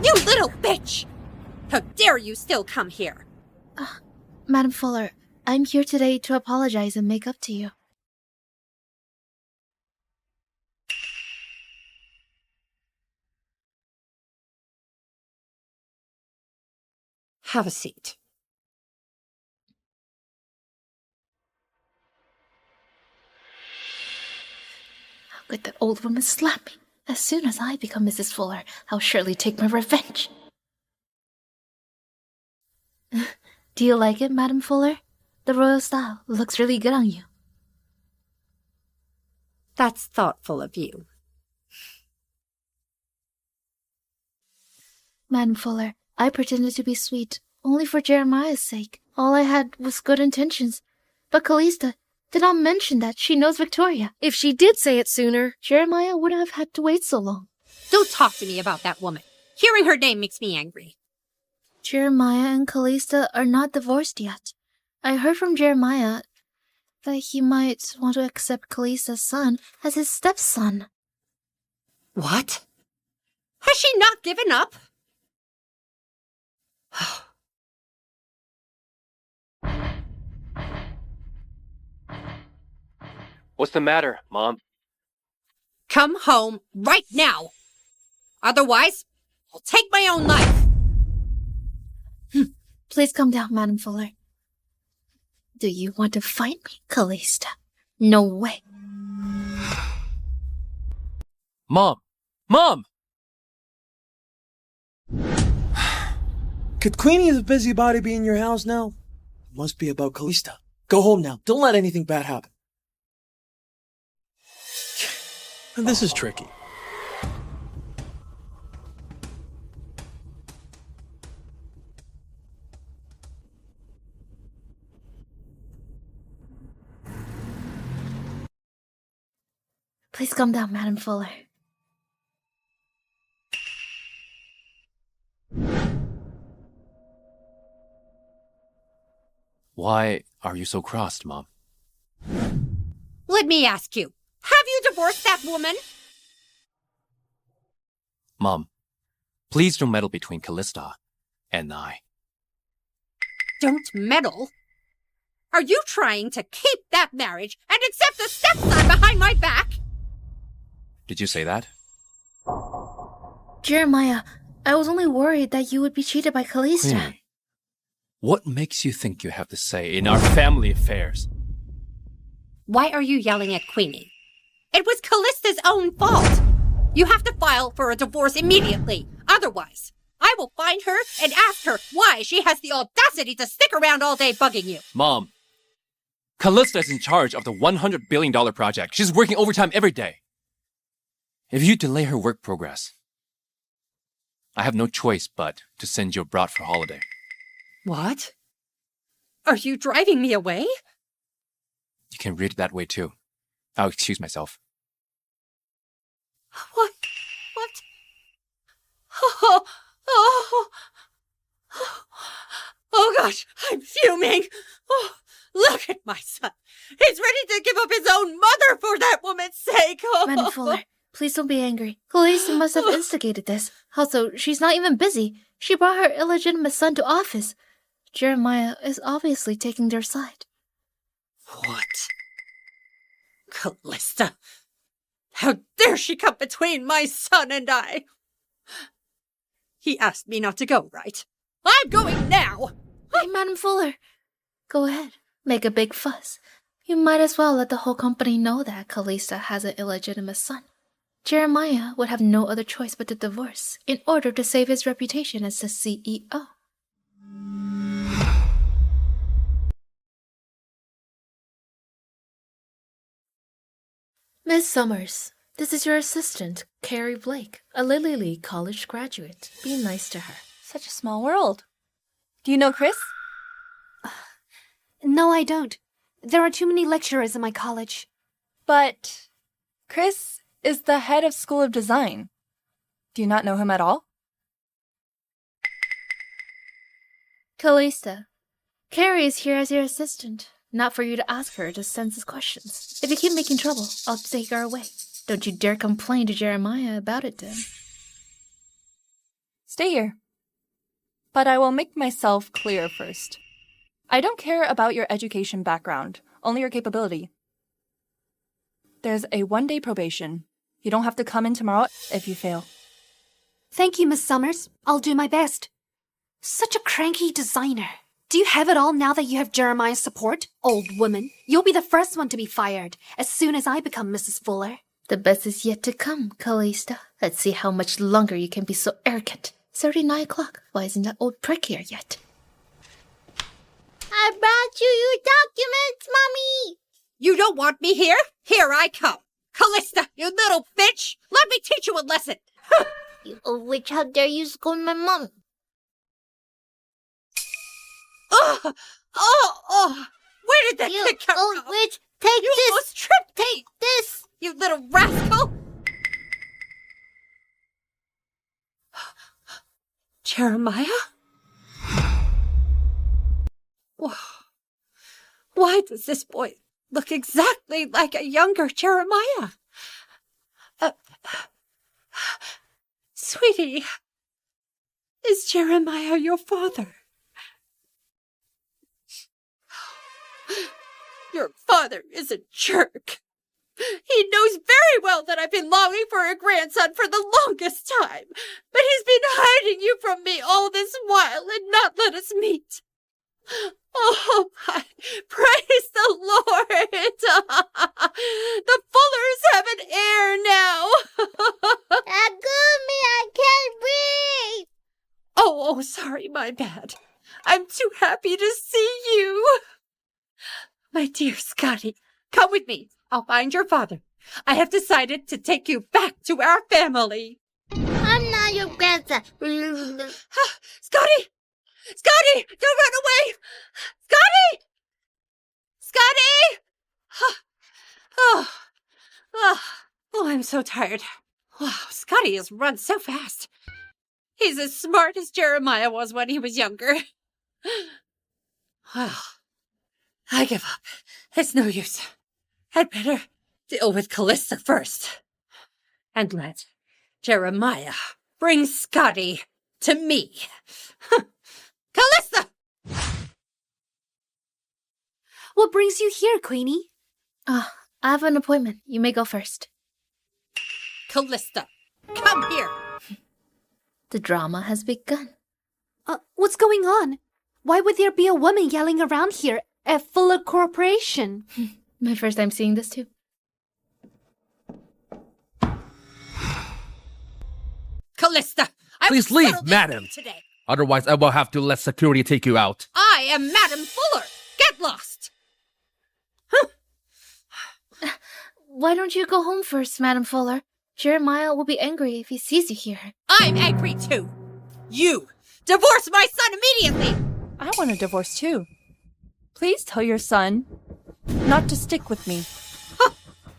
You little bitch! How dare you still come here? Madame Fuller, I'm here today to apologize and make up to you. Have a seat. How could that old woman slap me? As soon as I become Mrs. Fuller, I'll surely take my revenge. Do you like it, Madame Fuller? The royal style looks really good on you. That's thoughtful of you. Madame Fuller, I pretended to be sweet, only for Jeremiah's sake. All I had was good intentions. But Callista did not mention that she knows Victoria. If she did say it sooner, Jeremiah wouldn't have had to wait so long. Don't talk to me about that woman. Hearing her name makes me angry. Jeremiah and Callista are not divorced yet. I heard from Jeremiah that he might want to accept Callista's son as his stepson. What? Has she not given up? What's the matter, Mom? Come home right now. Otherwise, I'll take my own life. Please calm down, Madam Fuller. Do you want to fight me, Callista? No way. Mom! Mom! Could Queenie the busybody be in your house now? It must be about Callista. Go home now. Don't let anything bad happen. And this is tricky. Please calm down, Madam Fuller. Why are you so crossed, Mom? Let me ask you, have you divorced that woman? Mom, please don't meddle between Callista and I. Don't meddle. Are you trying to keep that marriage and accept a stepson behind my back? Did you say that? Jeremiah, I was only worried that you would be cheated by Callista. Queenie, what makes you think you have the say in our family affairs? Why are you yelling at Queenie? It was Callista's own fault. You have to file for a divorce immediately. Otherwise, I will find her and ask her why she has the audacity to stick around all day bugging you. Mom, Callista is in charge of the $100 billion project. She's working overtime every day. If you delay her work progress, I have no choice but to send you abroad for holiday. What? Are you driving me away? You can read it that way too. I'll excuse myself. What? Oh, oh, oh gosh, I'm fuming. Oh, look at my son. He's ready to give up his own mother for that woman's sake. Oh. Madam Fuller, please don't be angry. Callista must have instigated this. Also, she's not even busy. She brought her illegitimate son to office. Jeremiah is obviously taking their side. What? Callista. How dare she come between my son and I? He asked me not to go, right? I'm going now! Hey, Madam Fuller. Go ahead. Make a big fuss. You might as well let the whole company know that Callista has an illegitimate son. Jeremiah would have no other choice but to divorce in order to save his reputation as the CEO. Miss Summers, this is your assistant, Carrie Blake, a Lily Lee College graduate. Be nice to her. Such a small world. Do you know Chris? No, I don't. There are too many lecturers in my college. But Chris is the head of School of Design. Do you not know him at all? Callista, Carrie is here as your assistant. Not for you to ask her to sense questions. If you keep making trouble, I'll take her away. Don't you dare complain to Jeremiah about it, then. Stay here. But I will make myself clear first. I don't care about your education background, only your capability. There's a 1-day probation. You don't have to come in tomorrow if you fail. Thank you, Miss Summers. I'll do my best. Such a cranky designer. Do you have it all now that you have Jeremiah's support? Old woman, you'll be the first one to be fired as soon as I become Mrs. Fuller. The best is yet to come, Callista. Let's see how much longer you can be so arrogant. It's already 9 o'clock. Why isn't that old prick here yet? I brought you your documents, Mommy! You don't want me here? Here I come. Callista, you little bitch! Let me teach you a lesson! You old witch, how dare you scold my mom? Oh! Where did that You kid come old from? witch, take You this! almost tripped me! Take this! You little rascal! Jeremiah? Why does this boy look exactly like a younger Jeremiah? Sweetie, is Jeremiah your father? Your father is a jerk. He knows very well that I've been longing for a grandson for the longest time, but he's been hiding you from me all this while and not let us meet. Oh my, praise the Lord! The Fullers have an heir now! Agumi, I can't breathe! Oh, sorry, my bad. I'm too happy to see you. My dear Scotty, come with me. I'll find your father. I have decided to take you back to our family. I'm not your grandson. Scotty! Scotty! Don't run away! Scotty! Scotty! Oh, I'm so tired. Wow, Scotty has run so fast. He's as smart as Jeremiah was when he was younger. Well, I give up. It's no use. I'd better deal with Callista first. And let Jeremiah bring Scotty to me. Callista! What brings you here, Queenie? I have an appointment. You may go first. Callista, come here. The drama has begun. What's going on? Why would there be a woman yelling around here at Fuller Corporation? My first time seeing this too. Callista, Please leave, madam. Today. Otherwise, I will have to let security take you out. I am Madam Fuller. Get lost. Why don't you go home first, Madam Fuller? Jeremiah will be angry if he sees you here. I'm angry too. You divorce my son immediately. I want a divorce too. Please tell your son not to stick with me.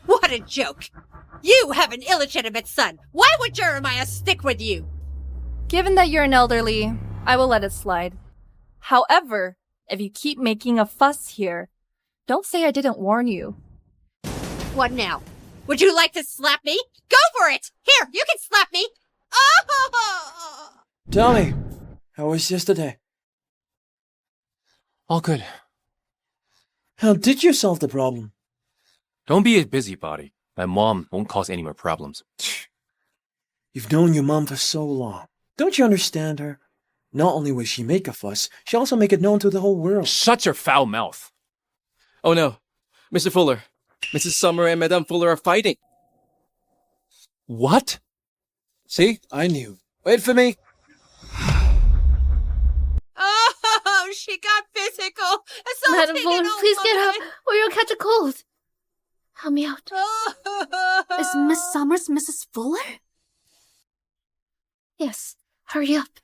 What a joke. You have an illegitimate son. Why would Jeremiah stick with you? Given that you're an elderly, I will let it slide. However, if you keep making a fuss here, don't say I didn't warn you. What now? Would you like to slap me? Go for it! Here, you can slap me! Oh! Tell me, how was yesterday? All good. How did you solve the problem? Don't be a busybody. My mom won't cause any more problems. You've known your mom for so long. Don't you understand her? Not only will she make a fuss, she'll also make it known to the whole world. Shut your foul mouth. Oh no, Mr. Fuller. Mrs. Summer and Madame Fuller are fighting. What? See? I knew. Wait for me. Oh, she got physical. Madam Fuller, please get up, or you'll catch a cold. Help me out. Is Miss Summers Mrs. Fuller? Yes, hurry up.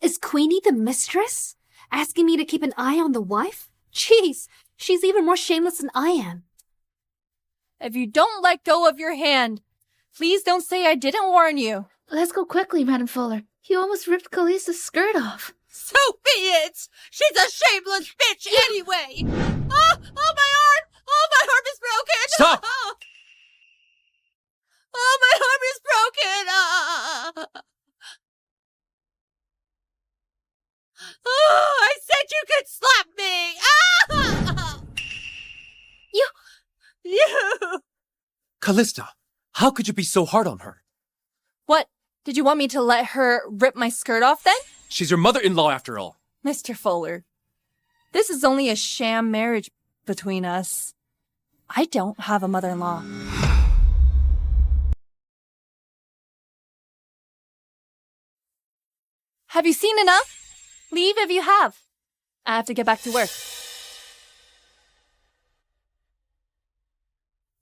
Is Queenie the mistress? Asking me to keep an eye on the wife? Jeez, she's even more shameless than I am. If you don't let go of your hand, please don't say I didn't warn you. Let's go quickly, Madam Fuller. You almost ripped Callista's skirt off. So be it! She's a shameless bitch anyway! Oh, my arm! Oh, my arm is broken! Stop! Oh, my arm is broken! Oh, I said you could slap me! You! Callista, how could you be so hard on her? What? Did you want me to let her rip my skirt off then? She's your mother-in-law after all. Mr. Fuller, this is only a sham marriage between us. I don't have a mother-in-law. Have you seen enough? Leave if you have. I have to get back to work.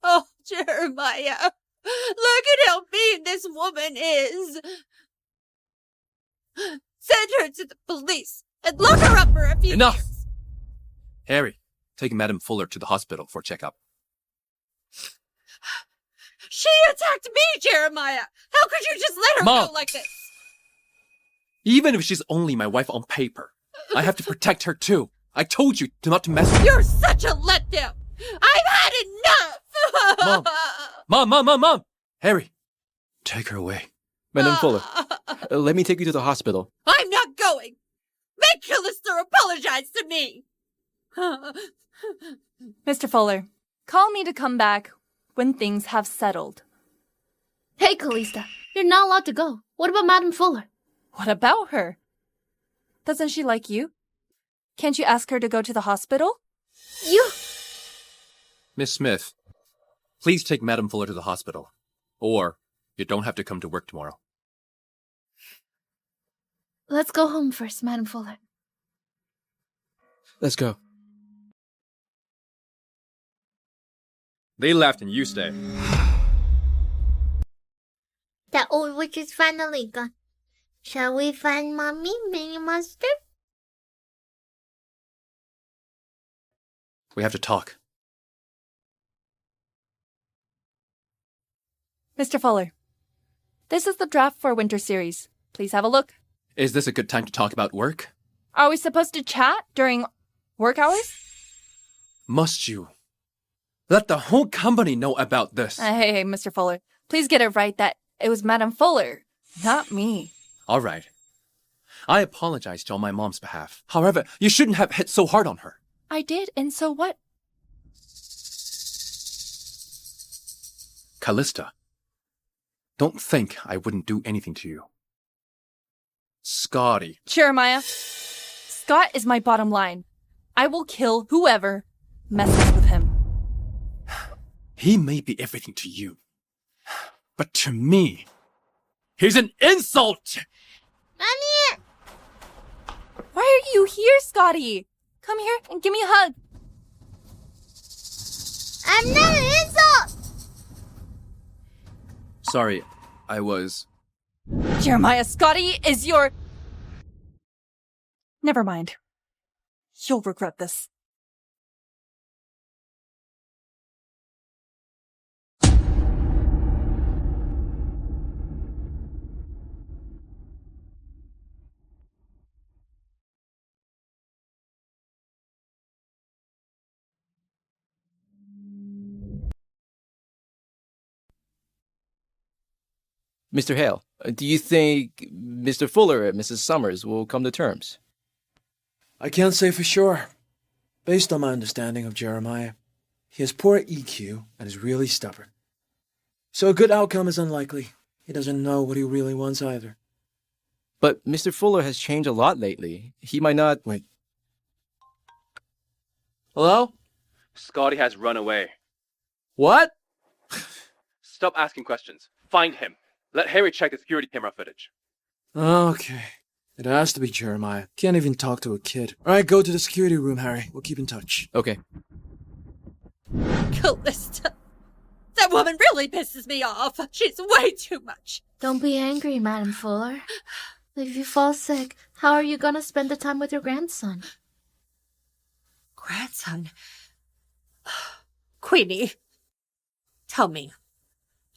Oh, Jeremiah, look at how mean this woman is. Send her to the police and lock her up for a few Enough! years. Harry, take Madam Fuller to the hospital for a checkup. She attacked me, Jeremiah. How could you just let her Mom! go like this? Even if she's only my wife on paper, I have to protect her too. I told you not to mess with her. You're such a letdown. I've had enough. Mom! Mom! Harry, take her away. Madame Fuller, let me take you to the hospital. I'm not going! Make Callista apologize to me! Mr. Fuller, call me to come back when things have settled. Hey, Callista, you're not allowed to go. What about Madame Fuller? What about her? Doesn't she like you? Can't you ask her to go to the hospital? You... Miss Smith, please take Madame Fuller to the hospital. Or you don't have to come to work tomorrow. Let's go home first, Madame Fuller. Let's go. They left and you stay. The old witch is finally gone. Shall we find Mommy, Mini Monster? We have to talk. Mr. Fuller, this is the draft for winter series. Please have a look. Is this a good time to talk about work? Are we supposed to chat during work hours? Must you? Let the whole company know about this. Hey, Mr. Fuller, please get it right that it was Madame Fuller, not me. All right. I apologize on my mom's behalf. However, you shouldn't have hit so hard on her. I did, and so what? Callista, don't think I wouldn't do anything to you. Scotty. Jeremiah, Scott is my bottom line. I will kill whoever messes with him. He may be everything to you, but to me, he's an insult! Mommy! Why are you here, Scotty? Come here and give me a hug. I'm not an insult! Sorry, I was... Jeremiah, Scotty is your... Never mind. You'll regret this. Mr. Hale, do you think Mr. Fuller and Mrs. Summers will come to terms? I can't say for sure. Based on my understanding of Jeremiah, he has poor EQ and is really stubborn. So a good outcome is unlikely. He doesn't know what he really wants either. But Mr. Fuller has changed a lot lately. He might not... Wait. Hello? Scotty has run away. What? Stop asking questions. Find him. Let Harry check the security camera footage. Okay. It has to be Jeremiah. Can't even talk to a kid. All right, go to the security room, Harry. We'll keep in touch. Okay. Callista. That woman really pisses me off. She's way too much. Don't be angry, Madame Fuller. If you fall sick, how are you gonna spend the time with your grandson? Grandson? Queenie, tell me,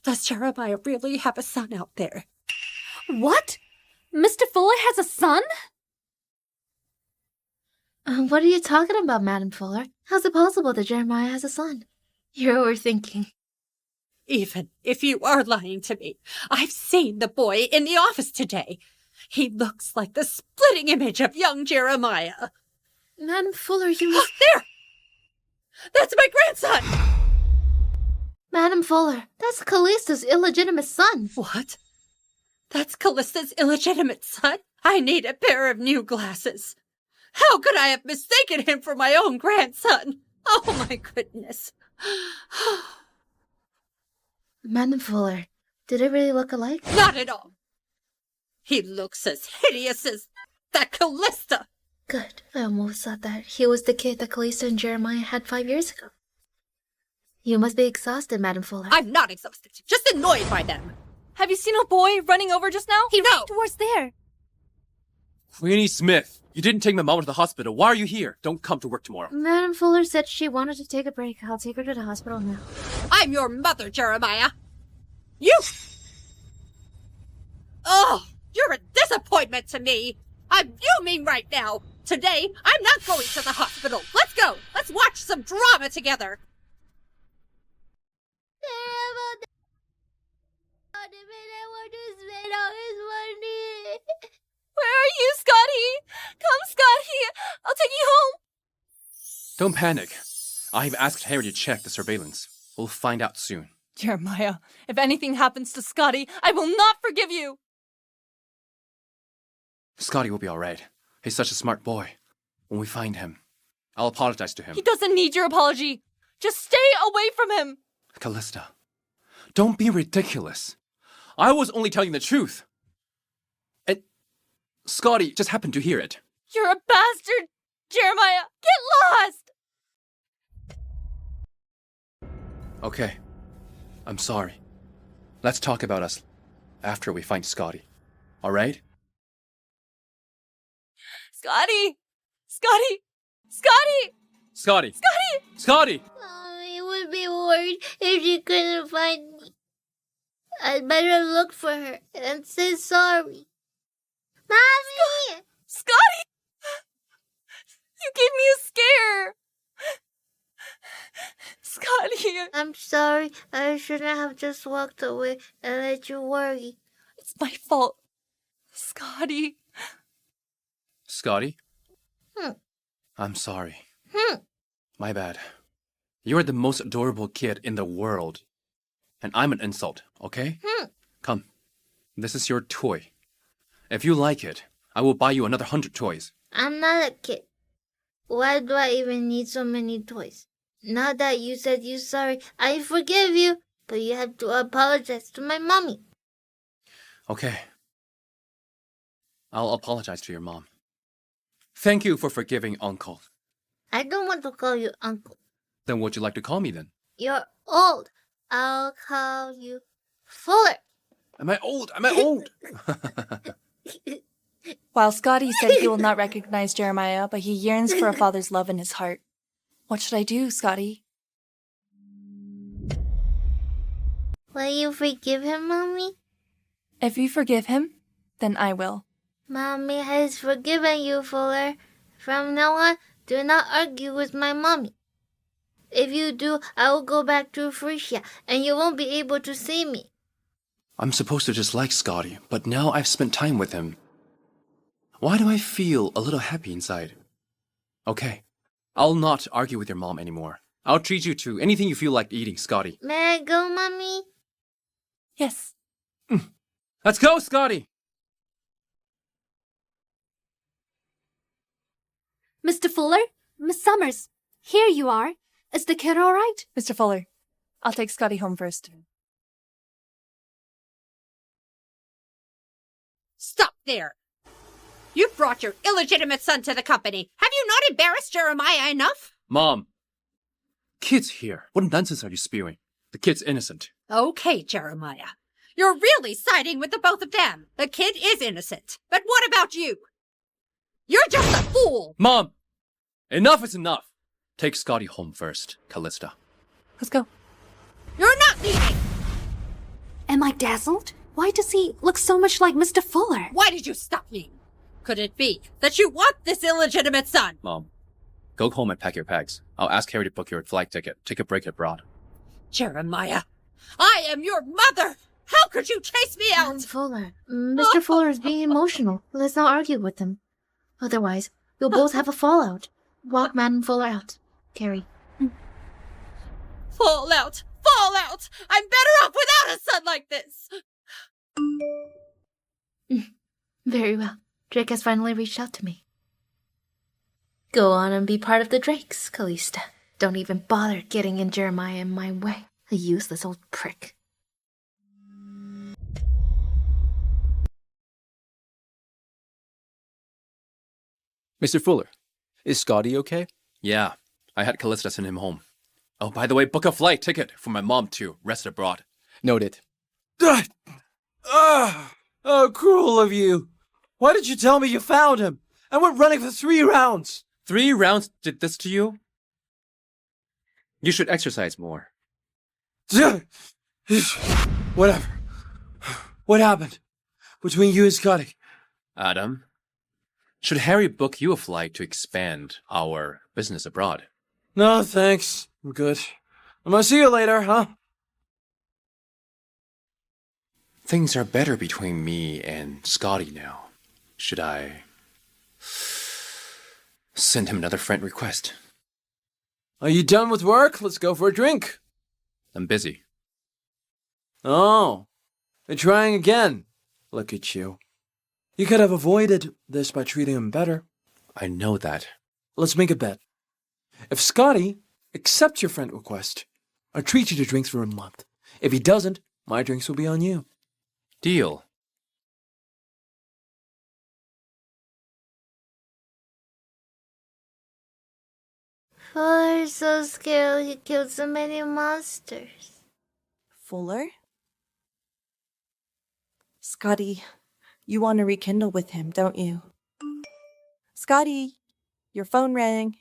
does Jeremiah really have a son out there? What? Mr. Fuller has a son? What are you talking about, Madame Fuller? How's it possible that Jeremiah has a son? You're overthinking. Even if you are lying to me, I've seen the boy in the office today. He looks like the splitting image of young Jeremiah. Madame Fuller, you... There! That's my grandson! Madame Fuller, that's Callista's illegitimate son. What? That's Callista's illegitimate son? I need a pair of new glasses. How could I have mistaken him for my own grandson? Oh my goodness. Madame Fuller, did it really look alike? Not at all. He looks as hideous as that Callista. Good. I almost thought that he was the kid that Callista and Jeremiah had 5 years ago. You must be exhausted, Madame Fuller. I'm not exhausted, just annoyed by them. Have you seen a boy running over just now? He ran towards there. Queenie Smith, you didn't take my mom to the hospital. Why are you here? Don't come to work tomorrow. Madame Fuller said she wanted to take a break. I'll take her to the hospital now. I'm your mother, Jeremiah. You! Oh, you're a disappointment to me. I'm fuming right now. Today, I'm not going to the hospital. Let's go. Let's watch some drama together. Don't panic. I've asked Harry to check the surveillance. We'll find out soon. Jeremiah, if anything happens to Scotty, I will not forgive you! Scotty will be alright. He's such a smart boy. When we find him, I'll apologize to him. He doesn't need your apology. Just stay away from him. Callista, don't be ridiculous. I was only telling the truth. And Scotty just happened to hear it. You're a bastard, Jeremiah. Get lost! Okay. I'm sorry. Let's talk about us after we find Scotty. Alright? Scotty! Scotty! Scotty! Scotty! Scotty! Scotty! Mommy would be worried if she couldn't find me. I'd better look for her and say sorry. Mommy! Scotty! You gave me a scare! Scotty! I'm sorry. I shouldn't have just walked away and let you worry. It's my fault. Scotty. Scotty? Hmm. I'm sorry. My bad. You're the most adorable kid in the world. And I'm an insult, okay? Come. This is your toy. If you like it, I will buy you another 100 toys. I'm not a kid. Why do I even need so many toys? Now that you said you're sorry, I forgive you. But you have to apologize to my mommy. Okay. I'll apologize to your mom. Thank you for forgiving Uncle. I don't want to call you uncle. Then what'd you like to call me then? You're old. I'll call you Fuller. Am I old? Am I old? While Scotty said he will not recognize Jeremiah, but he yearns for a father's love in his heart. What should I do, Scotty? Will you forgive him, Mommy? If you forgive him, then I will. Mommy has forgiven you, Fuller. From now on, do not argue with my mommy. If you do, I will go back to Frisia, and you won't be able to see me. I'm supposed to dislike Scotty, but now I've spent time with him. Why do I feel a little happy inside? Okay, I'll not argue with your mom anymore. I'll treat you to anything you feel like eating, Scotty. May I go, Mommy? Yes. Let's go, Scotty! Mr. Fuller? Miss Summers, here you are. Is the kid all right? Mr. Fuller, I'll take Scotty home first. Stop there! You brought your illegitimate son to the company. Have you not embarrassed Jeremiah enough? Mom! Kid's here. What nonsense are you spewing? The kid's innocent. Okay, Jeremiah. You're really siding with the both of them. The kid is innocent. But what about you? You're just a fool! Mom! Enough is enough! Take Scotty home first, Callista. Let's go. You're not leaving! Am I dazzled? Why does he look so much like Mr. Fuller? Why did you stop me? Could it be that you want this illegitimate son? Mom, go home and pack your bags. I'll ask Harry to book your flight ticket. Take a break abroad. Jeremiah, I am your mother! How could you chase me out? Madam Fuller. Mr. Fuller is being emotional. Let's not argue with him. Otherwise, you'll both have a fallout. Walk Madam Fuller out. Carrie. Fall out! Fall out! I'm better off without a son like this! Very well. Drake has finally reached out to me. Go on and be part of the Drakes, Callista. Don't even bother getting in Jeremiah in my way. A useless old prick. Mr. Fuller, is Scotty okay? Yeah, I had Callista send him home. Oh, by the way, book a flight ticket for my mom to rest abroad. Noted. Oh, cruel of you. Why did you tell me you found him? I went running for 3 rounds. 3 rounds did this to you? You should exercise more. Whatever. What happened between you and Scotty? Adam, should Harry book you a flight to expand our business abroad? No, thanks. I'm good. I'm gonna see you later, huh? Things are better between me and Scotty now. Should I send him another friend request? Are you done with work? Let's go for a drink. I'm busy. Oh, you're trying again. Look at you. You could have avoided this by treating him better. I know that. Let's make a bet. If Scotty accepts your friend request, I'll treat you to drinks for a month. If he doesn't, my drinks will be on you. Deal. Fuller's so scared he killed so many monsters. Fuller? Scotty, you want to rekindle with him, don't you? Scotty, your phone rang.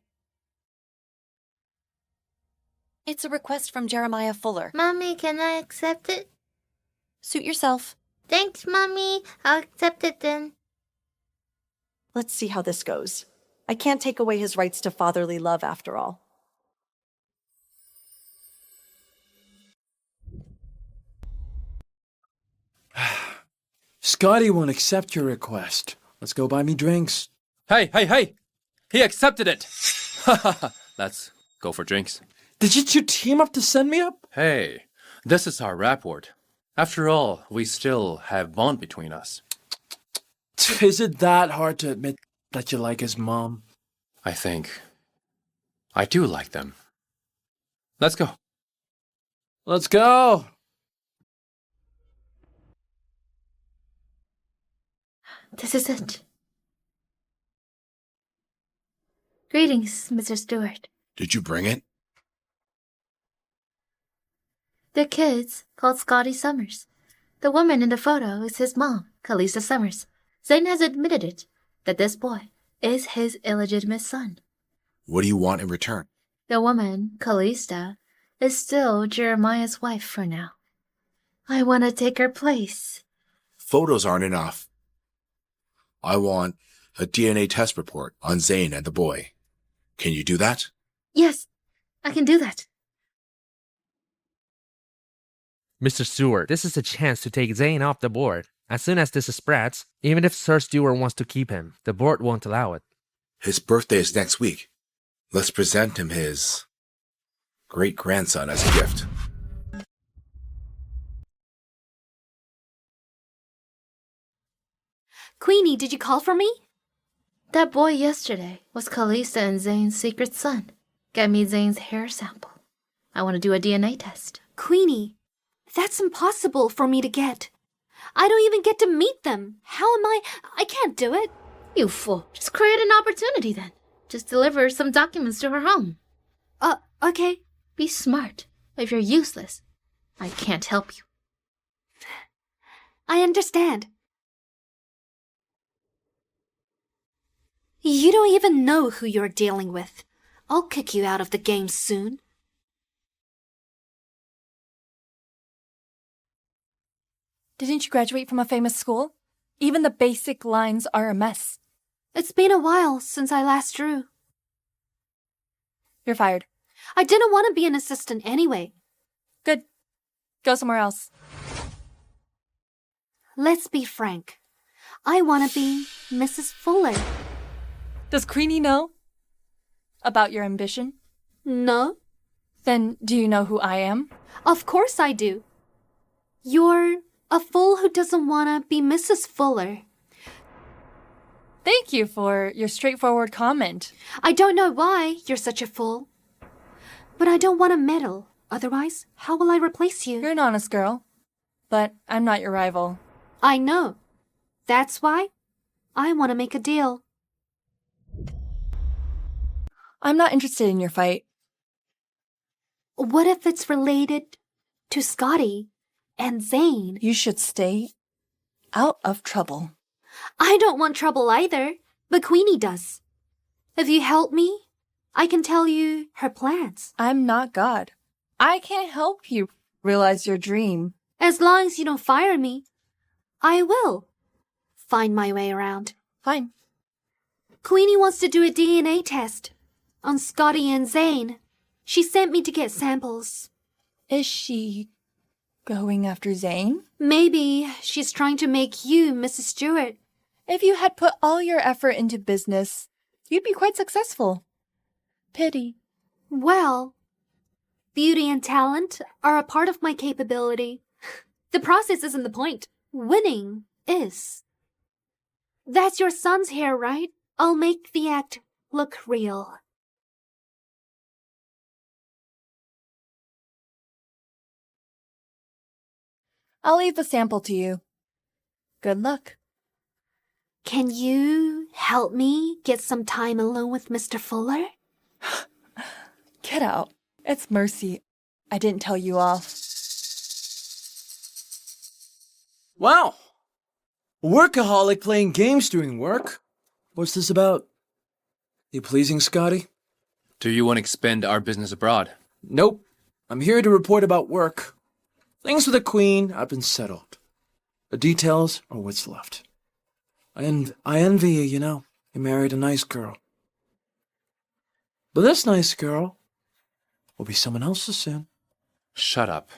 It's a request from Jeremiah Fuller. Mommy, can I accept it? Suit yourself. Thanks, Mommy. I'll accept it then. Let's see how this goes. I can't take away his rights to fatherly love after all. Scotty won't accept your request. Let's go buy me drinks. Hey! He accepted it! Let's go for drinks. Did you team up to send me up? Hey, this is our rapport. After all, we still have bond between us. Is it that hard to admit that you like his mom? I think I do like them. Let's go. Let's go. This is it. Greetings, Mr. Stewart. Did you bring it? The kid's called Scotty Summers. The woman in the photo is his mom, Calista Summers. Zane has admitted it, that this boy is his illegitimate son. What do you want in return? The woman, Calista, is still Jeremiah's wife for now. I want to take her place. Photos aren't enough. I want a DNA test report on Zane and the boy. Can you do that? Yes, I can do that. Mr. Stewart, this is a chance to take Zane off the board. As soon as this spreads, even if Sir Stewart wants to keep him, the board won't allow it. His birthday is next week. Let's present him his great-grandson as a gift. Queenie, did you call for me? That boy yesterday was Calista and Zane's secret son. Get me Zane's hair sample. I want to do a DNA test. Queenie, that's impossible for me to get. I don't even get to meet them. How am I can't do it. You fool. Just create an opportunity then. Just deliver some documents to her home. Okay. Be smart. If you're useless, I can't help you. I understand. You don't even know who you're dealing with. I'll kick you out of the game soon. Didn't you graduate from a famous school? Even the basic lines are a mess. It's been a while since I last drew. You're fired. I didn't want to be an assistant anyway. Good. Go somewhere else. Let's be frank. I want to be Mrs. Fuller. Does Queenie know about your ambition? No. Then do you know who I am? Of course I do. You're a fool who doesn't want to be Mrs. Fuller. Thank you for your straightforward comment. I don't know why you're such a fool. But I don't want to meddle. Otherwise, how will I replace you? You're an honest girl. But I'm not your rival. I know. That's why I want to make a deal. I'm not interested in your fight. What if it's related to Scotty and Zane? You should stay out of trouble. I don't want trouble either, but Queenie does. If you help me, I can tell you her plans. I'm not God. I can't help you realize your dream. As long as you don't fire me, I will find my way around. Fine. Queenie wants to do a DNA test on Scotty and Zane. She sent me to get samples. Is she going after Zane? Maybe she's trying to make you Mrs. Stewart. If you had put all your effort into business, you'd be quite successful. Pity. Well, beauty and talent are a part of my capability. The process isn't the point. Winning is. That's your son's hair, right? I'll make the act look real. I'll leave the sample to you. Good luck. Can you help me get some time alone with Mr. Fuller? Get out. It's Mercy. I didn't tell you all. Wow! A workaholic playing games during work? What's this about? You pleasing, Scotty? Do you want to expand our business abroad? Nope. I'm here to report about work. Things with the Queen have been settled. The details are what's left. I envy you, you know. You married a nice girl. But this nice girl will be someone else's soon. Shut up.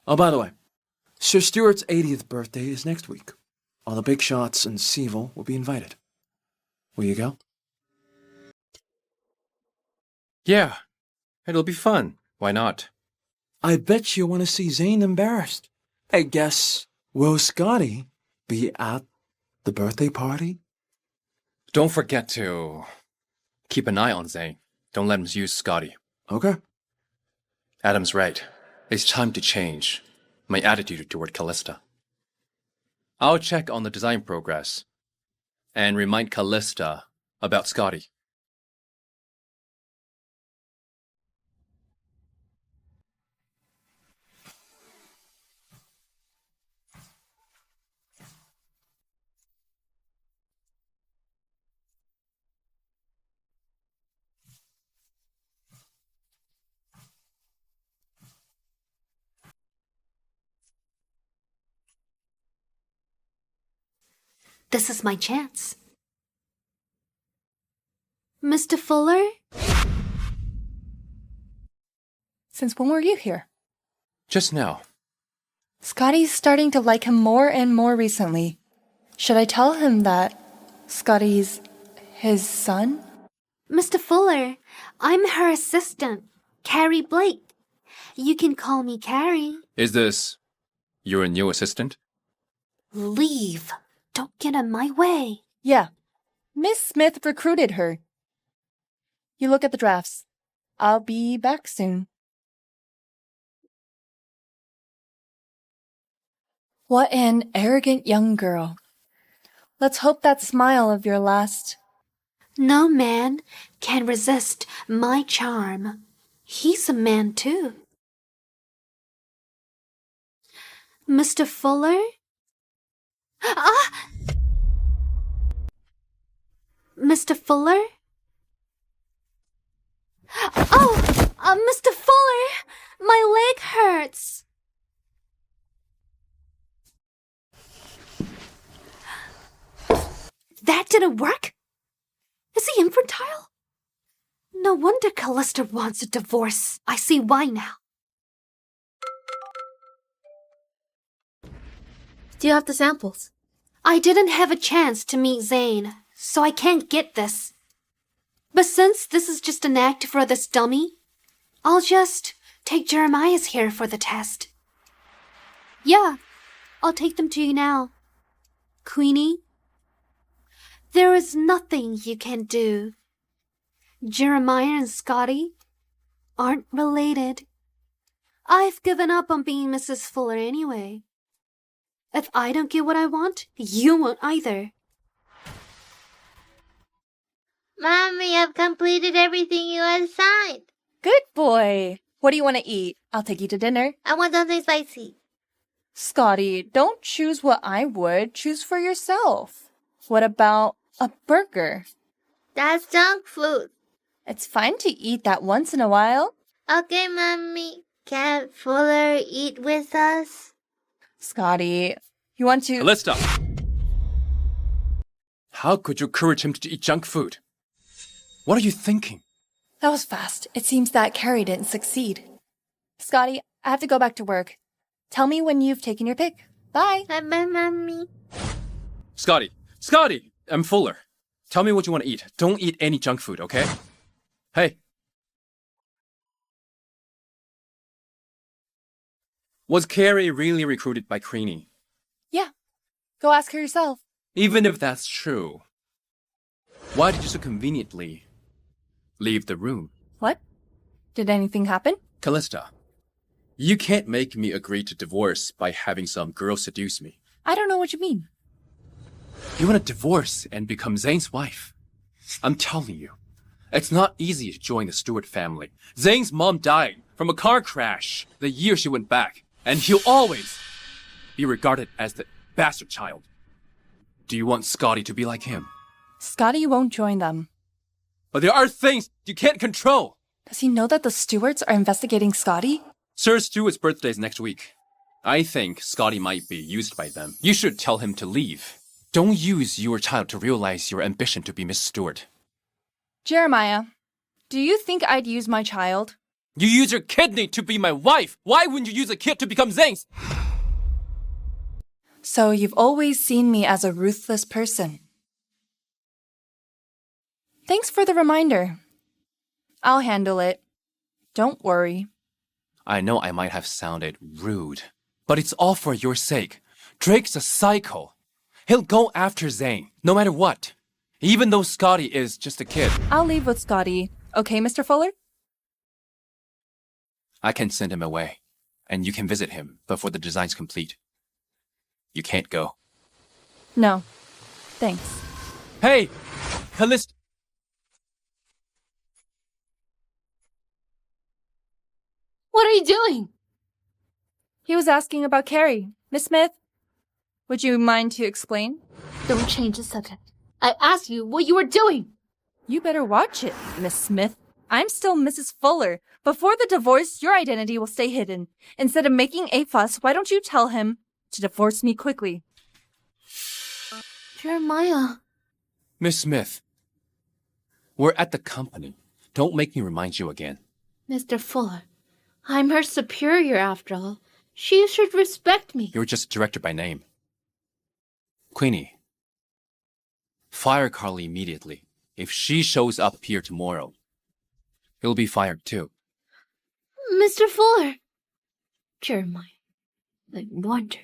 Oh, by the way, Sir Stuart's 80th birthday is next week. All the big shots in Seville will be invited. Will you go? Yeah, it'll be fun. Why not? I bet you want to see Zane embarrassed. I guess, will Scotty be at the birthday party? Don't forget to keep an eye on Zane. Don't let him use Scotty. Okay. Adam's right. It's time to change my attitude toward Callista. I'll check on the design progress and remind Callista about Scotty. This is my chance. Mr. Fuller? Since when were you here? Just now. Scotty's starting to like him more and more recently. Should I tell him that Scotty's his son? Mr. Fuller, I'm her assistant, Carrie Blake. You can call me Carrie. Is this your new assistant? Leave. Don't get in my way. Yeah. Miss Smith recruited her. You look at the drafts. I'll be back soon. What an arrogant young girl. Let's hope that smile of your last... No man can resist my charm. He's a man too. Mr. Fuller? Ah! Mr. Fuller? Oh! Mr. Fuller! My leg hurts! That didn't work? Is he infantile? No wonder Callista wants a divorce. I see why now. Do you have the samples? I didn't have a chance to meet Zane, so I can't get this. But since this is just an act for this dummy, I'll just take Jeremiah's hair for the test. Yeah, I'll take them to you now. Queenie, there is nothing you can do. Jeremiah and Scotty aren't related. I've given up on being Mrs. Fuller anyway. If I don't get what I want, you won't either. Mommy, I've completed everything you assigned. Good boy. What do you want to eat? I'll take you to dinner. I want something spicy. Scotty, don't choose what I would. Choose for yourself. What about a burger? That's junk food. It's fine to eat that once in a while. Okay, Mommy. Can't Fuller eat with us? Scotty, you want to... Callista! How could you encourage him to eat junk food? What are you thinking? That was fast. It seems that Carrie didn't succeed. Scotty, I have to go back to work. Tell me when you've taken your pick. Bye. Bye, Mommy. Scotty! Scotty! I'm Fuller. Tell me what you want to eat. Don't eat any junk food, okay? Hey, Was Carrie really recruited by Queenie? Yeah. Go ask her yourself. Even if that's true, why did you so conveniently leave the room? What? Did anything happen? Callista, you can't make me agree to divorce by having some girl seduce me. I don't know what you mean. You want to divorce and become Zane's wife? I'm telling you, it's not easy to join the Stewart family. Zane's mom died from a car crash the year she went back, and he'll always be regarded as the bastard child. Do you want Scotty to be like him? Scotty won't join them. But there are things you can't control. Does he know that the Stewarts are investigating Scotty? Sir Stewart's birthday is next week. I think Scotty might be used by them. You should tell him to leave. Don't use your child to realize your ambition to be Miss Stewart. Jeremiah, do you think I'd use my child? You use your kidney to be my wife. Why wouldn't you use a kid to become Zane's? So you've always seen me as a ruthless person. Thanks for the reminder. I'll handle it. Don't worry. I know I might have sounded rude, but it's all for your sake. Drake's a psycho. He'll go after Zane, no matter what. Even though Scotty is just a kid. I'll leave with Scotty. Okay, Mr. Fuller? I can send him away, and you can visit him before the design's complete. You can't go. No. Thanks. Hey! Callista! What are you doing? He was asking about Carrie. Miss Smith, would you mind to explain? Don't change the subject. I asked you what you were doing. You better watch it, Miss Smith. I'm still Mrs. Fuller. Before the divorce, your identity will stay hidden. Instead of making a fuss, why don't you tell him to divorce me quickly? Jeremiah. Miss Smith, we're at the company. Don't make me remind you again. Mr. Fuller, I'm her superior after all. She should respect me. You're just a director by name. Queenie, fire Carly immediately. If she shows up here tomorrow, he'll be fired too. Mr. Fuller. Jeremiah, I wonder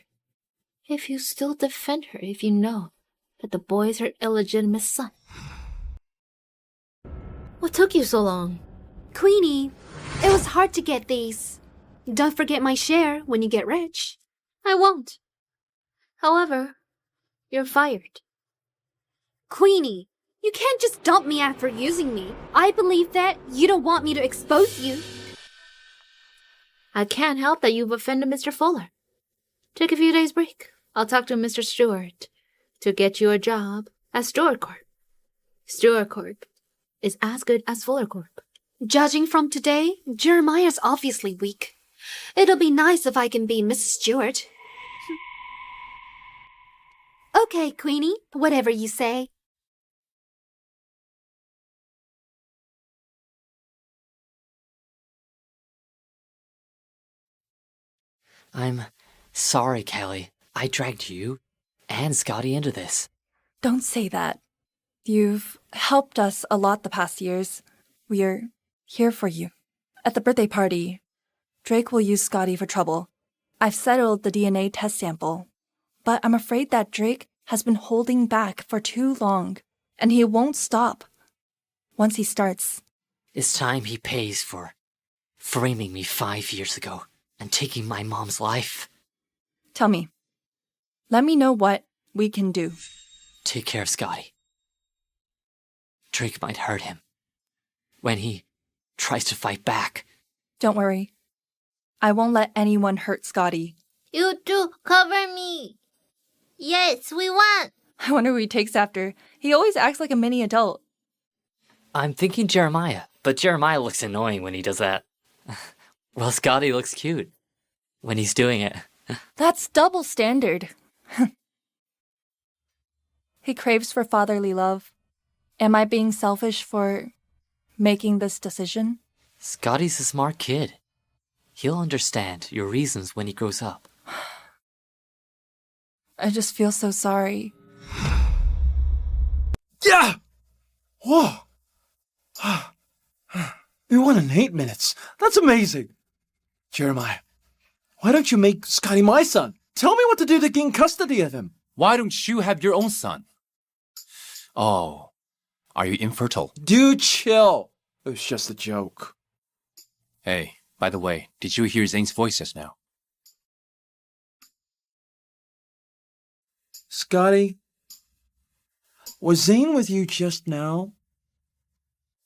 if you still defend her if you know that the boy is her illegitimate son. What took you so long? Queenie, it was hard to get these. Don't forget my share when you get rich. I won't. However, you're fired. Queenie, you can't just dump me after using me. I believe that you don't want me to expose you. I can't help that you've offended Mr. Fuller. Take a few days break. I'll talk to Mr. Stewart to get you a job at Stewart Corp. Stewart Corp is as good as Fuller Corp. Judging from today, Jeremiah's obviously weak. It'll be nice if I can be Mrs. Stewart. Okay, Queenie, whatever you say. I'm sorry, Callie. I dragged you and Scotty into this. Don't say that. You've helped us a lot the past years. We're here for you. At the birthday party, Drake will use Scotty for trouble. I've settled the DNA test sample, but I'm afraid that Drake has been holding back for too long, and he won't stop. Once he starts, It's time he pays for framing me 5 years ago and taking my mom's life. Tell me. Let me know what we can do. Take care of Scotty. Drake might hurt him when he tries to fight back. Don't worry. I won't let anyone hurt Scotty. You two, cover me. Yes, we want. I wonder who he takes after. He always acts like a mini adult. I'm thinking Jeremiah, but Jeremiah looks annoying when he does that. Well, Scotty looks cute when he's doing it. That's double standard. He craves for fatherly love. Am I being selfish for making this decision? Scotty's a smart kid. He'll understand your reasons when he grows up. I just feel so sorry. Yeah! Whoa! We won in 8 minutes. That's amazing. Jeremiah, Why don't you make Scotty my son? Tell me what to do to gain custody of him. Why don't you have your own son? Oh, are you infertile? Dude, chill. It was just a joke. Hey, by the way, did you hear Zane's voice just now? Scotty, was Zane with you just now?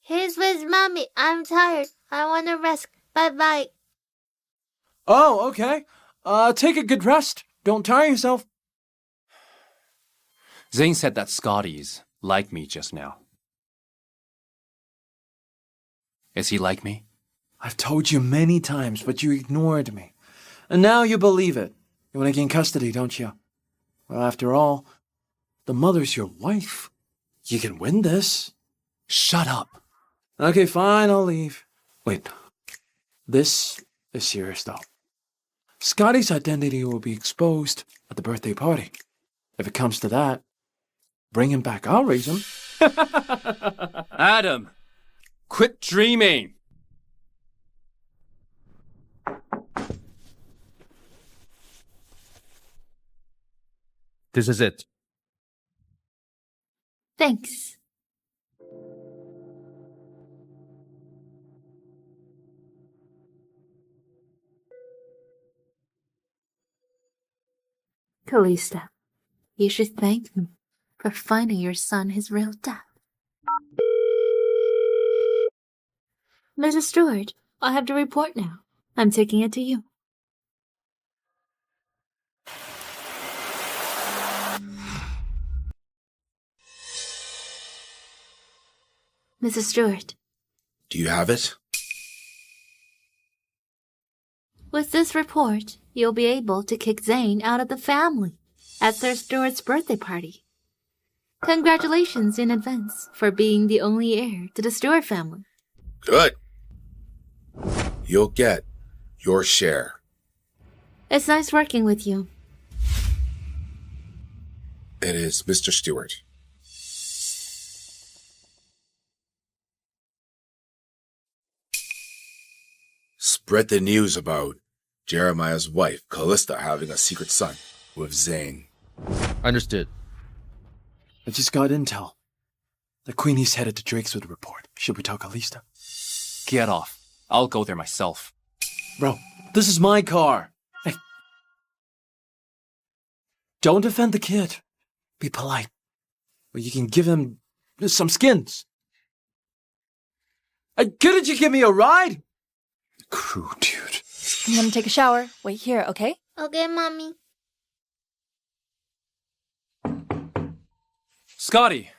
He's with Mommy. I'm tired. I want to rest. Bye-bye. Oh, okay. Take a good rest. Don't tire yourself. Zane said that Scotty's like me just now. Is he like me? I've told you many times, but you ignored me. And now you believe it. You want to gain custody, don't you? Well, after all, the mother's your wife. You can win this. Shut up. Okay, fine, I'll leave. Wait. This is serious, though. Scotty's identity will be exposed at the birthday party. If it comes to that, bring him back. I'll raise him. Adam, quit dreaming. This is it. Thanks. Callista, you should thank him for finding your son his real death. Mrs. Stewart, I have the report now. I'm taking it to you. Mrs. Stewart. Do you have it? With this report, you'll be able to kick Zane out of the family at Sir Stewart's birthday party. Congratulations in advance for being the only heir to the Stewart family. Good. You'll get your share. It's nice working with you. It is Mr. Stewart. Spread the news about Jeremiah's wife, Callista, having a secret son with Zane. Understood. I just got intel. The Queenie's headed to Drake's with a report. Should we tell Callista? Get off. I'll go there myself. Bro, this is my car. Hey. Don't offend the kid. Be polite. Or you can give him some skins. Couldn't you give me a ride? Crew, dude. I'm gonna take a shower. Wait here, okay? Okay, Mommy. Scotty,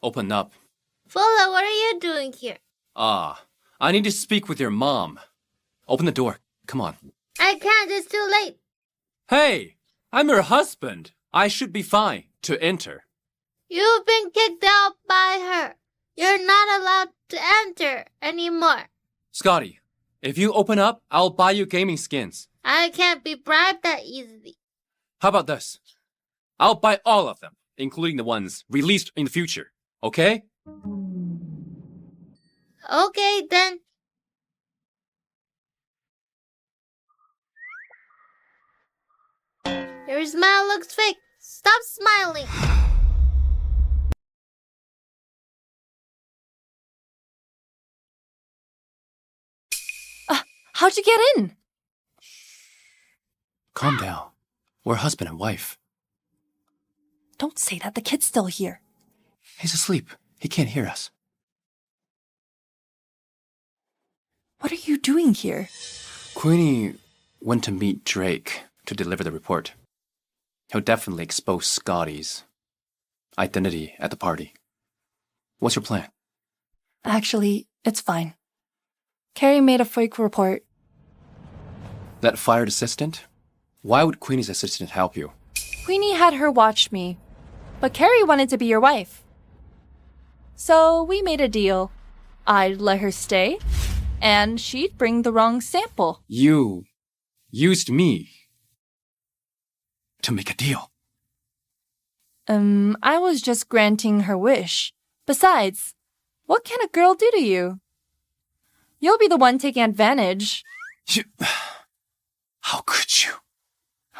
open up. Fuller, what are you doing here? I need to speak with your mom. Open the door. Come on. I can't. It's too late. Hey, I'm your husband. I should be fine to enter. You've been kicked out by her. You're not allowed to enter anymore. Scotty, if you open up, I'll buy you gaming skins. I can't be bribed that easily. How about this? I'll buy all of them, including the ones released in the future. Okay? Okay, then. Your smile looks fake. Stop smiling. How'd you get in? Calm down. We're husband and wife. Don't say that. The kid's still here. He's asleep. He can't hear us. What are you doing here? Queenie went to meet Drake to deliver the report. He'll definitely expose Scotty's identity at the party. What's your plan? Actually, it's fine. Carrie made a fake report. That fired assistant? Why would Queenie's assistant help you? Queenie had her watch me, but Carrie wanted to be your wife. So we made a deal. I'd let her stay, and she'd bring the wrong sample. You used me to make a deal. I was just granting her wish. Besides, what can a girl do to you? You'll be the one taking advantage. How could you?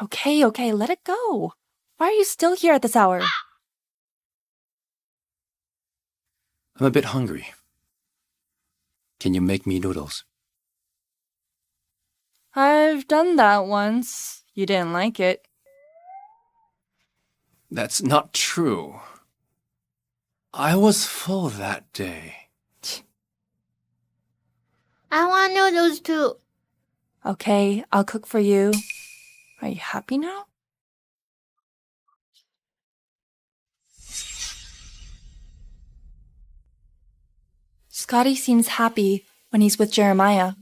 Okay, let it go. Why are you still here at this hour? I'm a bit hungry. Can you make me noodles? I've done that once. You didn't like it. That's not true. I was full that day. I want noodles too. Okay, I'll cook for you. Are you happy now? Scotty seems happy when he's with Jeremiah.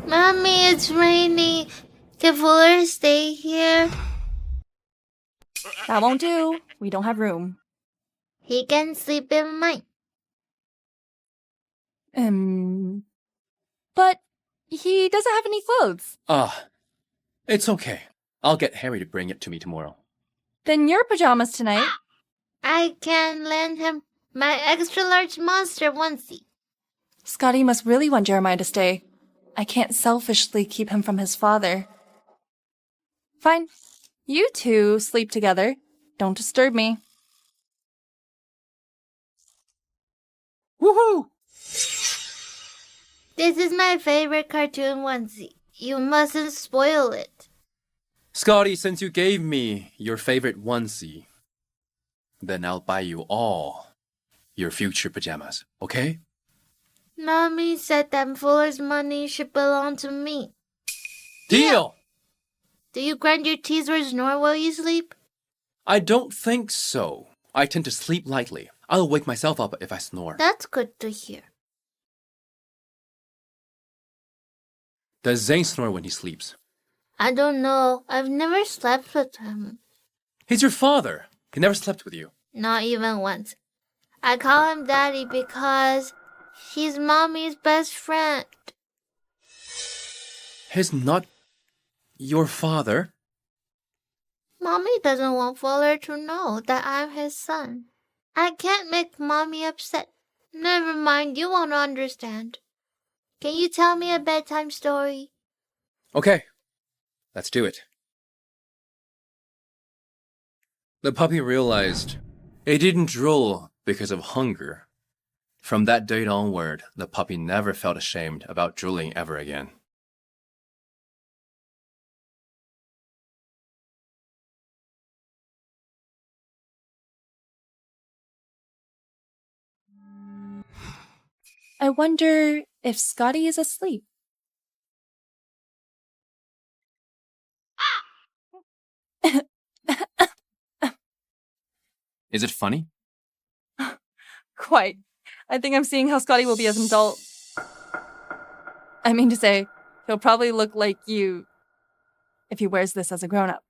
Mommy, it's raining. Can Fuller stay here? That won't do. We don't have room. He can sleep in mine. But he doesn't have any clothes. It's okay. I'll get Harry to bring it to me tomorrow. Then your pajamas tonight. I can lend him my extra large monster onesie. Scotty must really want Jeremiah to stay. I can't selfishly keep him from his father. Fine. You two sleep together. Don't disturb me. Woohoo! This is my favorite cartoon onesie. You mustn't spoil it. Scotty, since you gave me your favorite onesie, then I'll buy you all your future pajamas, okay? Mommy said that Fuller's money should belong to me. Deal! Do you grind your teeth or snore while you sleep? I don't think so. I tend to sleep lightly. I'll wake myself up if I snore. That's good to hear. Does Zane snore when he sleeps? I don't know. I've never slept with him. He's your father. He never slept with you. Not even once. I call him Daddy because he's Mommy's best friend. He's not your father? Mommy doesn't want Fuller to know that I'm his son. I can't make Mommy upset. Never mind, you won't understand. Can you tell me a bedtime story? Okay, let's do it. The puppy realized it didn't drool because of hunger. From that date onward, the puppy never felt ashamed about drooling ever again. I wonder if Scotty is asleep. Is it funny? Quite. I think I'm seeing how Scotty will be as an adult. I mean to say, he'll probably look like you if he wears this as a grown-up.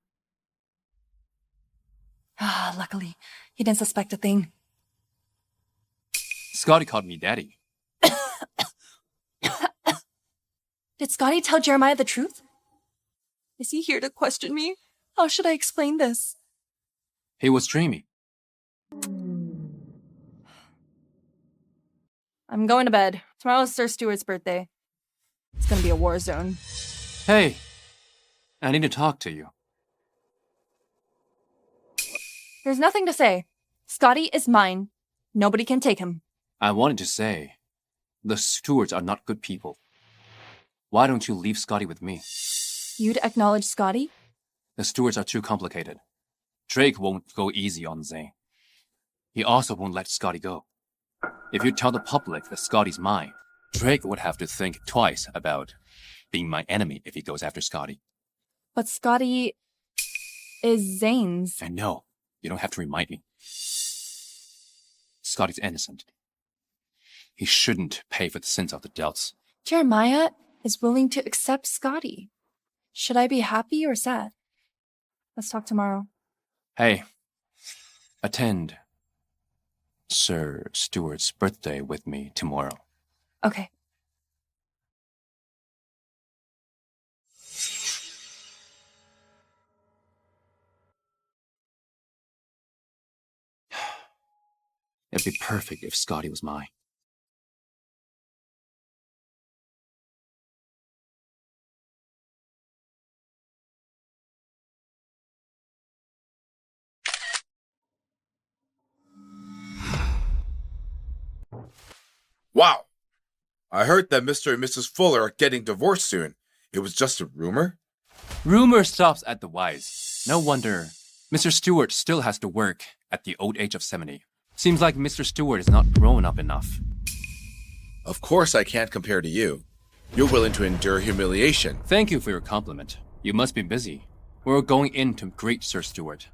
Luckily, he didn't suspect a thing. Scotty called me daddy. Did Scotty tell Jeremiah the truth? Is he here to question me? How should I explain this? He was dreaming. I'm going to bed. Tomorrow's Sir Stuart's birthday. It's gonna be a war zone. Hey, I need to talk to you. There's nothing to say. Scotty is mine. Nobody can take him. I wanted to say, the Stewarts are not good people. Why don't you leave Scotty with me? You'd acknowledge Scotty? The Stewarts are too complicated. Drake won't go easy on Zane. He also won't let Scotty go. If you tell the public that Scotty's mine, Drake would have to think twice about being my enemy if he goes after Scotty. But Scotty is Zane's. I know. You don't have to remind me. Scotty's innocent. He shouldn't pay for the sins of the Delts. Jeremiah is willing to accept Scotty. Should I be happy or sad? Let's talk tomorrow. Hey, attend Sir Stuart's birthday with me tomorrow. Okay. It'd be perfect if Scotty was mine. Wow. I heard that Mr. and Mrs. Fuller are getting divorced soon. It was just a rumor? Rumor stops at the wise. No wonder Mr. Stewart still has to work at the old age of 70. Seems like Mr. Stewart is not grown up enough. Of course I can't compare to you. You're willing to endure humiliation. Thank you for your compliment. You must be busy. We're going in to greet Sir Stewart.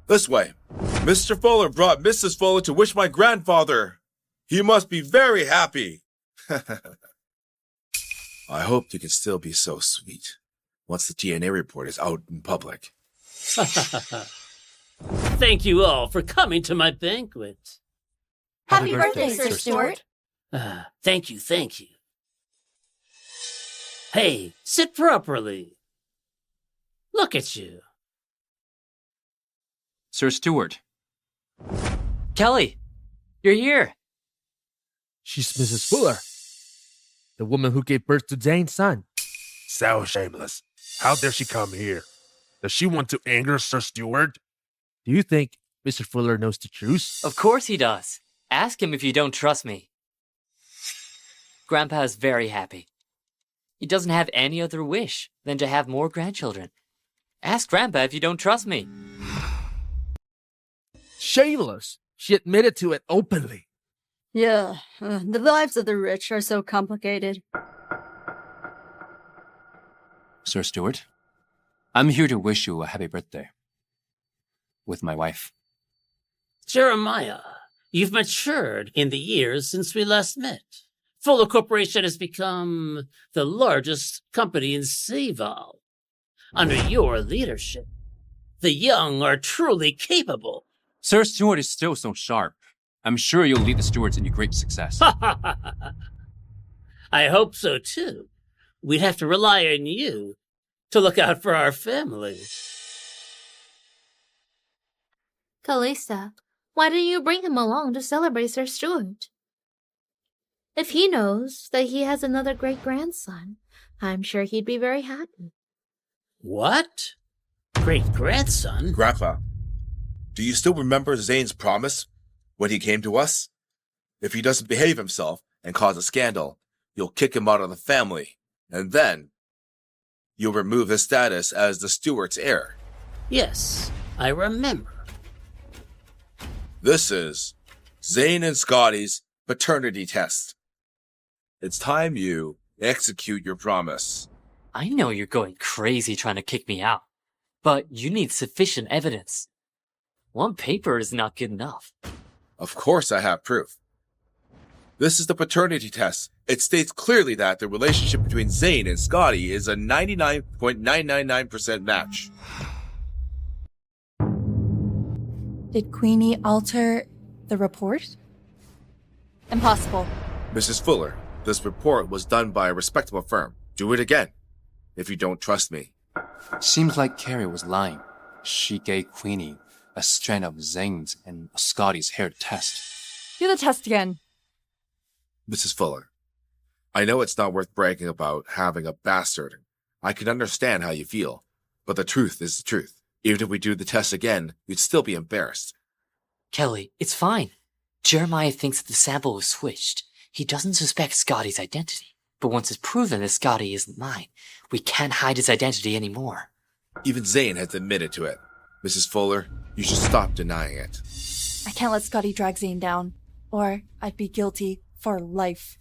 This way. Mr. Fuller brought Mrs. Fuller to wish my grandfather. He must be very happy. I hope you can still be so sweet once the DNA report is out in public. Thank you all for coming to my banquet. Happy birthday, Sir Stewart. Thank you, thank you. Hey, sit properly. Look at you. Sir Stewart. Kelly, you're here. She's Mrs. Fuller, the woman who gave birth to Zane's son. So shameless. How dare she come here? Does she want to anger Sir Stewart? Do you think Mr. Fuller knows the truth? Of course he does. Ask him if you don't trust me. Grandpa is very happy. He doesn't have any other wish than to have more grandchildren. Ask Grandpa if you don't trust me. Shameless. She admitted to it openly. Yeah, the lives of the rich are so complicated. Sir Stewart, I'm here to wish you a happy birthday. With my wife. Jeremiah, you've matured in the years since we last met. Fuller Corporation has become the largest company in Seaval. Under your leadership, the young are truly capable. Sir Stewart is still so sharp. I'm sure you'll lead the Stewarts into great success. I hope so, too. We'd have to rely on you to look out for our family. Callista, why didn't you bring him along to celebrate Sir Stewart? If he knows that he has another great-grandson, I'm sure he'd be very happy. What? Great-grandson? Grandpa, do you still remember Zane's promise when he came to us? If he doesn't behave himself and cause a scandal, you'll kick him out of the family, and then you'll remove his status as the Stewart's heir. Yes, I remember. This is Zane and Scotty's paternity test. It's time you execute your promise. I know you're going crazy trying to kick me out, but you need sufficient evidence. One paper is not good enough. Of course I have proof. This is the paternity test. It states clearly that the relationship between Zane and Scotty is a 99.999% match. Did Queenie alter the report? Impossible. Mrs. Fuller, this report was done by a respectable firm. Do it again, if you don't trust me. Seems like Carrie was lying. She gave Queenie a strand of Zane's and Scotty's hair to test. Do the test again. Mrs. Fuller, I know it's not worth bragging about having a bastard. I can understand how you feel, but the truth is the truth. Even if we do the test again, you'd still be embarrassed. Kelly, it's fine. Jeremiah thinks that the sample was switched. He doesn't suspect Scotty's identity. But once it's proven that Scotty isn't mine, we can't hide his identity anymore. Even Zane has admitted to it. Mrs. Fuller, you should stop denying it. I can't let Scotty drag Zane down, or I'd be guilty for life.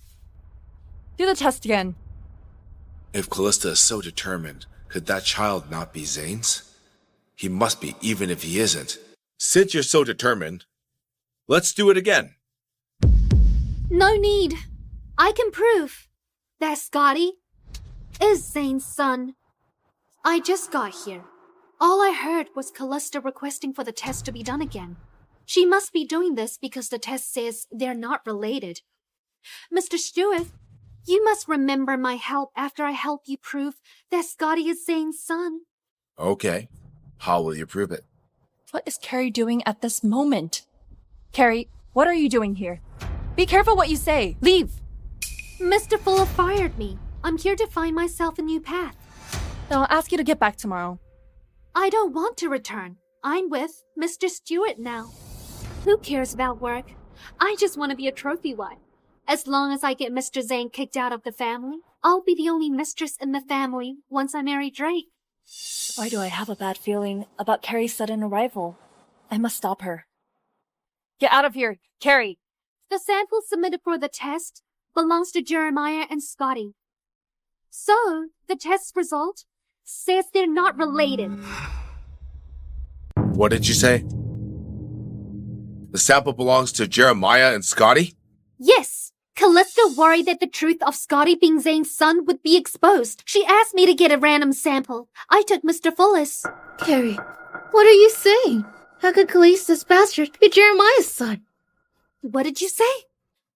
Do the test again. If Callista is so determined, could that child not be Zane's? He must be, even if he isn't. Since you're so determined, let's do it again. No need. I can prove that Scotty is Zane's son. I just got here. All I heard was Callista requesting for the test to be done again. She must be doing this because the test says they're not related. Mr. Stewart, you must remember my help after I help you prove that Scotty is Zane's son. Okay. How will you prove it? What is Carrie doing at this moment? Carrie, What are you doing here? Be careful what you say. Leave. Mr. Fuller fired me. I'm here to find myself a new path. Then I'll ask you to get back tomorrow. I don't want to return. I'm with Mr. Stewart now. Who cares about work? I just want to be a trophy wife. As long as I get Mr. Zane kicked out of the family, I'll be the only mistress in the family once I marry Drake. Why do I have a bad feeling about Carrie's sudden arrival? I must stop her. Get out of here, Carrie! The sample submitted for the test belongs to Jeremiah and Scotty. So, the test result says they're not related. What did you say? The sample belongs to Jeremiah and Scotty? Yes! Callista worried that the truth of Scotty being Zane's son would be exposed. She asked me to get a random sample. I took Mr. Fuller's. Carrie, what are you saying? How could Callista's bastard be Jeremiah's son? What did you say?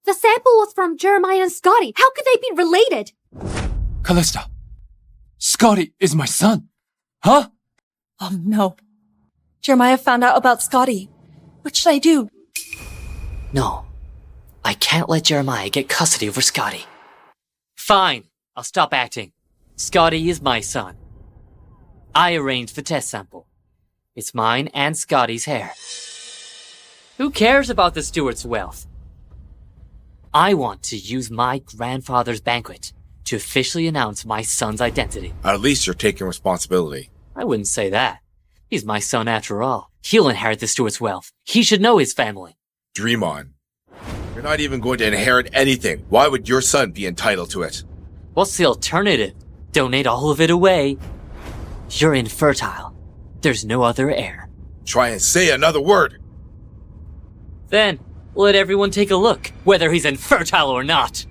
The sample was from Jeremiah and Scotty. How could they be related? Callista, Scotty is my son. Huh? Oh no. Jeremiah found out about Scotty. What should I do? No. I can't let Jeremiah get custody over Scotty. Fine. I'll stop acting. Scotty is my son. I arranged the test sample. It's mine and Scotty's hair. Who cares about the Stewart's wealth? I want to use my grandfather's banquet to officially announce my son's identity. At least you're taking responsibility. I wouldn't say that. He's my son after all. He'll inherit the Stewart's wealth. He should know his family. Dream on. You're not even going to inherit anything. Why would your son be entitled to it? What's the alternative? Donate all of it away? You're infertile. There's no other heir. Try and say another word. Then, let everyone take a look, whether he's infertile or not.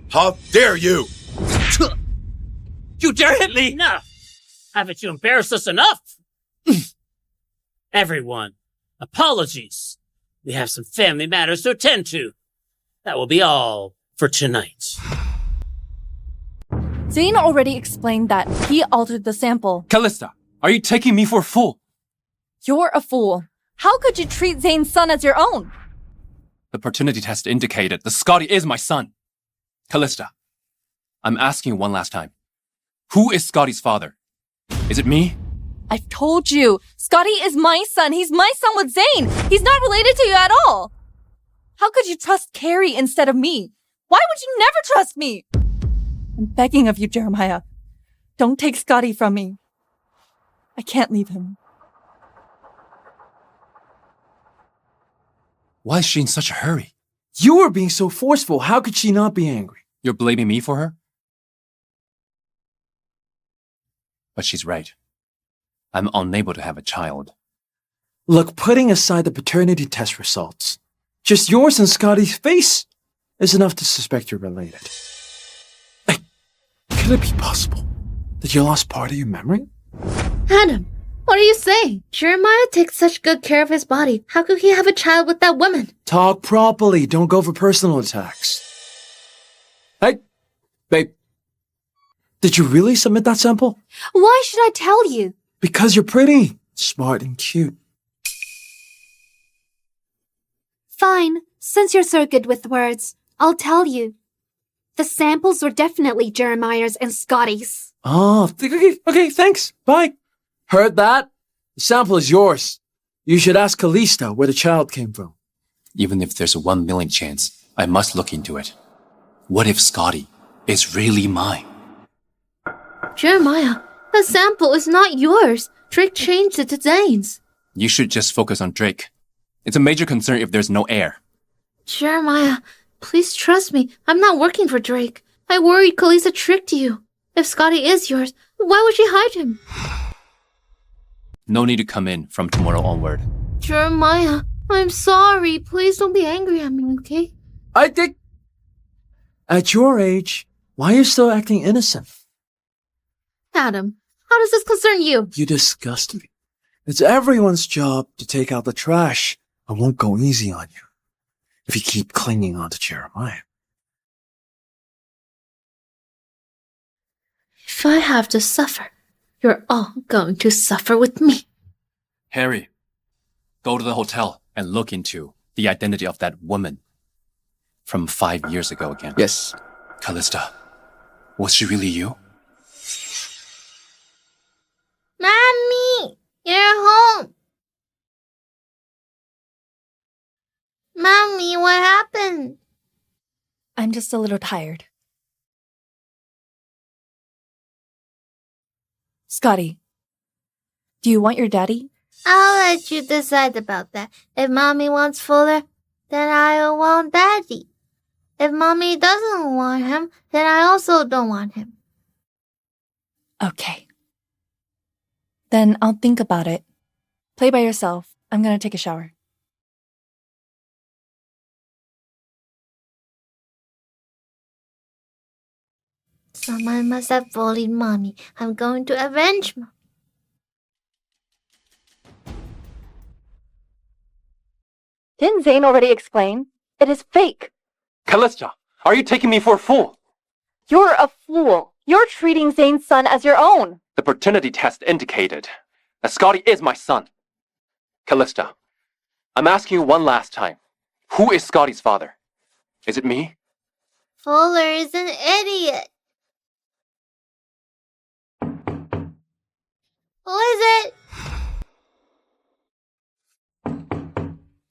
How dare you! You dare hit me! Enough! Haven't you embarrassed us enough? Everyone, apologies. We have some family matters to attend to. That will be all for tonight. Zane already explained that he altered the sample. Callista, are you taking me for a fool? You're a fool. How could you treat Zane's son as your own? The paternity test indicated that Scotty is my son. Callista, I'm asking you one last time. Who is Scotty's father? Is it me? I've told you. Scotty is my son. He's my son with Zane. He's not related to you at all. How could you trust Carrie instead of me? Why would you never trust me? I'm begging of you, Jeremiah. Don't take Scotty from me. I can't leave him. Why is she in such a hurry? You were being so forceful. How could she not be angry? You're blaming me for her? But she's right. I'm unable to have a child. Look, putting aside the paternity test results, just yours and Scotty's face is enough to suspect you're related. Hey, could it be possible that you lost part of your memory? Adam, what are you saying? Jeremiah takes such good care of his body. How could he have a child with that woman? Talk properly. Don't go for personal attacks. Hey, babe. Did you really submit that sample? Why should I tell you? Because you're pretty, smart, and cute. Fine. Since you're so good with words, I'll tell you. The samples were definitely Jeremiah's and Scotty's. Oh, okay, thanks. Bye. Heard that? The sample is yours. You should ask Callista where the child came from. Even if there's a 1 million chance, I must look into it. What if Scotty is really mine? Jeremiah, the sample is not yours. Drake changed it to Zane's. You should just focus on Drake. It's a major concern if there's no heir. Jeremiah, please trust me. I'm not working for Drake. I worried Callista tricked you. If Scotty is yours, why would she hide him? No need to come in from tomorrow onward. Jeremiah, I'm sorry. Please don't be angry at me, okay? I think... At your age, why are you still acting innocent? Adam, how does this concern you? You disgust me. It's everyone's job to take out the trash. I won't go easy on you if you keep clinging on to Jeremiah. If I have to suffer, you're all going to suffer with me. Harry, go to the hotel and look into the identity of that woman from 5 years ago again? Yes. Callista, was she really you? Mommy, you're home. Mommy, what happened? I'm just a little tired. Scotty, do you want your daddy? I'll let you decide about that. If Mommy wants Fuller, then I'll want Daddy. If Mommy doesn't want him, then I also don't want him. Okay. Then I'll think about it. Play by yourself. I'm gonna take a shower. Someone must have bullied Mommy. I'm going to avenge Mom. Didn't Zane already explain? It is fake. Callista, are you taking me for a fool? You're a fool. You're treating Zane's son as your own. The paternity test indicated that Scotty is my son. Callista, I'm asking you one last time. Who is Scotty's father? Is it me? Fuller is an idiot. Who is it?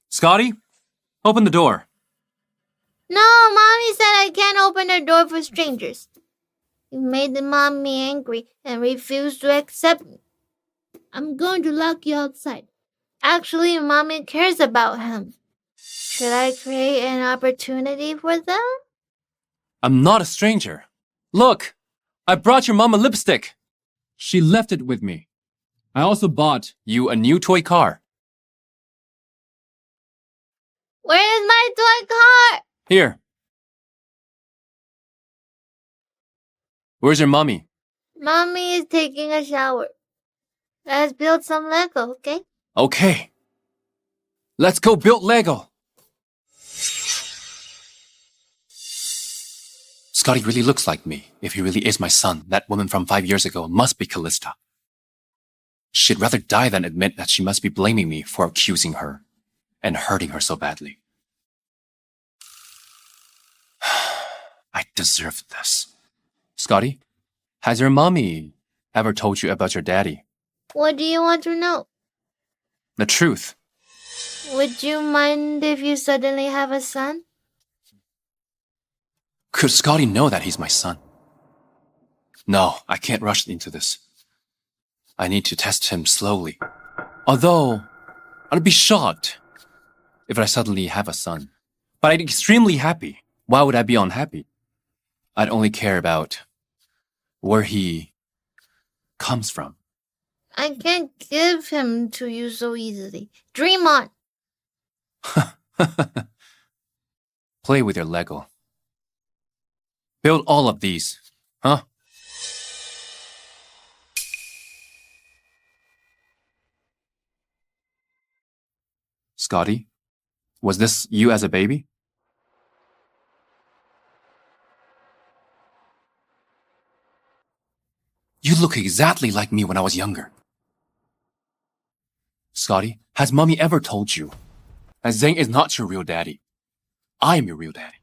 Scotty, open the door. No, Mommy said I can't open the door for strangers. You made the Mommy angry and refused to accept me. I'm going to lock you outside. Actually, Mommy cares about him. Should I create an opportunity for them? I'm not a stranger. Look, I brought your mom a lipstick. She left it with me. I also bought you a new toy car. Where is my toy car? Here. Where's your mommy? Mommy is taking a shower. Let's build some Lego, okay? Okay. Let's go build Lego. Scotty really looks like me. If he really is my son, that woman from 5 years ago must be Callista. She'd rather die than admit that she must be blaming me for accusing her and hurting her so badly. I deserve this. Scotty, has your mommy ever told you about your daddy? What do you want to know? The truth. Would you mind if you suddenly have a son? Could Scotty know that he's my son? No, I can't rush into this. I need to test him slowly. Although, I'd be shocked if I suddenly have a son. But I'd be extremely happy. Why would I be unhappy? I'd only care about where he comes from. I can't give him to you so easily. Dream on. Play with your Lego. Build all of these, huh? Scotty, was this you as a baby? You look exactly like me when I was younger. Scotty, has mommy ever told you that Zane is not your real daddy? I am your real daddy.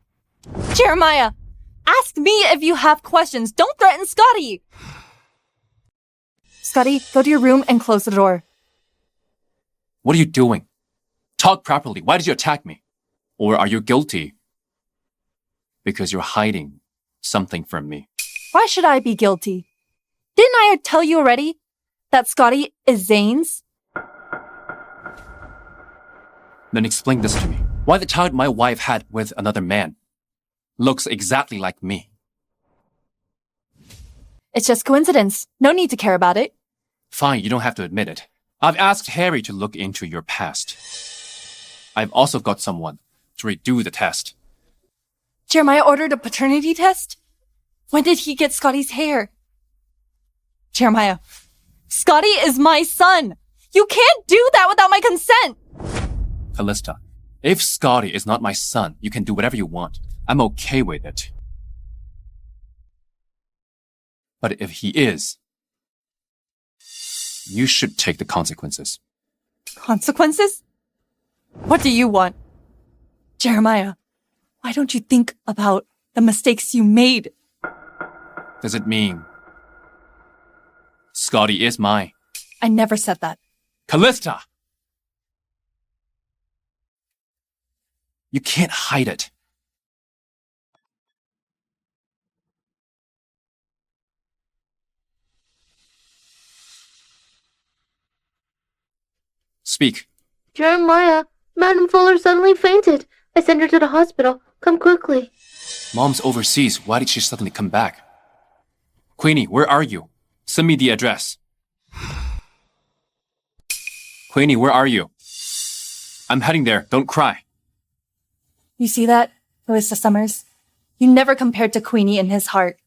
Jeremiah, ask me if you have questions. Don't threaten Scotty. Scotty, go to your room and close the door. What are you doing? Talk properly. Why did you attack me? Or are you guilty because you're hiding something from me? Why should I be guilty? Didn't I tell you already that Scotty is Zane's? Then explain this to me. Why the child my wife had with another man looks exactly like me. It's just coincidence. No need to care about it. Fine, you don't have to admit it. I've asked Harry to look into your past. I've also got someone to redo the test. Jeremiah ordered a paternity test? When did he get Scotty's hair? Jeremiah, Scotty is my son. You can't do that without my consent. Callista, if Scotty is not my son, you can do whatever you want. I'm okay with it. But if he is, you should take the consequences. Consequences? What do you want? Jeremiah, why don't you think about the mistakes you made? Does it mean Scotty is mine? I never said that. Callista! You can't hide it. Speak. Jeremiah, Madam Fuller suddenly fainted. I sent her to the hospital. Come quickly. Mom's overseas. Why did she suddenly come back? Queenie, where are you? Send me the address. Queenie, where are you? I'm heading there. Don't cry. You see that, Callista Summers? You never compared to Queenie in his heart.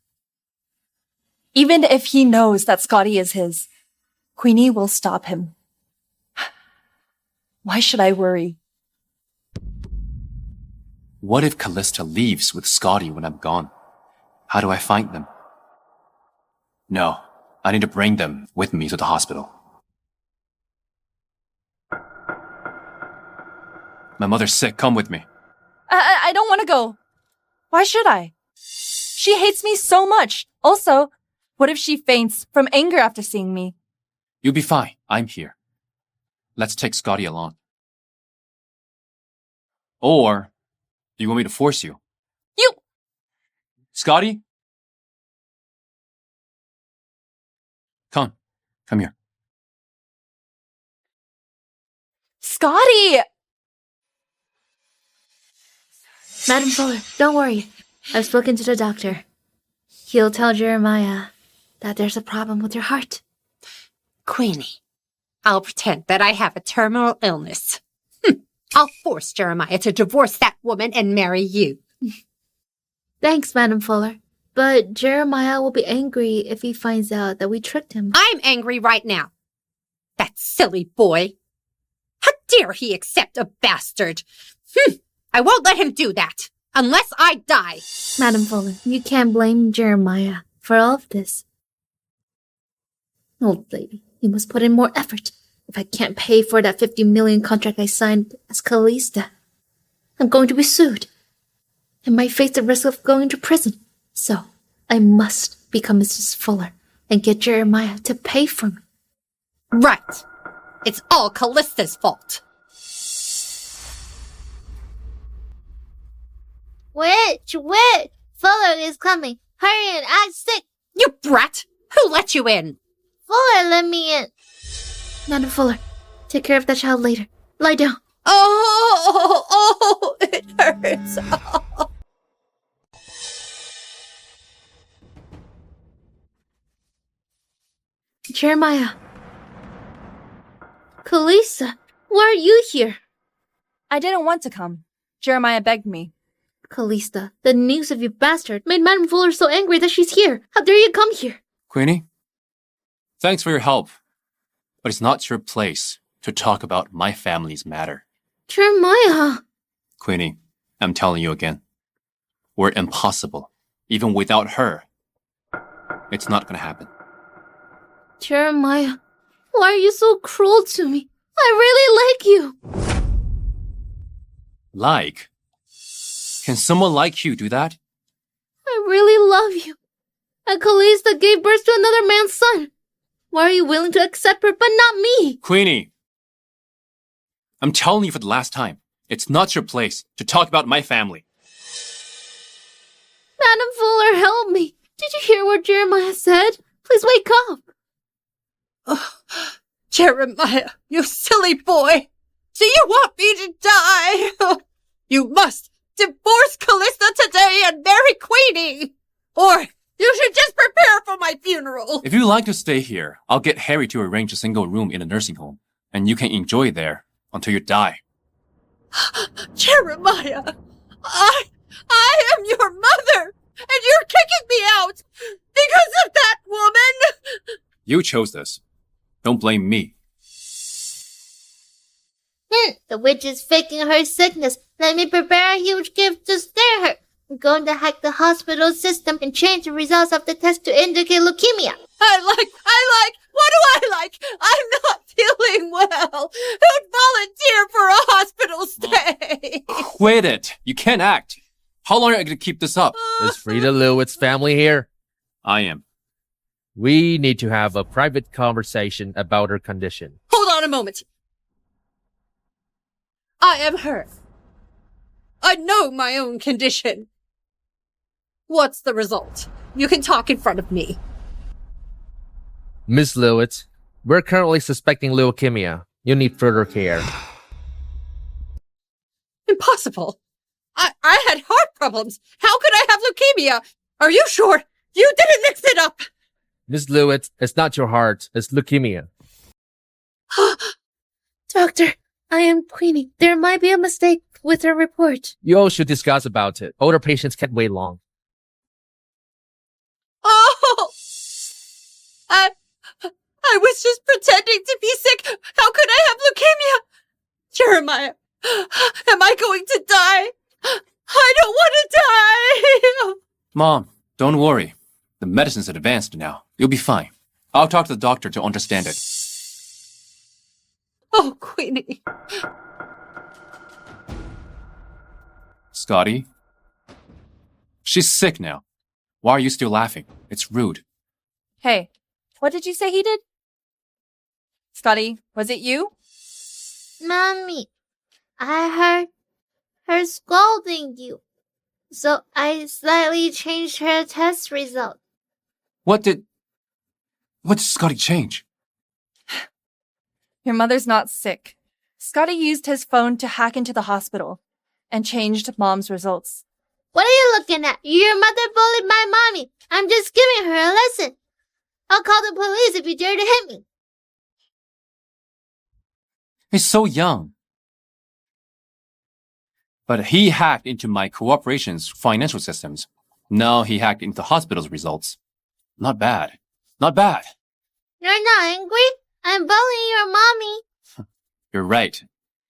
Even if he knows that Scotty is his, Queenie will stop him. Why should I worry? What if Callista leaves with Scotty when I'm gone? How do I find them? No, I need to bring them with me to the hospital. My mother's sick. Come with me. I don't want to go. Why should I? She hates me so much. Also, what if she faints from anger after seeing me? You'll be fine. I'm here. Let's take Scotty along. Or, do you want me to force you? You! Scotty? Come here. Scotty! Madam Fuller, don't worry. I've spoken to the doctor. He'll tell Jeremiah that there's a problem with your heart. Queenie, I'll pretend that I have a terminal illness. I'll force Jeremiah to divorce that woman and marry you. Thanks, Madam Fuller. But Jeremiah will be angry if he finds out that we tricked him. I'm angry right now. That silly boy. How dare he accept a bastard? I won't let him do that, unless I die. Madam Fuller, you can't blame Jeremiah for all of this. Old lady, you must put in more effort. If I can't pay for that 50 million contract I signed as Callista, I'm going to be sued. I might face the risk of going to prison. So, I must become Mrs. Fuller and get Jeremiah to pay for me. Right. It's all Callista's fault. Witch! Fuller is coming. Hurry and act sick. You brat! Who let you in? Fuller let me in. Madam Fuller, take care of that child later. Lie down. Oh, it hurts. Oh. Jeremiah. Callista, why are you here? I didn't want to come. Jeremiah begged me. Callista, the news of your bastard made Madam Fuller so angry that she's here. How dare you come here? Queenie? Thanks for your help. But it's not your place to talk about my family's matter. Jeremiah! Queenie, I'm telling you again. We're impossible. Even without her. It's not gonna happen. Jeremiah, why are you so cruel to me? I really like you. Like? Can someone like you do that? I really love you. And Callista gave birth to another man's son. Why are you willing to accept her, but not me? Queenie! I'm telling you for the last time. It's not your place to talk about my family. Madam Fuller, help me. Did you hear what Jeremiah said? Please wake up. Oh, Jeremiah, you silly boy. Do you want me to die? You must divorce Callista today and marry Queenie. Or you should just prepare for my funeral. If you like to stay here, I'll get Harry to arrange a single room in a nursing home, and you can enjoy there until you die. Jeremiah, I am your mother, and you're kicking me out because of that woman. You chose this. Don't blame me. The witch is faking her sickness. Let me prepare a huge gift to scare her. I'm going to hack the hospital system and change the results of the test to indicate leukemia. I like. What do I like? I'm not feeling well. Who'd volunteer for a hospital stay? Quit it. You can't act. How long are you going to keep this up? Is Frida Lewitt's family here? I am. We need to have a private conversation about her condition. Hold on a moment. I am her. I know my own condition. What's the result? You can talk in front of me. Miss Lewitt, we're currently suspecting leukemia. You need further care. Impossible. I had heart problems. How could I have leukemia? Are you sure? You didn't mix it up. Miss Lewitt, it's not your heart, it's leukemia. Doctor, I am Queenie. There might be a mistake with her report. You all should discuss about it. Older patients can't wait long. Oh! I was just pretending to be sick. How could I have leukemia? Jeremiah, am I going to die? I don't want to die! Mom, don't worry. The medicine's advanced now. You'll be fine. I'll talk to the doctor to understand it. Oh, Queenie. Scotty? She's sick now. Why are you still laughing? It's rude. Hey, what did you say he did? Scotty, was it you? Mommy, I heard her scolding you. So I slightly changed her test result. What did Scotty change? Your mother's not sick. Scotty used his phone to hack into the hospital and changed Mom's results. What are you looking at? Your mother bullied my mommy. I'm just giving her a lesson. I'll call the police if you dare to hit me. He's so young. But he hacked into my cooperation's financial systems. Now he hacked into the hospital's results. Not bad. Not bad. You're not angry? I'm bullying your mommy. You're right.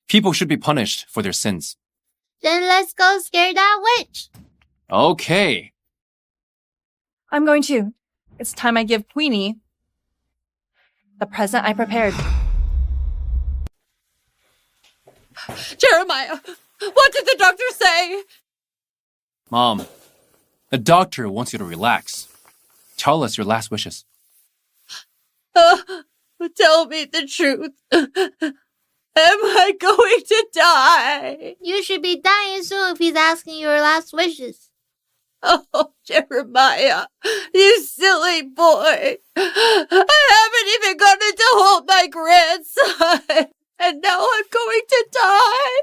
People should be punished for their sins. Then let's go scare that witch. Okay. I'm going to. It's time I give Queenie the present I prepared. Jeremiah, what did the doctor say? Mom, the doctor wants you to relax. Tell us your last wishes. Tell me the truth. Am I going to die? You should be dying soon if he's asking your last wishes. Oh, Jeremiah, you silly boy. I haven't even gotten to hold my grandson. And now I'm going to die.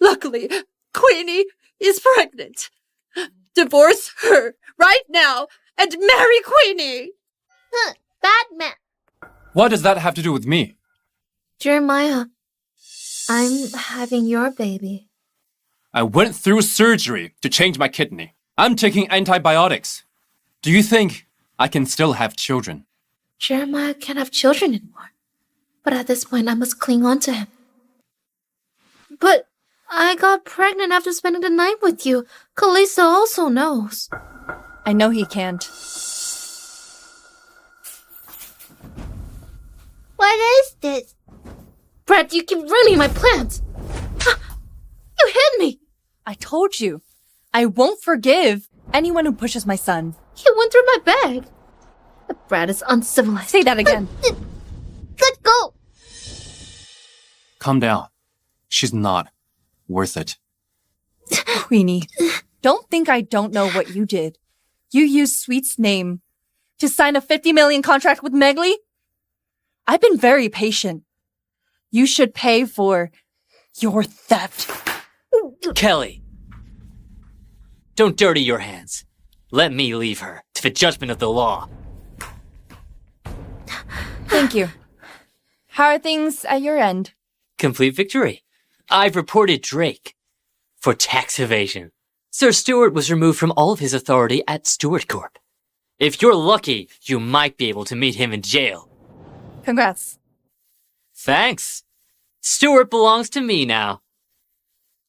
Luckily, Queenie is pregnant. Divorce her right now and marry Queenie. Batman. What does that have to do with me? Jeremiah, I'm having your baby. I went through surgery to change my kidney. I'm taking antibiotics. Do you think I can still have children? Jeremiah can't have children anymore. But at this point, I must cling on to him. But I got pregnant after spending the night with you. Kalisa also knows. I know he can't. What is this? Brett, you keep ruining my plans. You hit me. I told you. I won't forgive anyone who pushes my son. You went through my bag. The brat is uncivilized. Say that again. Let go. Calm down. She's not worth it. Queenie, don't think I don't know what you did. You used Sweet's name to sign a $50 million contract with Megley? I've been very patient. You should pay for your theft. Kelly, don't dirty your hands. Let me leave her to the judgment of the law. Thank you. How are things at your end? Complete victory. I've reported Drake for tax evasion. Sir Stewart was removed from all of his authority at Stewart Corp. If you're lucky, you might be able to meet him in jail. Congrats. Thanks. Stewart belongs to me now.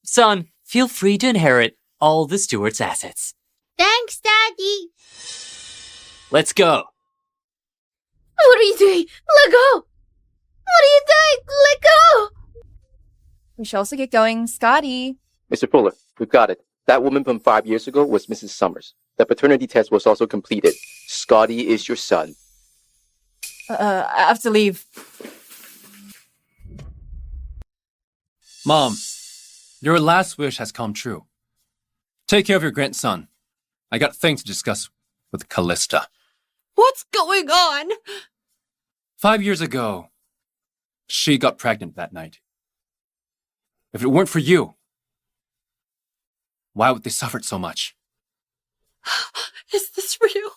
Son, feel free to inherit all the Stewart's assets. Thanks, Daddy. Let's go. What are you doing? Let go. What are you doing? Let go. We should also get going. Scotty. Mr. Fuller, we've got it. That woman from 5 years ago was Mrs. Summers. The paternity test was also completed. Scotty is your son. I have to leave. Mom, your last wish has come true. Take care of your grandson. I got things to discuss with Callista. What's going on? 5 years ago, she got pregnant that night. If it weren't for you, why would they suffer so much? Is this real?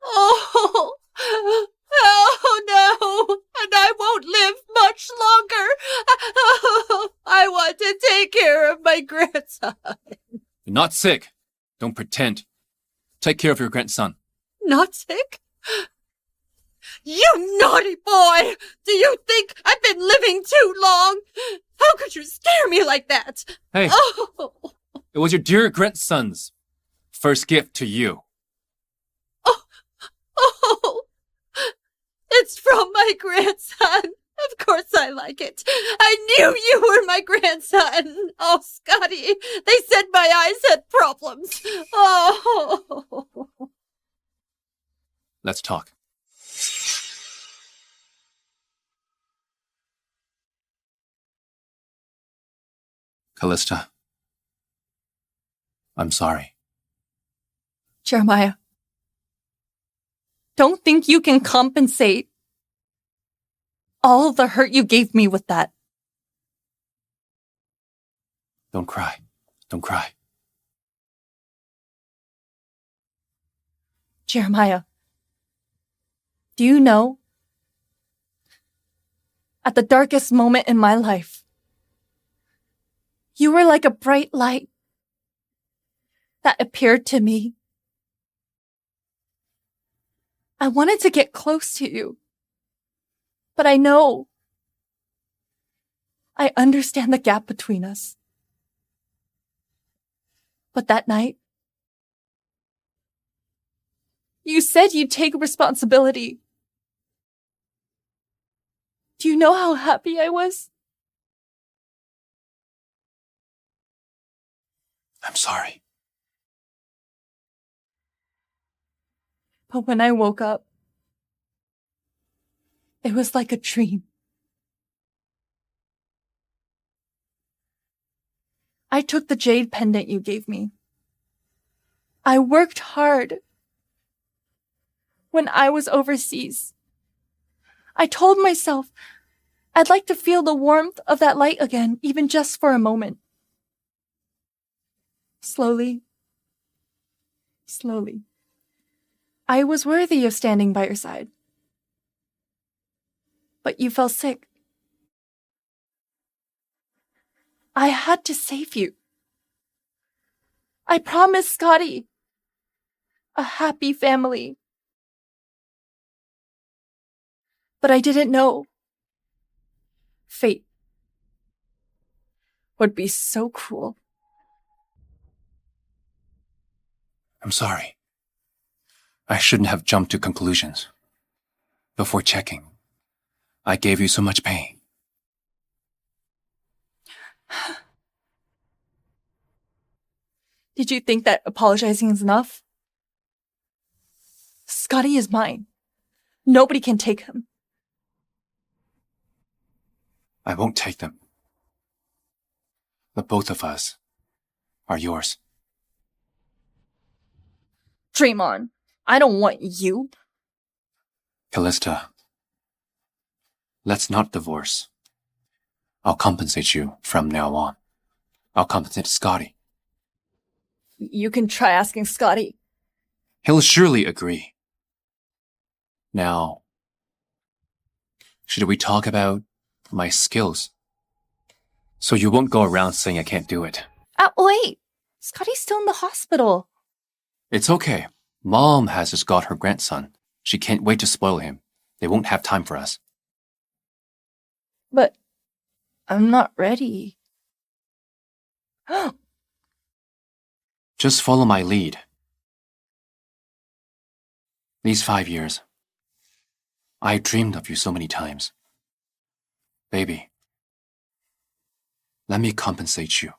Oh, oh no, and I won't live much longer. I want to take care of my grandson. You're not sick. Don't pretend. Take care of your grandson. Not sick? You naughty boy! Do you think I've been living too long? How could you scare me like that? Hey, Oh, it was your dear grandson's first gift to you. oh, it's from my grandson. Of course I like it. I knew you were my grandson. Oh, Scotty, they said my eyes had problems. Oh. Let's talk. Callista, I'm sorry. Jeremiah. Don't think you can compensate all the hurt you gave me with that. Don't cry. Don't cry. Jeremiah, do you know, at the darkest moment in my life, you were like a bright light that appeared to me. I wanted to get close to you, but I understand the gap between us. But that night, you said you'd take responsibility. Do you know how happy I was? I'm sorry. But when I woke up, it was like a dream. I took the jade pendant you gave me. I worked hard. When I was overseas, I told myself I'd like to feel the warmth of that light again, even just for a moment. Slowly, I was worthy of standing by your side. But you fell sick. I had to save you. I promised Scotty a happy family. But I didn't know fate would be so cruel. I'm sorry. I shouldn't have jumped to conclusions. Before checking, I gave you so much pain. Did you think that apologizing is enough? Scotty is mine. Nobody can take him. I won't take them. The both of us are yours. Dream on. I don't want you. Callista, let's not divorce. I'll compensate you from now on. I'll compensate Scotty. You can try asking Scotty. He'll surely agree. Now, should we talk about my skills? So you won't go around saying I can't do it. Wait. Scotty's still in the hospital. It's okay. Mom has just got her grandson. She can't wait to spoil him. They won't have time for us. But I'm not ready. Just follow my lead. These 5 years, I dreamed of you so many times. Baby, Let me compensate you.